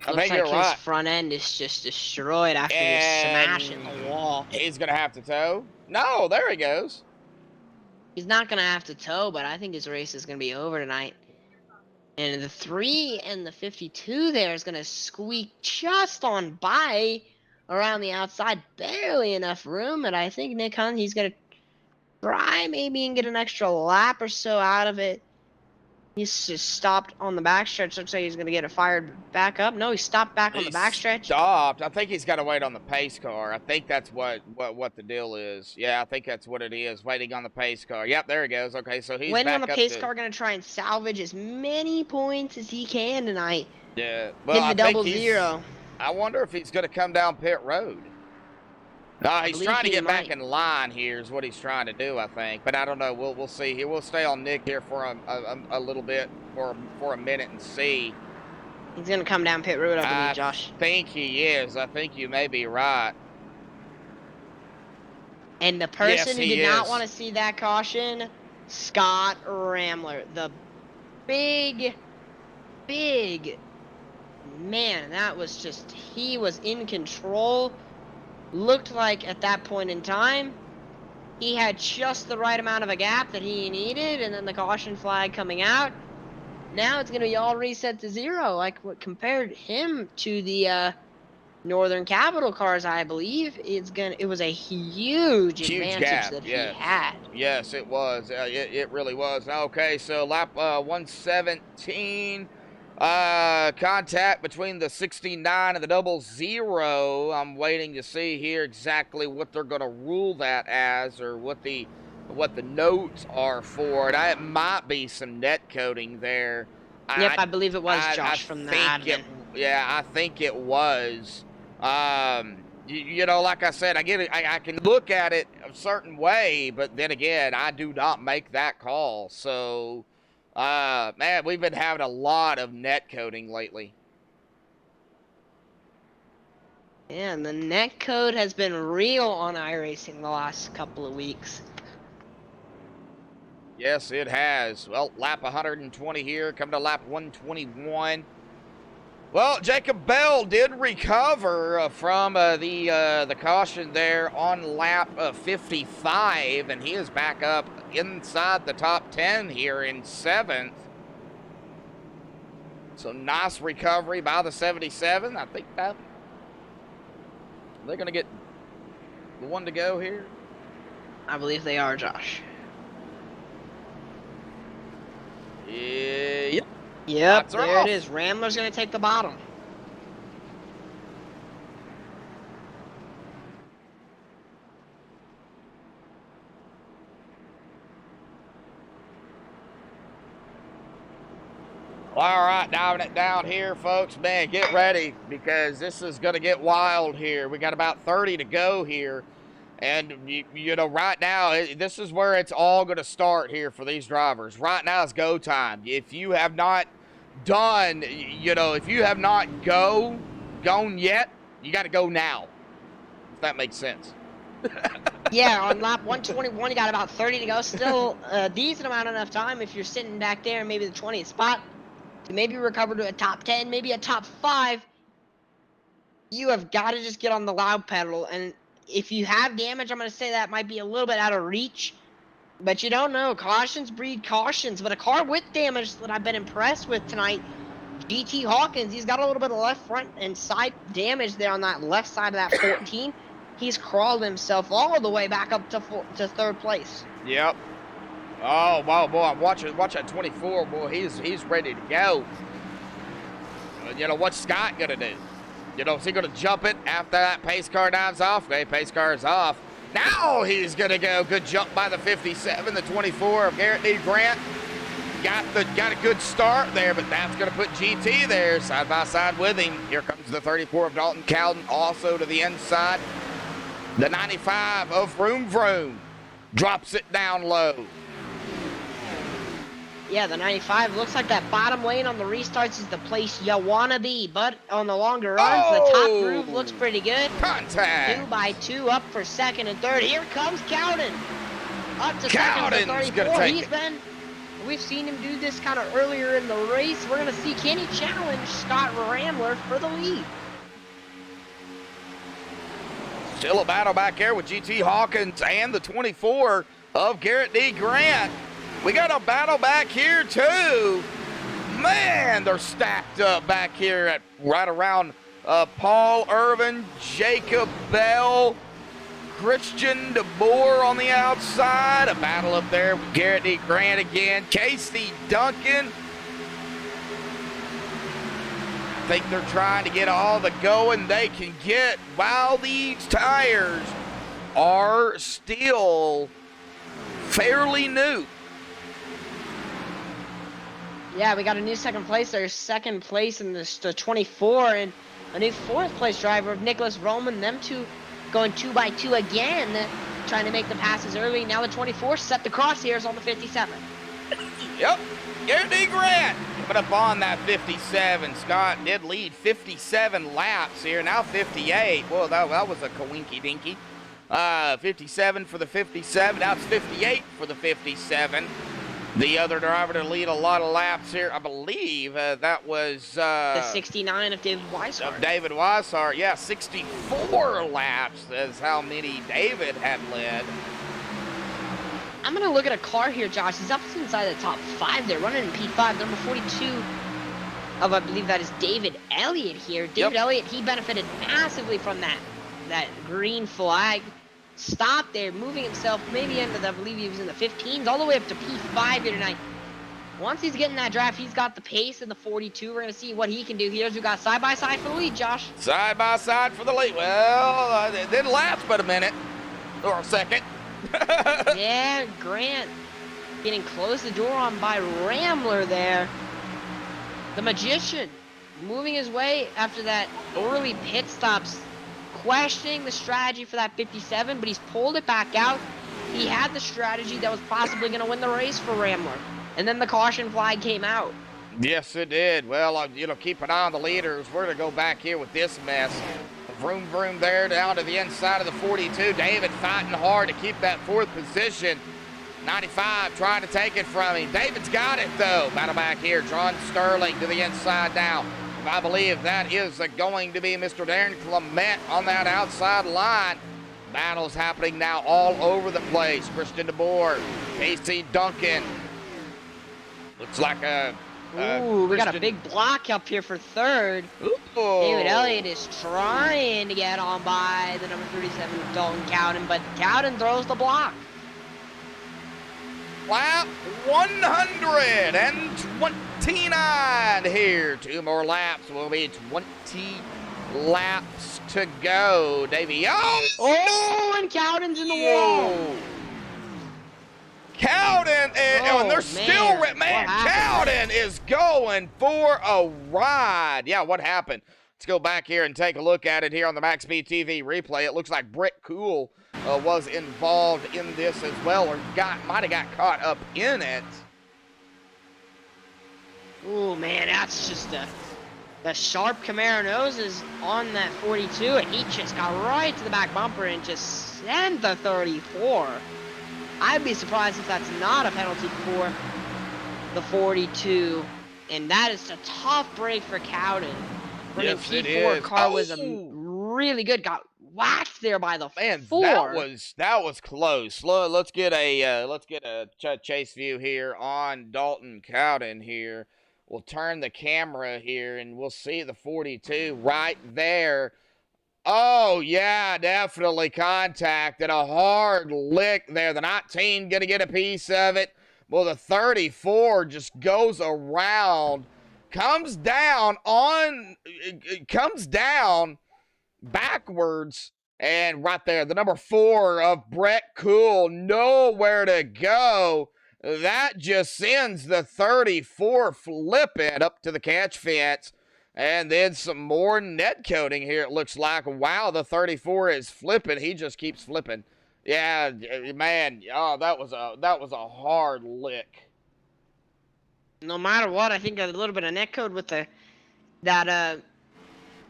B: Looks like his front end is just destroyed after just smashing the wall.
A: He's going to have to tow. No, there he goes.
B: He's not going to have to tow, but I think his race is going to be over tonight. And the 3 and the 52 there is going to squeak just on by around the outside. Barely enough room, and I think Nick Hunt, he's going to try maybe and get an extra lap or so out of it. He's just stopped on the backstretch. Looks like he's going to get it fired back up. No, he stopped back on the backstretch.
A: Stopped. I think he's got to wait on the pace car. I think that's what the deal is. Yeah, I think that's what it is. Waiting on the pace car. Yep, there he goes. Okay, so he's
B: waiting
A: back
B: on the
A: up
B: pace
A: to...
B: car, going to try and salvage as many points as he can tonight.
A: Yeah, well,
B: in the 00.
A: I wonder if he's going to come down pit road. He's trying to get back in line here is what he's trying to do, I think. But I don't know. We'll see here. We'll stay on Nick here for a little bit, for a minute and see.
B: He's going to come down pit road, I believe, Josh.
A: I think he is. I think you may be right.
B: And the person who did not want to see that caution, Scott Ramler. The big man, that was just, he was in control. Looked like at that point in time, he had just the right amount of a gap that he needed, and then the caution flag coming out. Now it's going to be all reset to 0, like what compared him to the Northern Capital cars, I believe. It was a huge advantage
A: gap
B: that he had.
A: Yes, it was. It really was. Okay, so lap 117. Contact between the 69 and the 00. I'm waiting to see here exactly what they're going to rule that as, or what the notes are for it. It might be some net coding there.
B: Yep, I believe it was Josh from the admin.
A: I think it was. You know, like I said, I can look at it a certain way, but then again, I do not make that call. So. Man, we've been having a lot of net coding lately.
B: Yeah, and the net code has been real on iRacing the last couple of weeks.
A: Yes, it has. Well, lap 120 here, come to lap 121. Well, Jacob Bell did recover from the caution there on lap 55, and he is back up inside the top 10 here in 7th. So nice recovery by the 77. I think that they're going to get the one to go here.
B: I believe they are, Josh.
A: Yep.
B: Yep,
A: Lights are
B: there
A: off.
B: it is. Rambler's going to take the bottom.
A: All right, diving it down here, folks. Man, get ready because this is going to get wild here. We got about 30 to go here. And, you know, right now, this is where it's all going to start here for these drivers. Right now is go time. If you have not done, you know, if you have not gone yet, you got to go now. If that makes sense.
B: Yeah, on lap 121, you got about 30 to go. Still a decent amount enough time if you're sitting back there in maybe the 20th spot to maybe recover to a top 10, maybe a top 5. You have got to just get on the loud pedal. And if you have damage, I'm going to say that might be a little bit out of reach. But you don't know. Cautions breed cautions. But a car with damage that I've been impressed with tonight, GT Hawkins, he's got a little bit of left front and side damage there on that left side of that 14. He's crawled himself all the way back up to 3rd place.
A: Yep. Oh, wow, boy, watch that 24, boy. He's ready to go. You know, what's Scott going to do? You know, is he going to jump it after that pace car dives off? Okay, pace car is off. Now he's going to go. Good jump by the 57, the 24 of Garrett D. Grant. Got a good start there, but that's going to put GT there side by side with him. Here comes the 34 of Dalton Cowden also to the inside. The 95 of Vroom Vroom drops it down low.
B: Yeah, the 95 looks like that bottom lane on the restarts is the place you want to be. But on the longer runs, the top groove looks pretty good.
A: Contact.
B: 2 by 2 up for 2nd and 3rd. Here comes Cowden. Up to 2nd
A: Cowden's
B: to
A: gonna
B: 34.
A: take
B: We've seen him do this kind of earlier in the race. We're going to see Kenny challenge Scott Rambler for the lead.
A: Still a battle back there with GT Hawkins and the 24 of Garrett D. Grant. We got a battle back here, too. Man, they're stacked up back here at right around Paul Irvin, Jacob Bell, Christian DeBoer on the outside. A battle up there with Garrett D. Grant again. Casey Duncan. I think they're trying to get all the going they can get while these tires are still fairly new.
B: Yeah, we got a new 2nd place there. 2nd place in the 24 and a new 4th place driver of Nicholas Roman. Them two going 2 by 2 again, trying to make the passes early. Now the 24 set the crosshairs on the 57.
A: Yep, Garrett D. Grant coming up on that 57. Scott did lead 57 laps here, now 58. Well, that was a coinky-dinky. 57 for the 57, now it's 58 for the 57. The other driver to lead a lot of laps here, I believe that was...
B: the 69 of David Weishart.
A: Of David Weishart, yeah, 64 laps is how many David had led.
B: I'm going to look at a car here, Josh. He's up inside the top 5 there, running in P5, number 42 of, I believe that is David Elliott here. David Elliott, he benefited massively from that green flag. Stop there, moving himself maybe into the, I believe he was in the 15s, all the way up to P5 here tonight. Once he's getting that draft, he's got the pace in the 42. We're going to see what he can do. Here's who got side by side for the lead, Josh.
A: Side by side for the lead. Well, it didn't last but a minute or a second.
B: Yeah, Grant getting closed the door on by Rambler there. The Magician moving his way after that early pit stops, questioning the strategy for that 57, but he's pulled it back out. He had the strategy that was possibly going to win the race for Rambler, and then the caution flag came out.
A: Yes, it did. Well, you know, keep an eye on the leaders. We're going to go back here with this mess. Vroom, vroom there down to the inside of the 42. David fighting hard to keep that 4th position. 95 trying to take it from him. David's got it, though. Battle back here. John Sterling to the inside now. I believe that is going to be Mr. Darren Clement on that outside line. Battles happening now all over the place. Christian DeBoer, Casey Duncan. Looks like
B: Ooh, we got a
A: Christian-
B: big block up here for third.
A: Ooh.
B: David Elliott is trying to get on by the number 37, Dalton Cowden, but Cowden throws the block.
A: Lap 129 here. 2 more laps will be 20 laps to go. Davey,
B: Oh, and Cowden's in the wall.
A: Cowden, and they're still,
B: What happened?
A: Cowden is going for a ride. Yeah, what happened? Let's go back here and take a look at it here on the MaxspeedTV TV replay. It looks like Brett Cool was involved in this as well, or might have got caught up in it.
B: Ooh, man, that's just the sharp Camaro noses on that 42, and he just got right to the back bumper and just sent the 34. I'd be surprised if that's not a penalty for the 42, and that is a tough break for Cowden. Running
A: Yes, it
B: P4
A: is.
B: car was really good. Got whacked there by the
A: Man,
B: 4.
A: that was close. Let's get a chase view here on Dalton Cowden here. We'll turn the camera here and we'll see the 42 right there. Oh, yeah, definitely contacted. A hard lick there. The 19 going to get a piece of it. Well, the 34 just goes around, comes down backwards, and right there, the number 4 of Brett Cool, nowhere to go. That just sends the 34 flipping up to the catch fence. And then some more net coating here, it looks like. Wow, the 34 is flipping. He just keeps flipping. Yeah, man. Oh, that was a hard lick.
B: No matter what, I think a little bit of net code with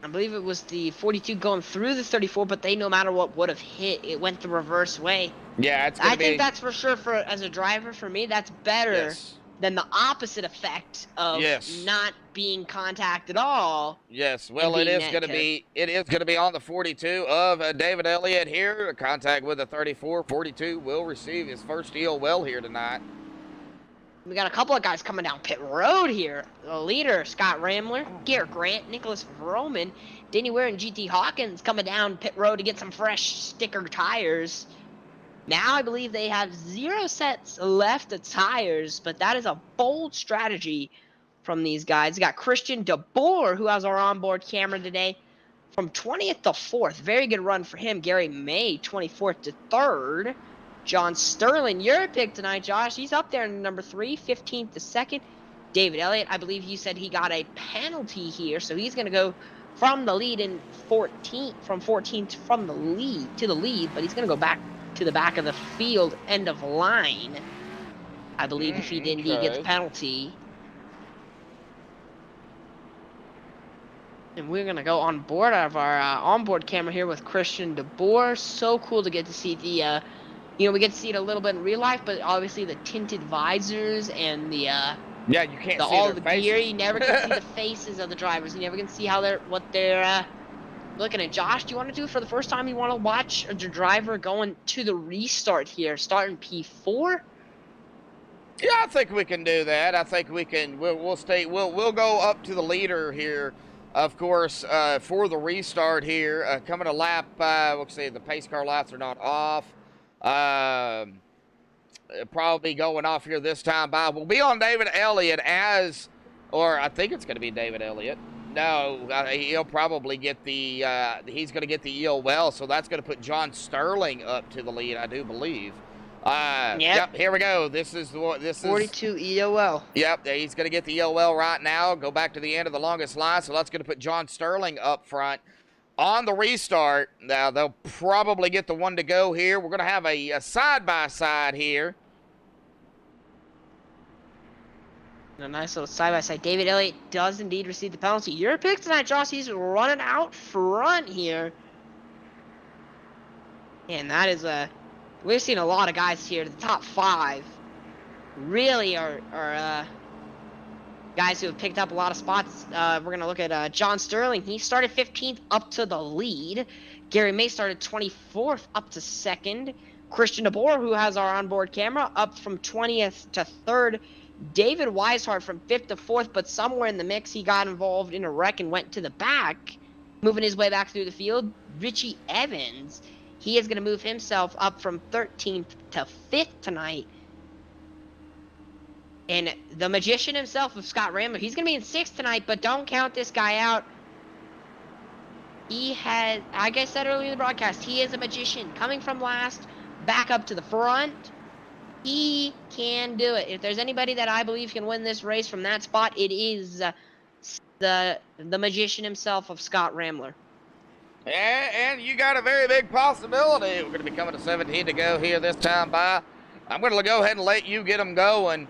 B: I believe it was the 42 going through the 34, but they, no matter what, would have hit. It went the reverse way.
A: Yeah,
B: I think that's for sure, as a driver, for me, that's better than the opposite effect of not being contact at all.
A: Yes, well, it is going to be on the 42 of David Elliott here. Contact with the 34. 42 will receive his first deal well here tonight.
B: We got a couple of guys coming down pit road here. The leader, Scott Ramler, Garrett Grant, Nicholas Roman, Danny Ware, and GT Hawkins coming down pit road to get some fresh sticker tires. Now I believe they have 0 sets left of tires, but that is a bold strategy from these guys. We got Christian DeBoer, who has our onboard camera today, from 20th to 4th. Very good run for him. Gary May, 24th to 3rd. John Sterling, your pick tonight, Josh. He's up there in number 3, 15th to 2nd. David Elliott, I believe you said he got a penalty here, so he's going to go from the lead in 14th, from 14th from the lead to the lead, but he's going to go back to the back of the field, end of line, I believe, if he did indeed get the penalty. And we're gonna go on board out of our onboard camera here with Christian DeBoer. So cool to get to see the, we get to see it a little bit in real life, but obviously the tinted visors and the
A: yeah, you can't see
B: all
A: their
B: the gear. You never can see the faces of the drivers. You never can see how what they're looking at. Josh, do you want to do it for the first time? You want to watch a driver going to the restart here, starting P4?
A: Yeah, I think we can do that. I think we can. We'll go up to the leader here, of course, for the restart here. Coming to lap. Let's see, the pace car lights are not off. Probably going off here this time. We'll be on David Elliott or I think it's going to be David Elliott. No, he'll probably get the, he's going to get the EOL, so that's going to put John Sterling up to the lead, I do believe. Yep, here we go. This is
B: 42 EOL.
A: Yep, he's going to get the EOL right now. Go back to the end of the longest line, so that's going to put John Sterling up front. On the restart, now they'll probably get the one to go here. We're going to have a side-by-side here.
B: A nice little side-by-side. David Elliott does indeed receive the penalty. Your pick tonight, Josh. He's running out front here. And that is we've seen a lot of guys here. The top 5 really are guys who have picked up a lot of spots. We're going to look at John Sterling. He started 15th up to the lead. Gary May started 24th up to 2nd. Christian DeBoer, who has our onboard camera, up from 20th to 3rd. David Weishart from 5th to 4th, but somewhere in the mix he got involved in a wreck and went to the back, moving his way back through the field. Richie Evans, he is going to move himself up from 13th to 5th tonight. And the magician himself of Scott Rambler, he's going to be in 6th tonight, but don't count this guy out. He has, like I said earlier in the broadcast, he is a magician coming from last, back up to the front. He can do it. If there's anybody that I believe can win this race from that spot, it is the magician himself of Scott Rambler.
A: And you got a very big possibility. We're going to be coming to 17 to go here this time by. I'm going to go ahead and let you get them going.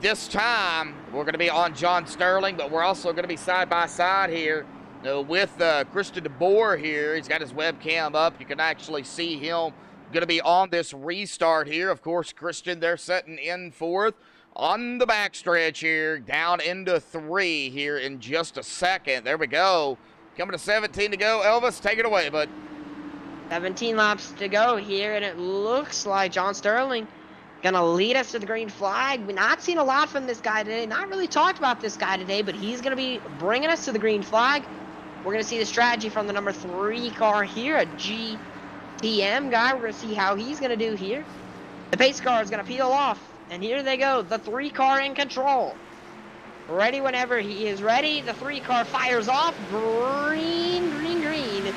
A: This time, we're going to be on John Sterling, but we're also going to be side by side here with Christian DeBoer here. He's got his webcam up. You can actually see him. Going to be on this restart here. Of course, Christian, they're setting in 4th on the backstretch here, down into 3 here in just a second. There we go. Coming to 17 to go. Elvis, take it away, bud.
B: 17 laps to go here, and it looks like John Sterling gonna lead us to the green flag. We've not seen a lot from this guy today. Not really talked about this guy today, but he's gonna be bringing us to the green flag. We're gonna see the strategy from the number 3 car here, a GTM guy. We're gonna see how he's gonna do here. The pace car is gonna peel off, and here they go. The 3 car in control. Ready whenever he is ready. The 3 car fires off. Green, green, green.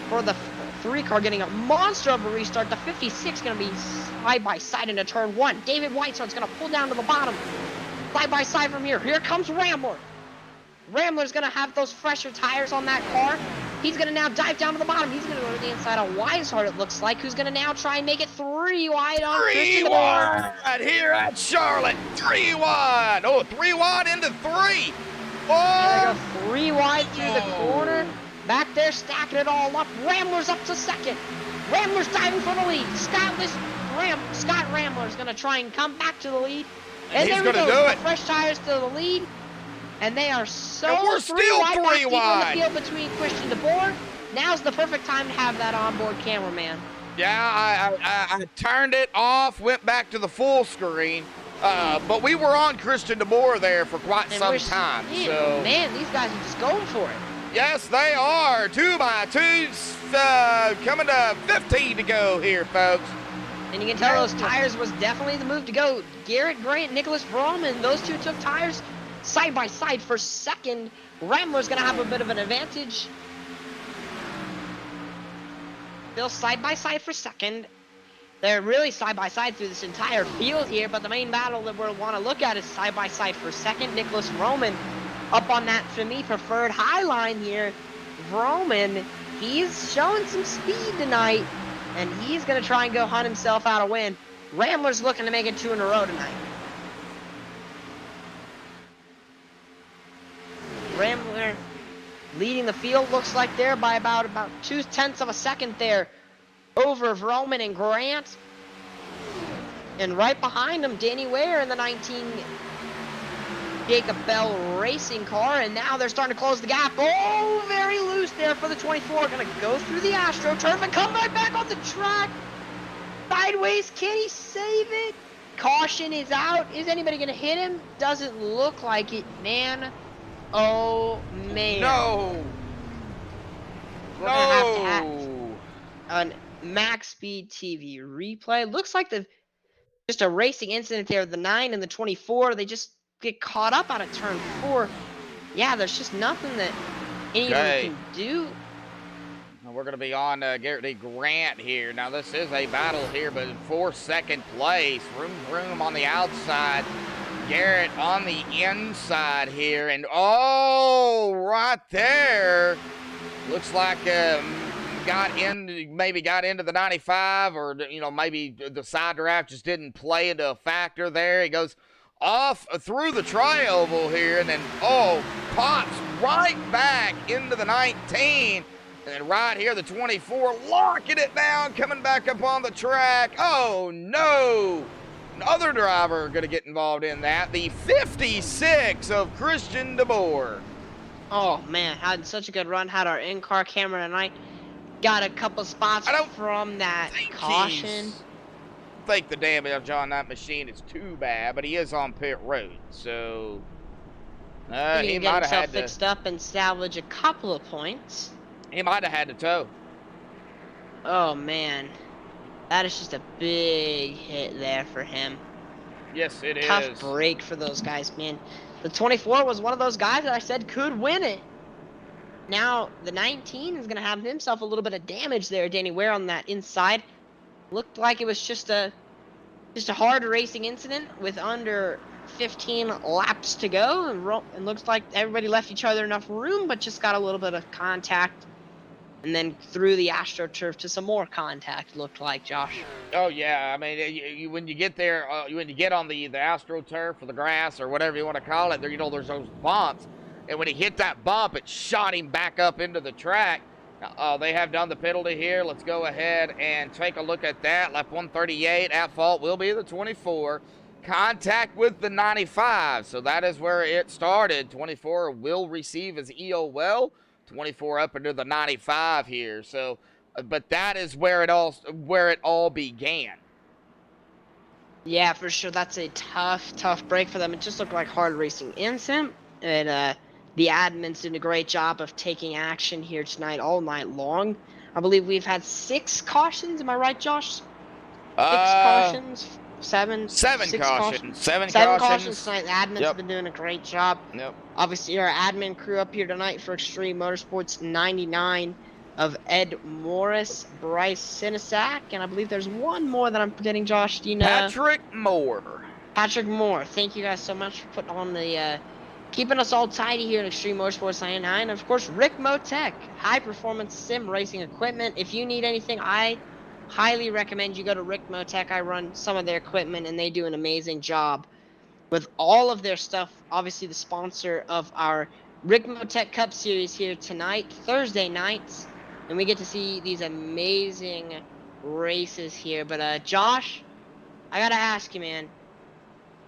B: For the 3 car getting a monster of a restart. The 56 going to be side by side into turn 1. David Whiteshart's going to pull down to the bottom. Side by side from here. Here comes Rambler. Rambler's going to have those fresher tires on that car. He's going to now dive down to the bottom. He's going to go to the inside of Weishart, it looks like, who's going to now try and make it 3 wide on Christian DeBoer.
A: 3 wide here at Charlotte. 3 wide. Oh, 3 wide into 3.
B: There they go, 3 wide through the corner. Back there, stacking it all up. Rambler's up to 2nd. Rambler's diving for the lead. Scott Rambler's going to try and come back to the lead. And
A: he's
B: there we
A: going
B: go.
A: to do it.
B: Fresh tires to the lead. And they are so
A: and we're still 3
B: wide.
A: wide.
B: In the field between Christian DeBoer. Now's the perfect time to have that onboard cameraman.
A: Yeah, I turned it off, went back to the full screen. But we were on Christian DeBoer there for quite some time.
B: Man, these guys are just going for it.
A: Yes, they are. 2x2s coming to 15 to go here, folks.
B: And you can tell those tires was definitely the move to go. Garrett Grant, Nicholas Vroman, those 2 took tires side by side for 2nd. Rambler's going to have a bit of an advantage. Still side by side for 2nd. They're really side by side through this entire field here, but the main battle that we'll want to look at is side by side for 2nd. Nicholas Vroman up on that, for me, preferred high line here. Vroman, he's showing some speed tonight, and he's going to try and go hunt himself out a win. Rambler's looking to make it 2 in a row tonight. Rambler leading the field, looks like they're by about 0.2 of a second there over Vroman and Grant. And right behind them, Danny Ware in the 19 Jacob Bell racing car, and now they're starting to close the gap. Oh, very loose there for the 24. Gonna go through the AstroTurf and come right back on the track. Sideways, can he save it? Caution is out. Is anybody gonna hit him? Doesn't look like it, man. Oh, man.
A: No.
B: We're gonna have to have a MaxspeedTV replay. Looks like just a racing incident there. The 9 and the 24, they just get caught up out of turn 4. Yeah, there's just nothing that anyone can do.
A: We're going to be on Garrett D. Grant here. Now, this is a battle here, but for 2nd place. Room on the outside. Garrett on the inside here. And, oh, right there. Looks like maybe got into the 95, or, maybe the side draft just didn't play into a factor there. He goes off through the tri-oval here, and then, pops right back into the 19. And then right here, the 24, locking it down, coming back up on the track. Oh, no. Another driver going to get involved in that. The 56 of Christian DeBoer.
B: Oh, man, had such a good run. Had our in-car camera tonight. Got a couple spots from that caution.
A: think the damage on that machine is too bad, but he is on pit road, so
B: He
A: he
B: can
A: might
B: get
A: have
B: himself
A: had to.
B: fixed up and salvage a couple of points.
A: He might have had to tow.
B: Oh man, that is just a big hit there for him.
A: Yes, it is.
B: Tough break for those guys, man. The 24 was one of those guys that I said could win it. Now the 19 is gonna have himself a little bit of damage there, Danny Ware, on that inside. Looked like it was just a hard racing incident with under 15 laps to go, and looks like everybody left each other enough room, but just got a little bit of contact, and then threw the AstroTurf to some more contact. Looked like, Josh.
A: Oh yeah, I mean, when you get there, when you get on the AstroTurf or the grass or whatever you want to call it, there, there's those bumps, and when he hit that bump, it shot him back up into the track. They have done the penalty here. Let's go ahead and take a look at that. Lap 138, at fault will be the 24. Contact with the 95, so that is where it started. 24 will receive his EOL. 24 up into the 95 here. So, but that is where it all began.
B: Yeah, for sure. That's a tough break for them. It just looked like hard racing incident, and the admins did a great job of taking action here tonight, all night long. I believe we've had 6 cautions. Am I right, Josh? 6 cautions? 7
A: cautions. 7
B: cautions tonight. The admins
A: Yep.
B: have been doing a great job.
A: Yep.
B: Obviously, our admin crew up here tonight for Extreme Motorsports 99 of Ed Morris, Bryce Sinisak, and I believe there's one more that I'm forgetting, Josh. Do you know?
A: Patrick Moore.
B: Patrick Moore. Thank you guys so much for putting on the keeping us all tidy here at Extreme Motorsports 99. And of course, Rick Motec, high performance sim racing equipment. If you need anything, I highly recommend you go to Rick Motec. I run some of their equipment, and they do an amazing job with all of their stuff. Obviously, the sponsor of our Rick Motec Cup Series here tonight, Thursday nights, and we get to see these amazing races here. But Josh, I gotta ask you, man.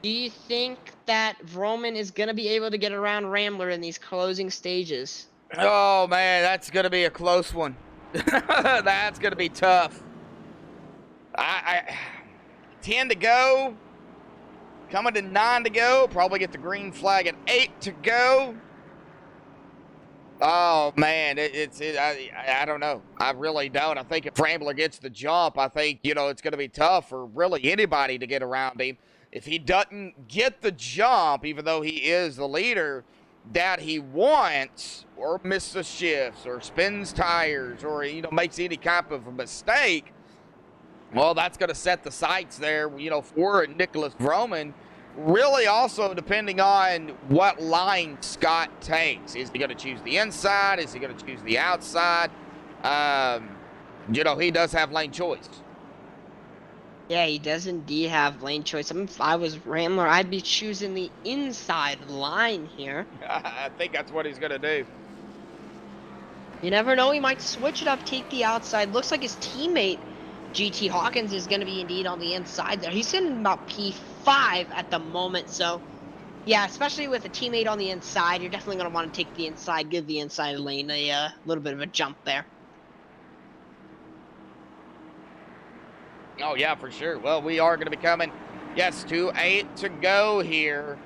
B: Do you think that Vroman is going to be able to get around Rambler in these closing stages?
A: Oh, man, that's going to be a close one. That's going to be tough. I 10 to go. Coming to 9 to go. Probably get the green flag at 8 to go. Oh, man, I don't know. I really don't. I think if Rambler gets the jump, I think, it's going to be tough for really anybody to get around him. If he doesn't get the jump, even though he is the leader that he wants, or misses shifts, or spins tires, or, makes any type of a mistake, well, that's going to set the sights there, for Nicholas Vroman. Really also depending on what line Scott takes. Is he going to choose the inside? Is he going to choose the outside? He does have lane choice.
B: Yeah, he does indeed have lane choice. I mean, if I was Rambler, I'd be choosing the inside line here.
A: I think that's what he's going to do.
B: You never know, he might switch it up, take the outside. Looks like his teammate, GT Hawkins, is going to be indeed on the inside there. He's sitting about P5 at the moment, so yeah, especially with a teammate on the inside, you're definitely going to want to take the inside, give the inside lane a little bit of a jump there.
A: Oh, yeah, for sure. Well, we are going to be coming, yes, to 8 to go here.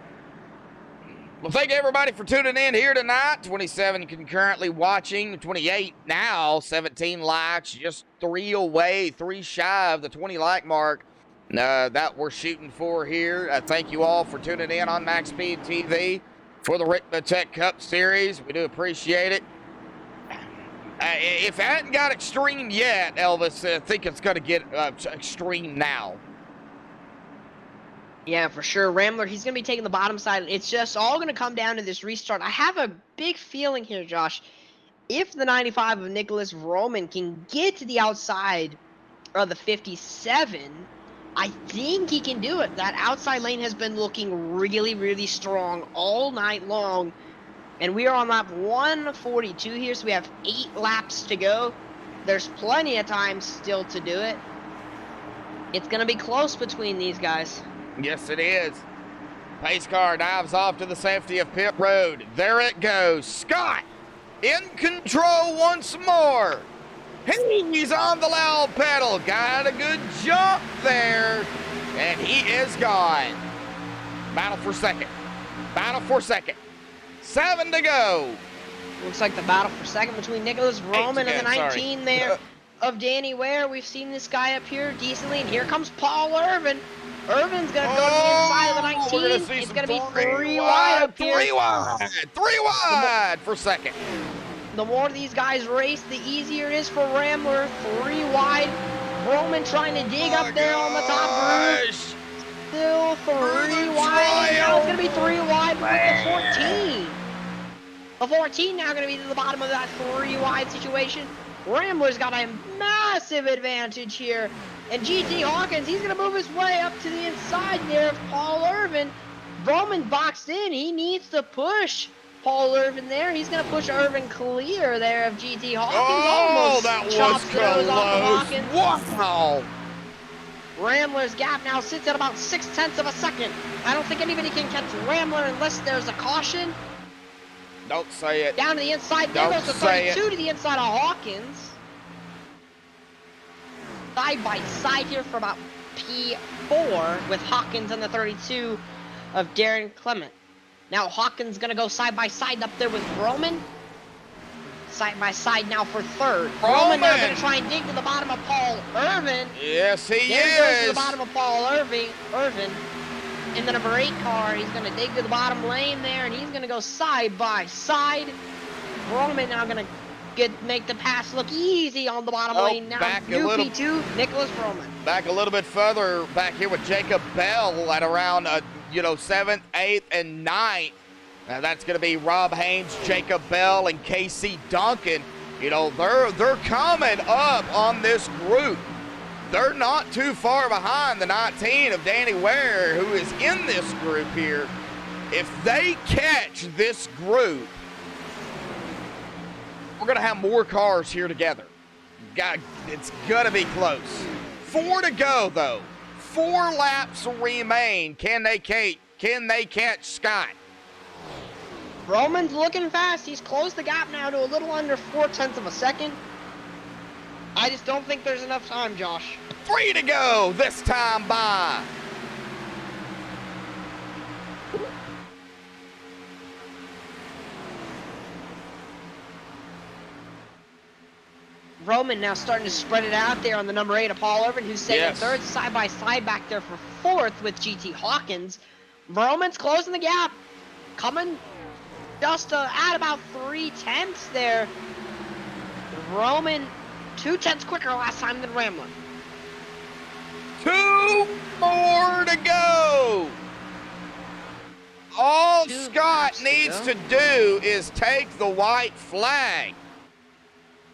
A: Well, thank everybody for tuning in here tonight. 27 concurrently watching, 28 now, 17 likes, just 3 away, 3 shy of the 20 like mark that we're shooting for here. Thank you all for tuning in on MaxspeedTV for the Rick Motec Cup Series. We do appreciate it. If it hadn't got extreme yet, Elvis, I think it's going to get extreme now.
B: Yeah, for sure. Rambler, he's going to be taking the bottom side. It's just all going to come down to this restart. I have a big feeling here, Josh. If the 95 of Nicholas Vroman can get to the outside of the 57, I think he can do it. That outside lane has been looking really, really strong all night long. And we are on lap 142 here, so we have 8 laps to go. There's plenty of time still to do it. It's going to be close between these guys.
A: Yes, it is. Pace car dives off to the safety of pit road. There it goes. Scott in control once more. He's on the loud pedal. Got a good jump there. And he is gone. Battle for second. Battle for second. 7 to go.
B: Looks like the battle for second between Nicholas Roman and the 19 there of Danny Ware. We've seen this guy up here decently, and here comes Paul Irvin. Irvin's going to go to the inside of the 19. It's going to be 3 wide up here.
A: 3 wide. 3 wide for second.
B: The more these guys race, the easier it is for Rambler. 3 wide. Roman trying to dig up there on the top roof. Still 3 wide. Now it's going to be 3 wide with the 14. The 14 now going to be to the bottom of that 3 wide situation. Rambler's got a massive advantage here. And GT Hawkins, he's going to move his way up to the inside there of Paul Irvin. Roman boxed in. He needs to push Paul Irvin there. He's going to push Irvin clear there of GT Hawkins.
A: Oh, that was close. Wow.
B: Rambler's gap now sits at about 0.6 of a second. I don't think anybody can catch Rambler unless there's a caution.
A: Don't say it.
B: Down to the inside. There goes the 32 to the inside of Hawkins. Side by side here for about P4 with Hawkins and the 32 of Darren Clement. Now Hawkins going to go side by side up there with Roman. Side by side now for third. Roman now going to try and dig to the bottom of Paul Irvin.
A: Yes, he
B: there goes
A: is.
B: to the bottom of Paul Irvin. In the number 8 car, he's going to dig to the bottom lane there, and he's going to go side by side. Roman now going to make the pass look easy on the bottom lane. Now
A: back
B: new
A: a little,
B: P2, Nicholas Roman.
A: Back a little bit further back here with Jacob Bell at around 7th, 8th, and 9th. Now that's going to be Rob Haynes, Jacob Bell, and Casey Duncan. They're coming up on this group. They're not too far behind the 19 of Danny Ware, who is in this group here. If they catch this group, we're going to have more cars here together. It's going to be close. 4 to go, though. 4 laps remain. Can they catch Scott?
B: Roman's looking fast. He's closed the gap now to a little under 0.4 of a second. I just don't think there's enough time, Josh.
A: 3 to go this time by.
B: Roman now starting to spread it out there on the number 8 of Paul Irvin, who's second and third, side by side back there for 4th with GT Hawkins. Roman's closing the gap, coming just at about 0.3 there. Roman 0.2 quicker last time than Rambler.
A: 2 more to go. All Scott needs to do is take the white flag.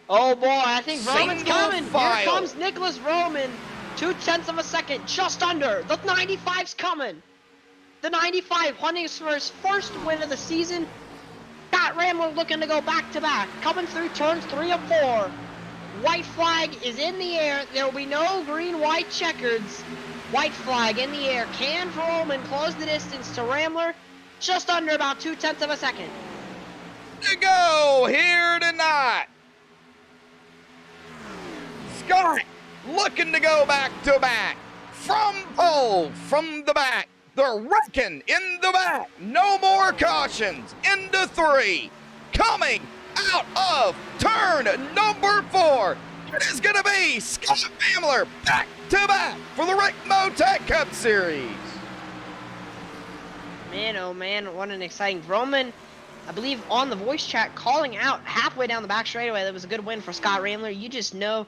B: Oh boy, I think Roman's coming.
A: File.
B: Here comes Nicholas Roman. 0.2 of a second, just under. The 95's coming. The 95 hunting for his first win of the season. Scott Rambler looking to go back to back. Coming through turns 3 and 4. White flag is in the air. There will be no green-white checkers. White flag in the air. Can Roman close the distance to Rambler? Just under about 0.2 of a second.
A: To go here tonight. Scott looking to go back to back. From pole, from the back. They're wrecking in the back. No more cautions. Into 3. Coming out of turn number 4. It is going to be Scott Rambler back to back for the Rick Motec Cup Series.
B: Man, oh man, what an exciting Roman. I believe on the voice chat calling out halfway down the back straightaway. That was a good win for Scott Rambler. You just know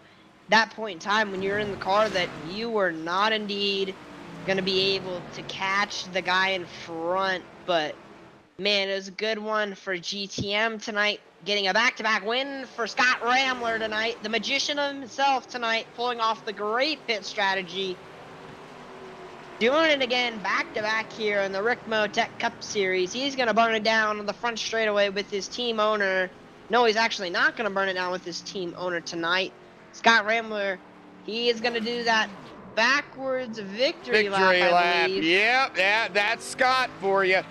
B: that point in time when you're in the car that you were not indeed going to be able to catch the guy in front. But man, it was a good one for GTM tonight. Getting a back-to-back win for Scott Rambler tonight. The magician himself tonight, pulling off the great pit strategy. Doing it again back-to-back here in the Rick Motec Cup Series. He's going to burn it down on the front straightaway with his team owner. No, he's actually not going to burn it down with his team owner tonight. Scott Rambler, he is going to do that backwards victory lap, I believe.
A: Yep, yeah, that's Scott for you.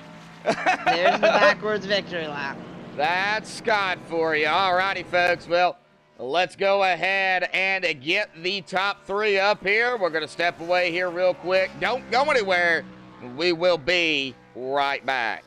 B: There's the backwards victory lap.
A: That's Scott for you. All righty, folks. Well, let's go ahead and get the top 3 up here. We're going to step away here real quick. Don't go anywhere. We will be right back.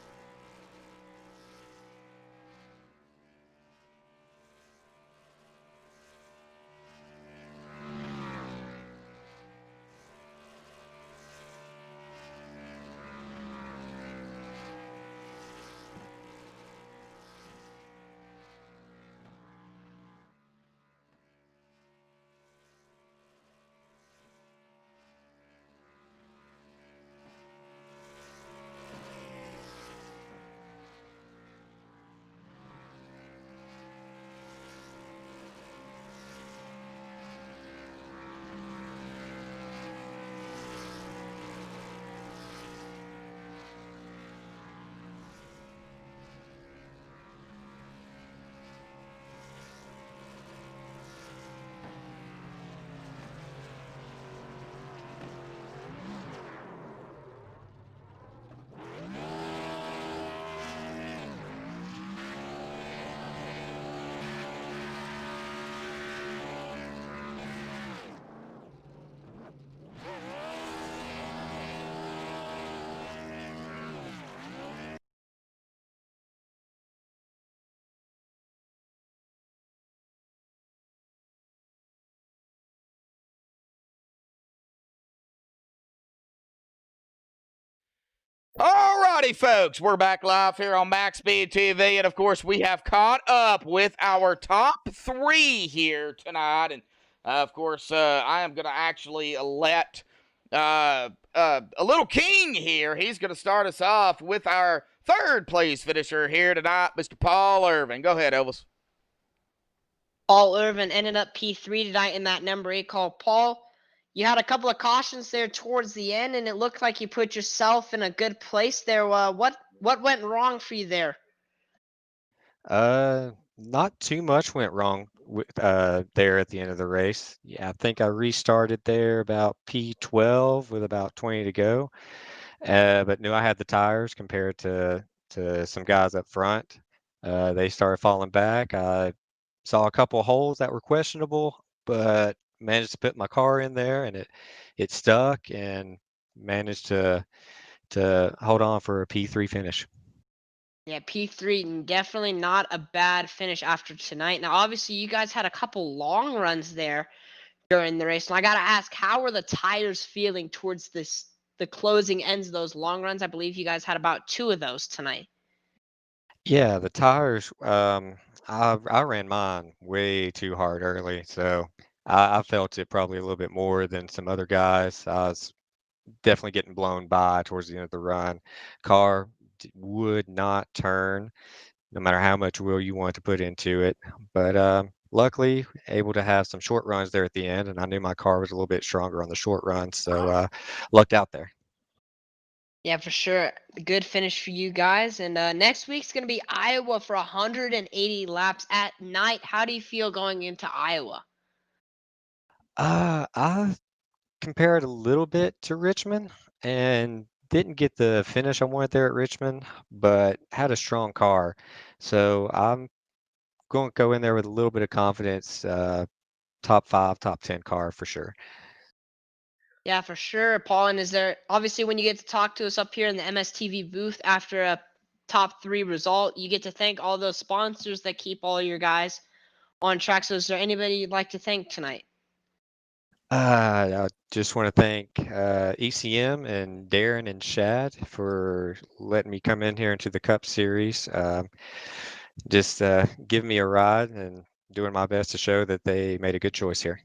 A: Alrighty, folks, we're back live here on MaxspeedTV, and of course, we have caught up with our top 3 here tonight. And of course, I am going to actually let a little king here. He's going to start us off with our 3rd place finisher here tonight, Mr. Paul Irvin. Go ahead, Elvis.
B: Paul Irvin ended up P3 tonight in that number 8 call. Paul, you had a couple of cautions there towards the end, and it looked like you put yourself in a good place there. What went wrong for you there?
K: Not too much went wrong there at the end of the race. Yeah, I think I restarted there about P12 with about 20 to go. But knew I had the tires compared to some guys up front. They started falling back. I saw a couple of holes that were questionable, but managed to put my car in there, and it stuck, and managed to hold on for a P3 finish.
B: Yeah, P3, definitely not a bad finish after tonight. Now, obviously, you guys had a couple long runs there during the race. And I got to ask, how are the tires feeling towards the closing ends of those long runs? I believe you guys had about 2 of those tonight.
K: Yeah, the tires, I ran mine way too hard early, so I felt it probably a little bit more than some other guys. I was definitely getting blown by towards the end of the run. Car would not turn, no matter how much wheel you want to put into it. But luckily, able to have some short runs there at the end, and I knew my car was a little bit stronger on the short runs, so lucked out there.
B: Yeah, for sure. Good finish for you guys. And next week's going to be Iowa for 180 laps at night. How do you feel going into Iowa?
K: I compared a little bit to Richmond and didn't get the finish I wanted there at Richmond, but had a strong car. So I'm going to go in there with a little bit of confidence, top 5, top 10 car for sure.
B: Yeah, for sure, Paul. And is there, obviously, when you get to talk to us up here in the MSTV booth after a top 3 result, you get to thank all those sponsors that keep all your guys on track. So is there anybody you'd like to thank tonight?
K: I just want to thank ECM and Darren and Shad for letting me come in here into the Cup Series. Just giving me a ride and doing my best to show that they made a good choice here.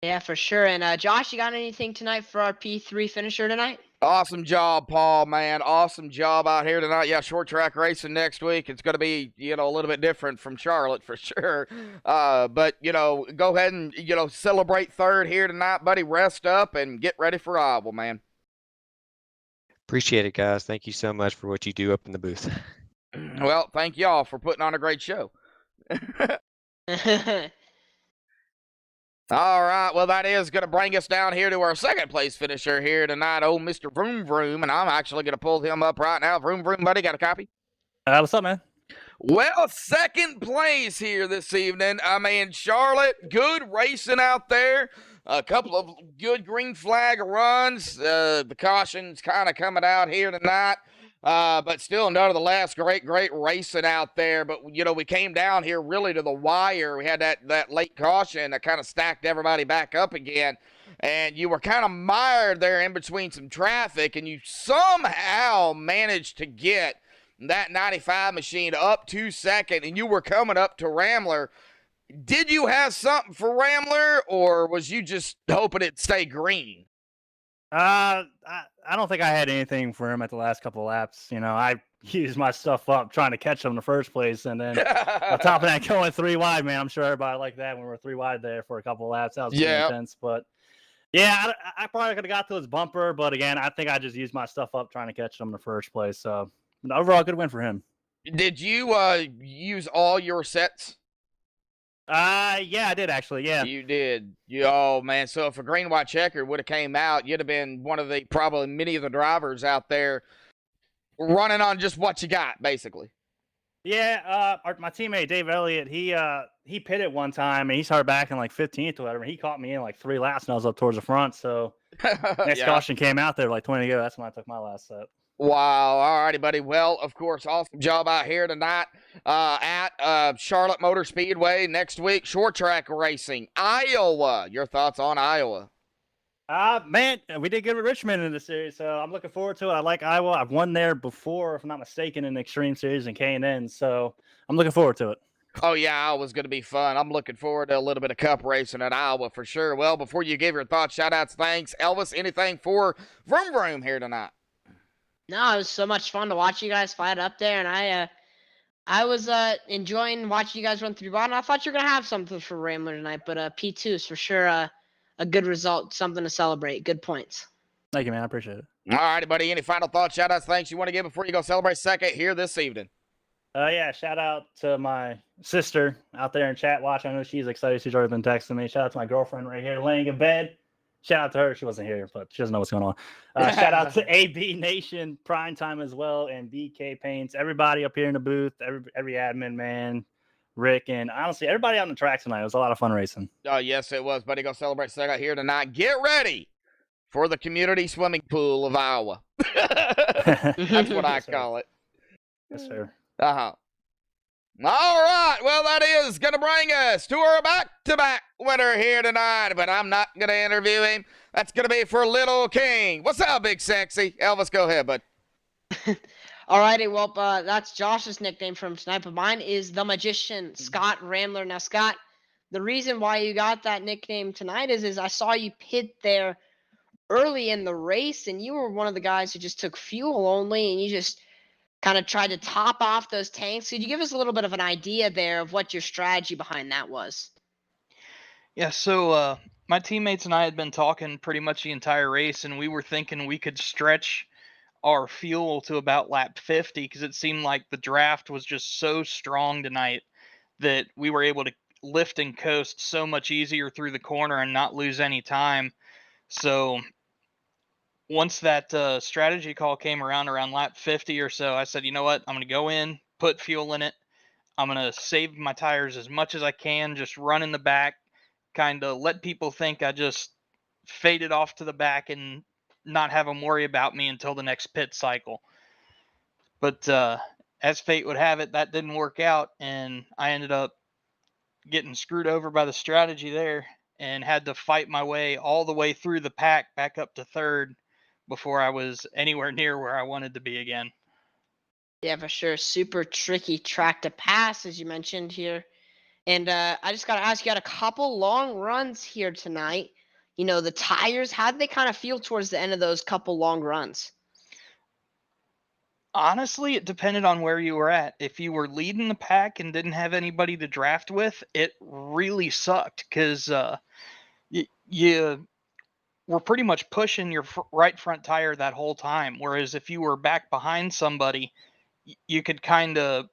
B: Yeah, for sure. And Josh, you got anything tonight for our P3 finisher tonight?
A: Awesome job, Paul, man. Awesome job out here tonight. Yeah, short track racing next week. It's going to be, a little bit different from Charlotte for sure. But, go ahead and, celebrate 3rd here tonight, buddy. Rest up and get ready for Iowa, man.
K: Appreciate it, guys. Thank you so much for what you do up in the booth.
A: Well, thank y'all for putting on a great show. All right, well, that is going to bring us down here to our 2nd place finisher here tonight, old Mr. Vroom Vroom, and I'm actually going to pull him up right now. Vroom Vroom, buddy, got a copy?
H: What's up, man?
A: Well, second place here this evening. I mean, Charlotte, good racing out there. A couple of good green flag runs. The caution's kind of coming out here tonight. But still, nonetheless, great racing out there. But, we came down here really to the wire. We had that late caution that kind of stacked everybody back up again. And you were kind of mired there in between some traffic, and you somehow managed to get that 95 machine up to second, and you were coming up to Rambler. Did you have something for Rambler, or was you just hoping it'd stay green?
H: I don't think I had anything for him at the last couple of laps. I used my stuff up trying to catch him in the first place, and then on top of that, going 3 wide, man. I'm sure everybody liked that when we were 3 wide there for a couple of laps. That was pretty intense, but yeah, I probably could have got to his bumper, but again, I think I just used my stuff up trying to catch him in the first place. So overall, good win for him.
A: Did you use all your sets?
H: Yeah, I did actually. Yeah,
A: you did. Oh man! So if a green white checker would have came out, you'd have been one of the probably many of the drivers out there running on just what you got, basically.
H: Yeah, my teammate Dave Elliott, he pitted one time and he started back in like 15th or whatever. He caught me in like 3 laps and I was up towards the front. So next caution came out there like 20 to go. That's when I took my last set.
A: Wow. All righty, buddy. Well, of course, awesome job out here tonight at Charlotte Motor Speedway. Next week, short track racing, Iowa. Your thoughts on Iowa?
H: Man, we did good with Richmond in the series, so I'm looking forward to it. I like Iowa. I've won there before, if I'm not mistaken, in the Extreme Series and K&N, so I'm looking forward to it.
A: Oh, yeah, Iowa's going to be fun. I'm looking forward to a little bit of cup racing at Iowa for sure. Well, before you give your thoughts, shout-outs, thanks, Elvis, anything for Vroom Vroom here tonight?
B: No, it was so much fun to watch you guys fight up there, and I was enjoying watching you guys run through bottom. I thought you were going to have something for Rambler tonight, but P2 is for sure a good result, something to celebrate. Good points.
H: Thank you, man. I appreciate it.
A: All righty, buddy. Any final thoughts, shout-outs, thanks you want to give before you go celebrate second here this evening?
H: Yeah, shout out to my sister out there in chat watching. I know she's excited. She's already been texting me. Shout out to my girlfriend right here laying in bed. Shout out to her. She wasn't here, but she doesn't know what's going on. Shout out to AB Nation, Prime Time as well, and BK Paints. Everybody up here in the booth, every admin, man, Rick, and honestly, everybody on the track tonight. It was a lot of fun racing.
A: Oh, yes, it was, buddy. Go celebrate second here tonight. Get ready for the community swimming pool of Iowa. That's what I call it.
H: Yes, sir.
A: Uh-huh. All right. Well, that is going to bring us to our back-to-back winner here tonight, but I'm not going to interview him. That's going to be for Little King. What's up, Big Sexy? Elvis, go ahead, bud.
B: All righty. Well, that's Josh's nickname from tonight, but mine is the Magician, Scott Rambler. Now, Scott, the reason why you got that nickname tonight is I saw you pit there early in the race, and you were one of the guys who just took fuel only, and you just kind of tried to top off those tanks. Could you give us a little bit of an idea there of what your strategy behind that was?
E: Yeah, so my teammates and I had been talking pretty much the entire race, and we were thinking we could stretch our fuel to about lap 50 because it seemed like the draft was just so strong tonight that we were able to lift and coast so much easier through the corner and not lose any time. So once that strategy call came around lap 50 or so, I said, you know what? I'm going to go in, put fuel in it. I'm going to save my tires as much as I can, just run in the back, kind of let people think I just faded off to the back and not have them worry about me until the next pit cycle. But as fate would have it, that didn't work out, and I ended up getting screwed over by the strategy there and had to fight my way all the way through the pack back up to third before I was anywhere near where I wanted to be again.
B: Yeah, for sure. Super tricky track to pass, as you mentioned here. And I just got to ask, you had a couple long runs here tonight. You know, the tires, how did they kind of feel towards the end of those couple long runs?
E: Honestly, it depended on where you were at. If you were leading the pack and didn't have anybody to draft with, it really sucked because you were pretty much pushing your right front tire that whole time. Whereas if you were back behind somebody, you could kind of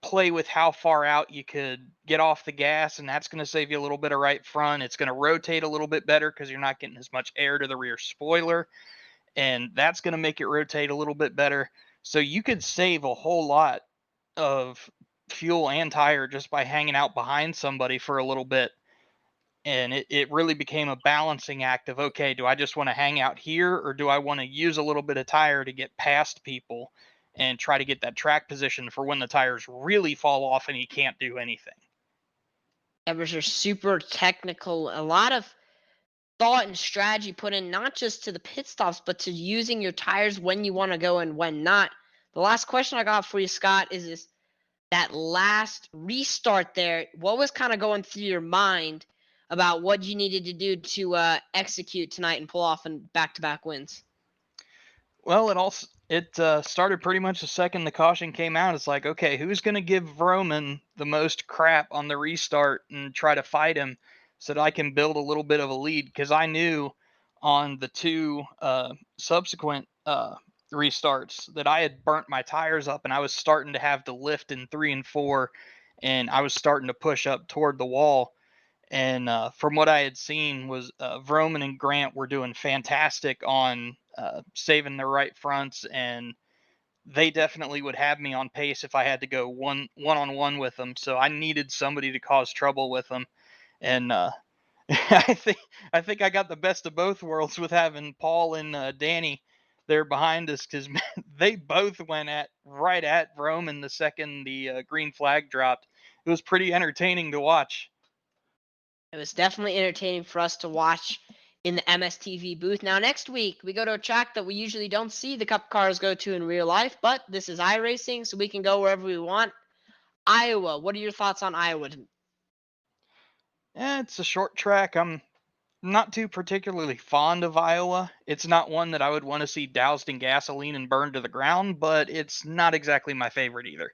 E: play with how far out you could get off the gas, and that's going to save you a little bit of right front. It's going to rotate a little bit better because you're not getting as much air to the rear spoiler, and that's going to make it rotate a little bit better. So you could save a whole lot of fuel and tire just by hanging out behind somebody for a little bit. And it really became a balancing act of, okay, do I just want to hang out here, or do I want to use a little bit of tire to get past people and try to get that track position for when the tires really fall off and you can't do anything?
B: Evers are super technical. A lot of thought and strategy put in, not just to the pit stops, but to using your tires when you want to go and when not. The last question I got for you, Scott, is this that last restart there. What was kind of going through your mind about what you needed to do to execute tonight and pull off and back-to-back wins?
E: Well, it started pretty much the second the caution came out. It's like, okay, who's going to give Roman the most crap on the restart and try to fight him so that I can build a little bit of a lead? Because I knew on the two subsequent restarts that I had burnt my tires up and I was starting to have to lift in 3 and 4, and I was starting to push up toward the wall. And from what I had seen was Vroman and Grant were doing fantastic on saving their right fronts, and they definitely would have me on pace if I had to go one-on-one with them. So I needed somebody to cause trouble with them, and I think I got the best of both worlds with having Paul and Danny there behind us, because they both went right at Vroman the second the green flag dropped. It was pretty entertaining to watch.
B: It was definitely entertaining for us to watch in the MSTV booth. Now, next week, we go to a track that we usually don't see the Cup cars go to in real life, but this is iRacing, so we can go wherever we want. Iowa. What are your thoughts on Iowa?
E: It's a short track. I'm not too particularly fond of Iowa. It's not one that I would want to see doused in gasoline and burned to the ground, but it's not exactly my favorite either.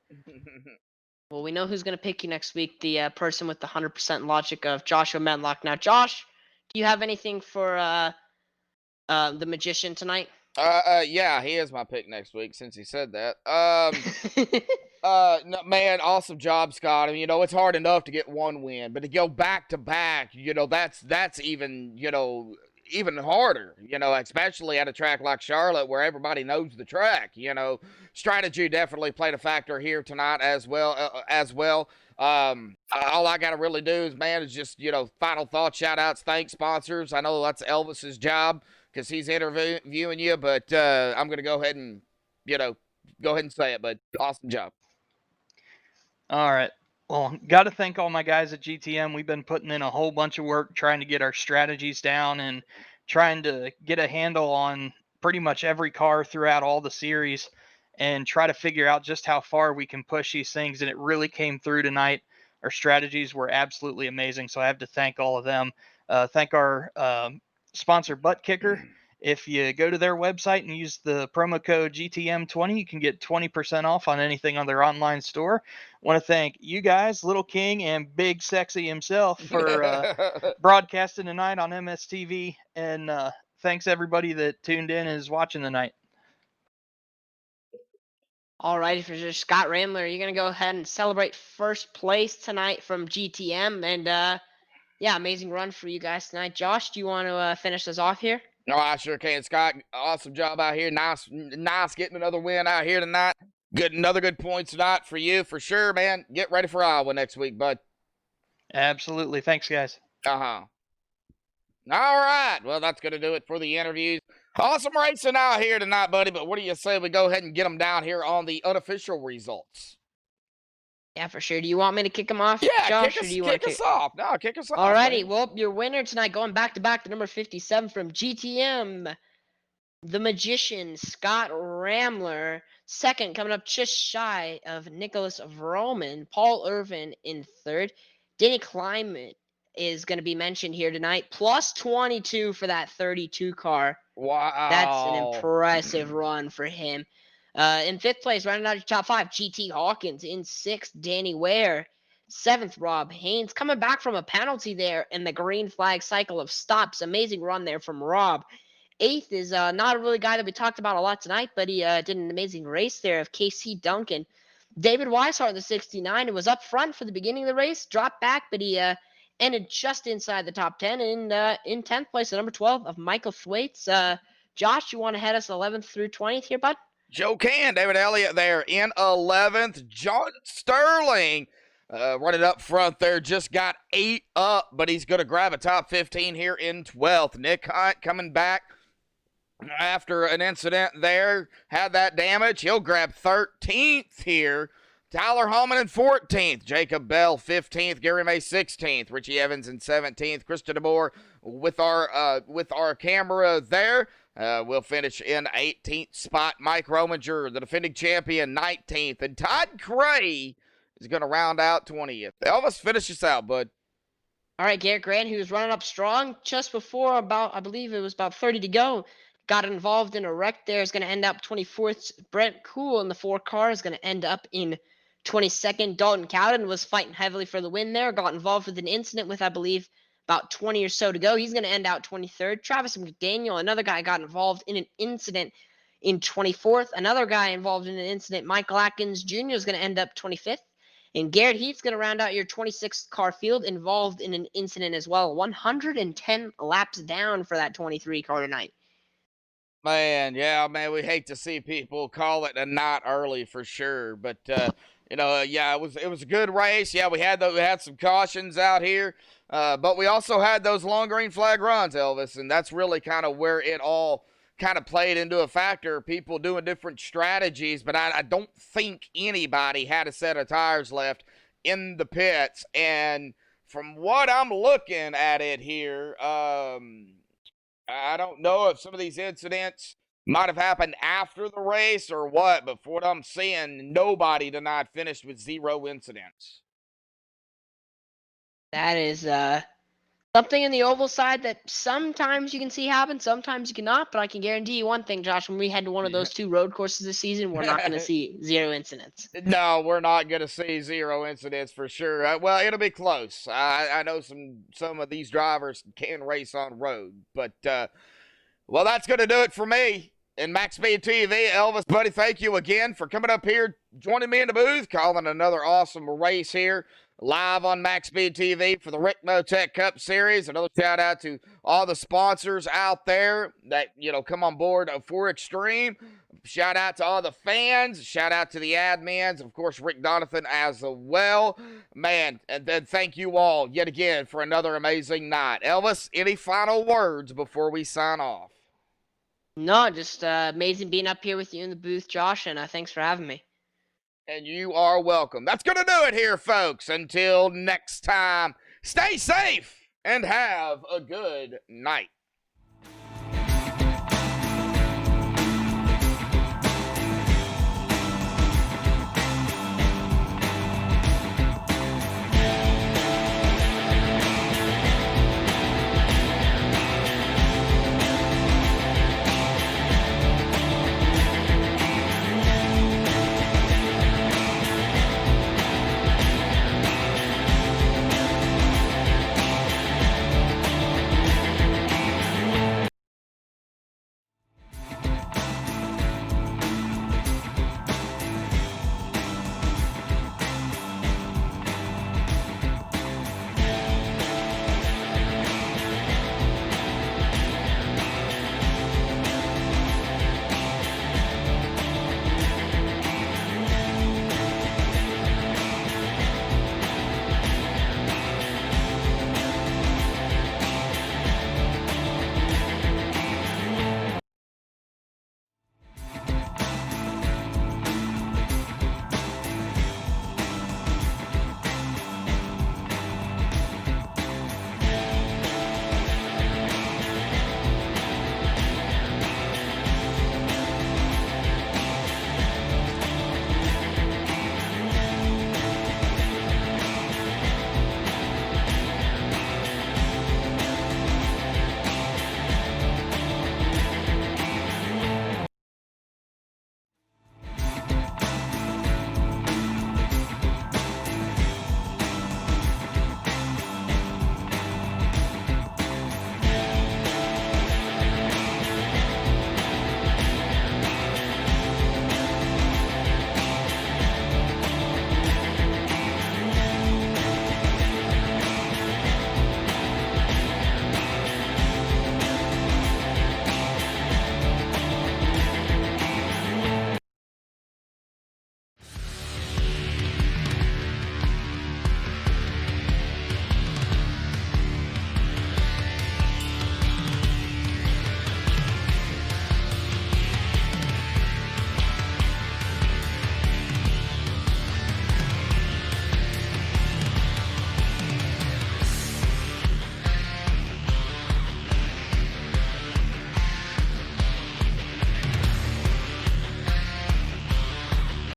B: Well, we know who's going to pick you next week, the person with the 100% logic of Joshua Medlock. Now, Josh, do you have anything for the Magician tonight?
A: Yeah, he is my pick next week since he said that. No, man, awesome job, Scott. I mean, it's hard enough to get one win, but to go back to back, that's even, even harder, especially at a track like Charlotte where everybody knows the track. Strategy definitely played a factor here tonight as well. All I got to really do is just, final thoughts, shout outs, thanks, sponsors. I know that's Elvis's job because he's interviewing you, but I'm going to go ahead and say it, but awesome job.
E: All right. Well, got to thank all my guys at GTM. We've been putting in a whole bunch of work trying to get our strategies down and trying to get a handle on pretty much every car throughout all the series and try to figure out just how far we can push these things. And it really came through tonight. Our strategies were absolutely amazing. So I have to thank all of them. Thank our sponsor, Butt Kicker. If you go to their website and use the promo code GTM20, you can get 20% off on anything on their online store. Want to thank you guys, Little King and Big Sexy himself, for broadcasting tonight on MSTV. And thanks everybody that tuned in and is watching tonight.
B: All right, if you're Scott Ramler, you're going to go ahead and celebrate first place tonight from GTM. And yeah, amazing run for you guys tonight. Josh, do you want to finish us off here?
A: No, I sure can, Scott. Awesome job out here. Nice getting another win out here tonight. Another good points tonight for you, for sure, man. Get ready for Iowa next week, bud.
E: Absolutely. Thanks, guys.
A: All right. Well, that's going to do it for the interviews. Awesome racing out here tonight, buddy. But what do you say we go ahead and get them down here on the unofficial results?
B: Yeah, for sure. Do you want me to kick them off,
A: Yeah,
B: Josh,
A: kick us off. No, kick us off.
B: Alrighty,
A: man.
B: well, your winner tonight, going back to back, the number 57 from GTM, the Magician, Scott Ramler. Second, coming up just shy of Nicholas Vroman, Paul Irvin in third. Danny Kleinman is going to be mentioned here tonight, plus 22 for that 32 car.
A: Wow.
B: That's an impressive run for him. In fifth place, rounding out your top five, GT Hawkins. In sixth, Danny Ware. Seventh, Rob Haynes. Coming back from a penalty there in the green flag cycle of stops. Amazing run there from Rob. Eighth is not a really guy that we talked about a lot tonight, but he did an amazing race there of KC Duncan. David Weishart, the 69, it was up front for the beginning of the race, dropped back, but he ended just inside the top 10. And in 10th place, the number 12 of Michael Thwaites. Josh, you want to head us 11th through 20th here, bud?
A: Joe Can, David Elliott there in 11th. John Sterling running up front there, just got 8 up, but he's going to grab a top 15 here in 12th. Nick Hunt coming back after an incident there, had that damage. He'll grab 13th here. Tyler Holman in 14th. Jacob Bell 15th. Gary May 16th. Richie Evans in 17th. Krista DeBoer with our camera there. We'll finish in 18th spot. Mike Rominger, the defending champion, 19th. And Todd Gray is going to round out 20th. Elvis, finish us out, bud.
B: All right, Garrett Grant, who was running up strong just before I believe it was about 30 to go, got involved in a wreck there, is going to end up 24th. Brent Cool in the 4 car is going to end up in 22nd. Dalton Cowden was fighting heavily for the win there, got involved with an incident with, I believe, about 20 or so to go. He's going to end out 23rd. Travis McDaniel, another guy, got involved in an incident in 24th. Another guy involved in an incident, Michael Atkins Jr., is going to end up 25th. And Garrett Heath's going to round out your 26th car field, involved in an incident as well. 110 laps down for that 23 car tonight.
A: Man, yeah, man, we hate to see people call it a night early for sure, but yeah, it was a good race. Yeah, we had some cautions out here, but we also had those long green flag runs, Elvis, and that's really kind of where it all kind of played into a factor. People doing different strategies, but I don't think anybody had a set of tires left in the pits. And from what I'm looking at it here, I don't know if some of these incidents might have happened after the race or what, but for what I'm seeing, nobody tonight finished with 0 incidents.
B: That is something in the oval side that sometimes you can see happen, sometimes you cannot. But I can guarantee you one thing, Josh: when we head to one of those 2 road courses this season, we're not going to see 0 incidents.
A: No, we're not going to see 0 incidents for sure. Well, it'll be close. I know some of these drivers can race on road, but well, that's going to do it for me in Max Speed TV. Elvis, buddy, thank you again for coming up here, joining me in the booth, calling another awesome race here live on Max Speed TV for the Rick Motec Cup Series. Another shout out to all the sponsors out there that, come on board for Extreme. Shout out to all the fans. Shout out to the admins. Of course, Rick Donathan as well. Man, and then thank you all yet again for another amazing night. Elvis, any final words before we sign off?
B: No, just amazing being up here with you in the booth, Josh, and thanks for having me.
A: And you are welcome. That's going to do it here, folks. Until next time, stay safe and have a good night.